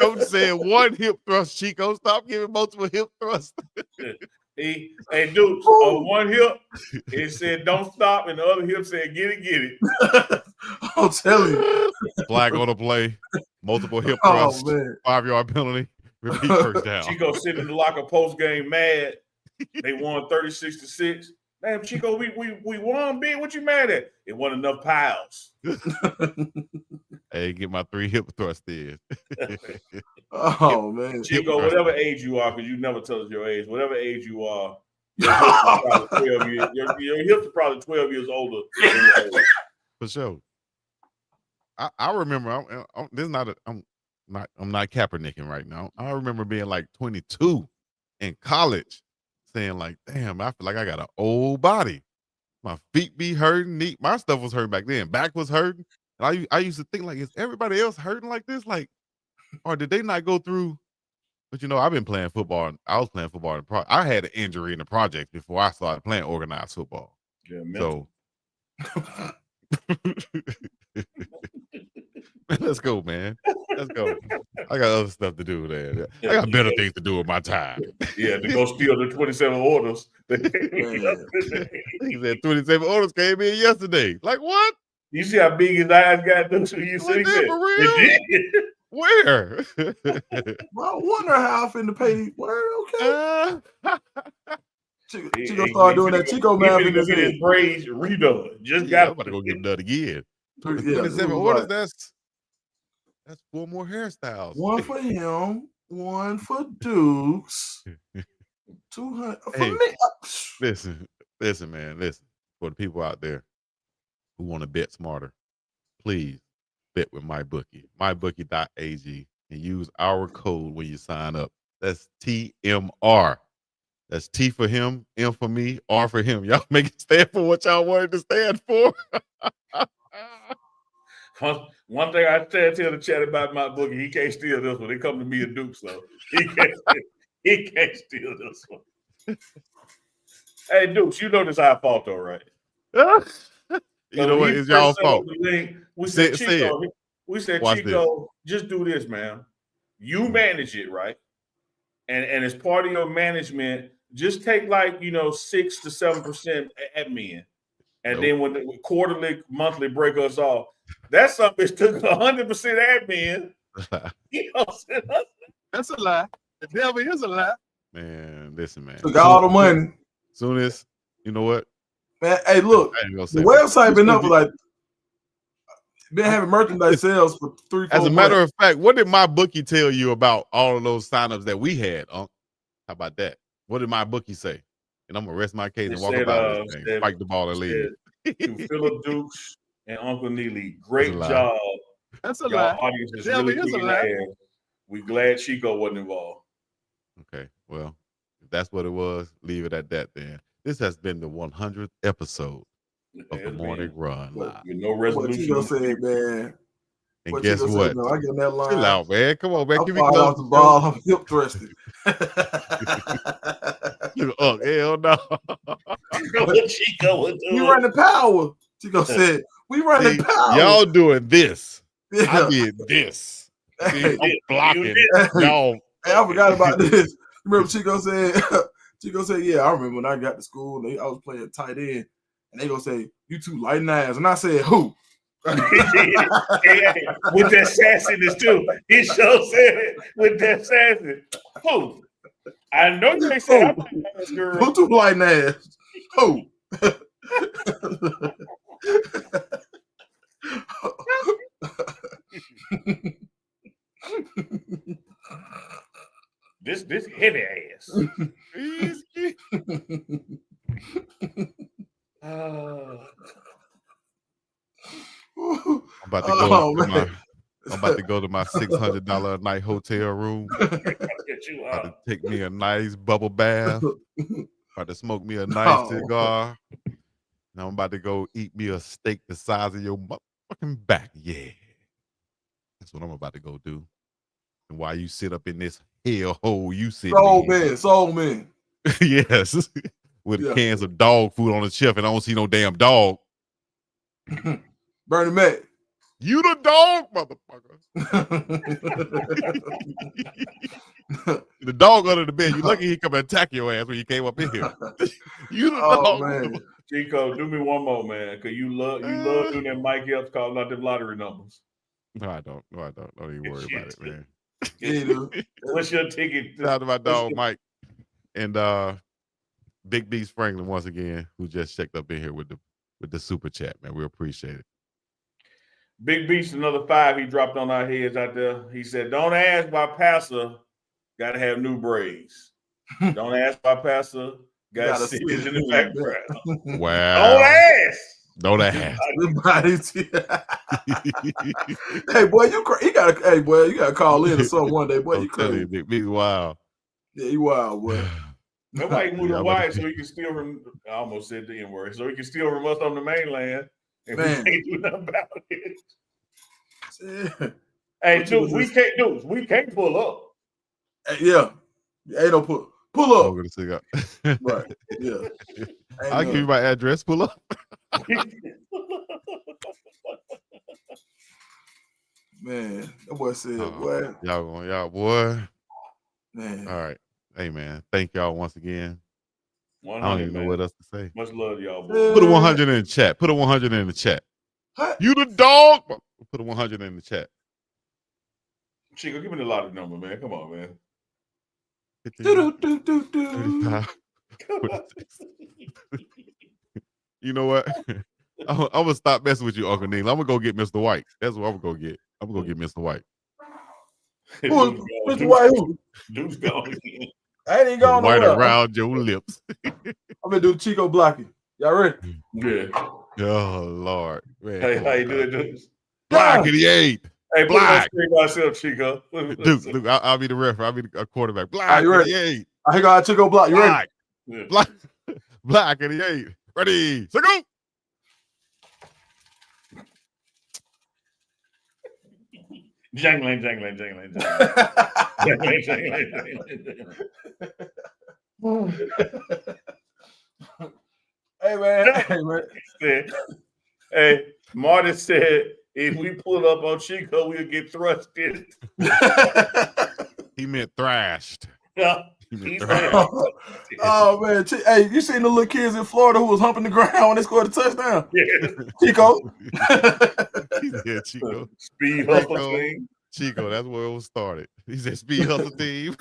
Speaker 3: Coach said one hip thrust, Chico. Stop giving multiple hip thrusts.
Speaker 1: Hey, dude, on one hip, it said don't stop, and the other hip said get it.
Speaker 2: I'll tell you.
Speaker 3: Flag on the play, multiple hip thrusts, 5-yard penalty, repeat first down.
Speaker 1: Chico sitting in the locker post game mad. They won 36-6. Damn, Chico, we won big. What you mad at? It wasn't enough piles.
Speaker 3: Hey, get my 3 hip thrusts in.
Speaker 2: Oh man,
Speaker 1: Chico, whatever age you are, because you never tell us your age. Whatever age you are, your hips are probably 12 years older.
Speaker 3: For sure. I remember. I'm not Kaepernicking right now. I remember being like 22 in college, saying like, "Damn, I feel like I got an old body. My feet be hurting. My stuff was hurting back then. Back was hurting. And I used to think like, is everybody else hurting like this? Like, or did they not go through But I've been playing football. I was playing football in I had an injury in the project before I started playing organized football.
Speaker 1: Yeah,
Speaker 3: So let's go, man. Let's go. I got other stuff to do, man. I got better things to do with my time.
Speaker 1: Yeah, to go steal the 27 orders.
Speaker 3: He said 27 orders came in yesterday. Like what?
Speaker 1: You see how big his eyes got? You see
Speaker 3: that for real? Where?
Speaker 2: Well, I wonder how I finna pay these. Okay. Chico
Speaker 1: He
Speaker 2: started doing that Chico math in his
Speaker 1: get
Speaker 2: head.
Speaker 1: his braids redone.
Speaker 3: I'm about to go get him done again. 27 orders. That's 4 more hairstyles.
Speaker 2: One for him, one for Dukes, 200 for
Speaker 3: Hey,
Speaker 2: me.
Speaker 3: Listen, man. Listen. For the people out there who want to bet smarter, please bet with MyBookie. MyBookie.ag and use our code when you sign up. That's TMR. That's T for him, M for me, R for him. Y'all make it stand for what y'all wanted to stand for.
Speaker 1: One thing I tell the chat about MyBookie, he can't steal this one. They come to me and Duke, so he can't steal this one. Hey, Dukes, you know this our fault though, right?
Speaker 3: You know what? It's y'all fault.
Speaker 1: We said, Chico,
Speaker 3: Watch
Speaker 1: Chico, just do this, man. You manage it, right? And as part of your management, just take 6 to 7% admin. And then when the quarterly, monthly break us off, that's something that took 100% admin.
Speaker 2: That's a lie. The devil is a lie.
Speaker 3: Man, listen, man.
Speaker 2: Took all the money.
Speaker 3: Soon as, you know what?
Speaker 2: Man, hey, look, the website been up been having merchandise sales for 3-4 months.
Speaker 3: As a matter of fact, what did MyBookie tell you about all of those signups that we had? How about that? What did MyBookie say? And I'm gonna rest my case and walk about this thing, spike the ball and leave.
Speaker 1: To Philip Dukes and Uncle Neely, great job.
Speaker 2: That's a
Speaker 1: Y'all
Speaker 2: lie.
Speaker 1: audience is really kicking ass. We glad Chico wasn't involved.
Speaker 3: Okay, well, if that's what it was, leave it at that then. This has been the 100th episode of the Morning Run Live.
Speaker 1: With no resolution.
Speaker 2: Chico said, man.
Speaker 3: And guess what?
Speaker 2: No, I get that line.
Speaker 3: Chill out, man. Come on, man.
Speaker 2: Give me off the ball. I'm hip thrusted.
Speaker 3: Hell no.
Speaker 1: Chico was doing.
Speaker 2: We run the power. Chico said, we run the power.
Speaker 3: Y'all doing this.
Speaker 2: Yeah.
Speaker 3: I did this. See, I'm blocking. Y'all.
Speaker 2: Hey, I forgot about this. Remember Chico said, yeah, I remember when I got to school, I was playing tight end, and they gonna say, you two lighting ass. And I said, who?
Speaker 1: With that sassiness too. He sure said it with that sassiness. Who? I know you ain't said girl.
Speaker 2: Who two lighting ass? Who?
Speaker 1: This heavy ass.
Speaker 3: I'm about to go to my $600 a night hotel room. About to take me a nice bubble bath. About to smoke me a nice cigar. Now I'm about to go eat me a steak the size of your motherfucking back. Yeah. That's what I'm about to go do. And while you sit up in this hellhole you sit in.
Speaker 2: Soul man.
Speaker 3: Yes. With cans of dog food on the shelf and I don't see no damn dog.
Speaker 2: Bernie Mac.
Speaker 3: You the dog, motherfucker. The dog under the bed. You lucky he come and attack your ass when you came up in here. You the dog.
Speaker 2: Man.
Speaker 1: Chico, do me one more, man. Cause you love doing that Mike Epps calling out them lottery numbers.
Speaker 3: No, I don't. Don't even worry about it, man.
Speaker 1: What's your ticket?
Speaker 3: Shout out to my dog Mike. And Big Beast Franklin once again, who just checked up in here with the super chat, man. We appreciate it.
Speaker 1: Big Beast, another 5 he dropped on our heads out there. He said, don't ask why Pastor got to have new braids. Don't ask why Pastor got to sit in the background.
Speaker 3: Wow.
Speaker 1: Don't ask.
Speaker 2: Hey, boy, you gotta call in or something one day, boy. You crazy.
Speaker 3: Big Beast, wow.
Speaker 2: Yeah, you wild, boy.
Speaker 1: Nobody moved the white so he can steal from, I almost said the N-word, so he can steal from us on the mainland. And we can't do nothing about it. Hey, dudes, we can't pull up.
Speaker 2: Yeah. Ain't no pull
Speaker 3: I'm
Speaker 2: up.
Speaker 3: gonna sing up.
Speaker 2: Right. Yeah. Ain't
Speaker 3: I'll give you
Speaker 2: none.
Speaker 3: my address. Pull up.
Speaker 2: Man, that boy said, boy,
Speaker 3: Y'all, boy.
Speaker 2: man.
Speaker 3: All right. Hey, man. Thank y'all once again.
Speaker 1: 100,
Speaker 3: I don't even know
Speaker 1: man.
Speaker 3: what else to say.
Speaker 1: Much love, y'all, boys.
Speaker 3: Put a 100 in the chat. Put a 100 in the chat.
Speaker 2: Huh?
Speaker 3: You the dog. Put a 100 in the chat.
Speaker 1: Chico, give me the lottery number, man. Come on, man.
Speaker 3: 15, 35, 46. You know what? I'm gonna stop messing with you, Uncle Neil. I'm gonna go get Mr. White. That's what I'm gonna go get. I'm gonna go get Mr. White.
Speaker 2: Who, Mr. White, who?
Speaker 1: Dude's gone again.
Speaker 2: I ain't even going
Speaker 3: White
Speaker 2: nowhere.
Speaker 3: around your lips.
Speaker 2: I'm gonna do Chico blocking. Y'all ready?
Speaker 1: Yeah.
Speaker 3: Oh Lord, man.
Speaker 1: Hey, how you doing, dude?
Speaker 3: Black 88.
Speaker 1: Hey, put it on
Speaker 3: Black.
Speaker 1: screen myself, Chico.
Speaker 3: Duke, I'll be the referee. I'll be a quarterback. Black
Speaker 2: Are you ready?
Speaker 3: 88.
Speaker 2: I got Chico block. You ready?
Speaker 1: Yeah.
Speaker 3: Black 88. Ready. So go.
Speaker 1: Jangling. Jangling.
Speaker 2: Hey man.
Speaker 1: Hey, Marty said if we pull up on Chico, we'll get thrusted.
Speaker 3: He meant thrashed.
Speaker 1: Yeah.
Speaker 2: Oh man, hey, you seen the little kids in Florida who was humping the ground when they scored a touchdown?
Speaker 1: Yeah.
Speaker 2: Chico.
Speaker 3: Yeah, Chico.
Speaker 1: Speed hustle thing.
Speaker 3: Chico, that's where it was started. He said speed hustle team.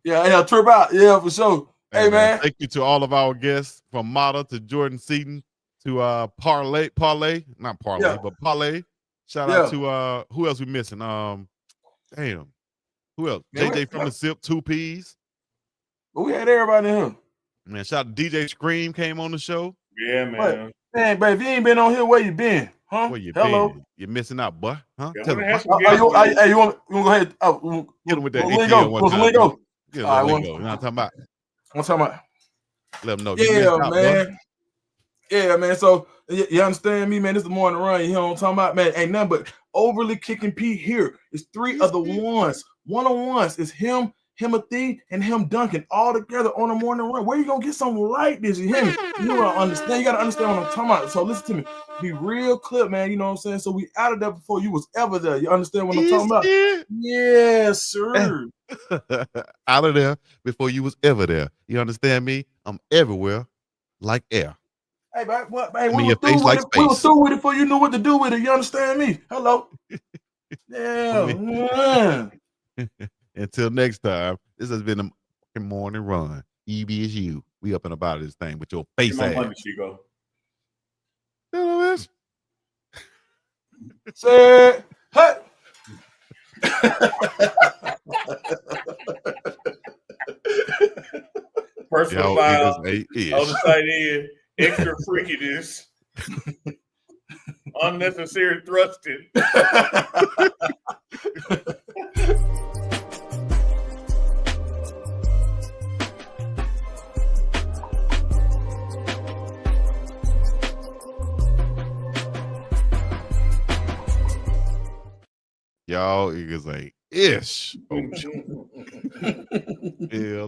Speaker 2: Yeah, trip out. Yeah, for sure. Hey man.
Speaker 3: Thank you to all of our guests, from Mata to Jordan Seaton to Parlay, not Parlay,
Speaker 2: Yeah.
Speaker 3: but Parlay. Shout out to who else we missing? Damn. Who else?
Speaker 2: Man,
Speaker 3: JJ from the SIP, 2 Ps.
Speaker 2: But we had everybody in here.
Speaker 3: Man, shout out to DJ Scream, came on the show.
Speaker 1: Yeah, man.
Speaker 2: Man, but if you ain't been on here, where you been? Huh?
Speaker 3: Where you
Speaker 2: Hello.
Speaker 3: been? You're missing out, boy. Huh?
Speaker 1: Yeah,
Speaker 3: Tell
Speaker 1: we
Speaker 3: him.
Speaker 1: had
Speaker 3: Huh?
Speaker 1: some guests.
Speaker 2: Hey, you want to go ahead?
Speaker 3: Get him with that
Speaker 2: lingo.
Speaker 3: ATL one time.
Speaker 2: Lingo.
Speaker 3: Get
Speaker 2: All right,
Speaker 3: lingo. You know what I'm talking about?
Speaker 2: I'm talking about.
Speaker 3: Let him know. You
Speaker 2: Yeah,
Speaker 3: missed out,
Speaker 2: man.
Speaker 3: boy.
Speaker 2: Yeah, man. So you understand me, man? This is the morning run. You know what I'm talking about, man? Ain't nothing but overly kicking Pete here. It's 3 of the ones. One-on-ones. It's him, Timothy, and him Duncan all together on a morning run. Where you gonna get something like this? You hear me? You don't understand. You gotta understand what I'm talking about. So listen to me. Be real clear, man. You know what I'm saying? So we out of there before you was ever there. You understand what I'm talking about? Yes, sir.
Speaker 3: Out of there before you was ever there. You understand me? I'm everywhere like air.
Speaker 2: Hey, what? Hey,
Speaker 3: your face like space.
Speaker 2: We were through with it before you knew what to do with it. You understand me? Hello. Yeah, man.
Speaker 3: Until next time, this has been a morning run. EB is you. We up and about this thing with your face
Speaker 1: Get my
Speaker 3: ass.
Speaker 1: money, Chico.
Speaker 2: Say, hey.
Speaker 1: Personal
Speaker 3: Yo,
Speaker 1: file.
Speaker 3: it is 8-ish.
Speaker 1: On the side in, extra freakiness. Unnecessary thrusting.
Speaker 3: Y'all is a ish. Oh, yeah.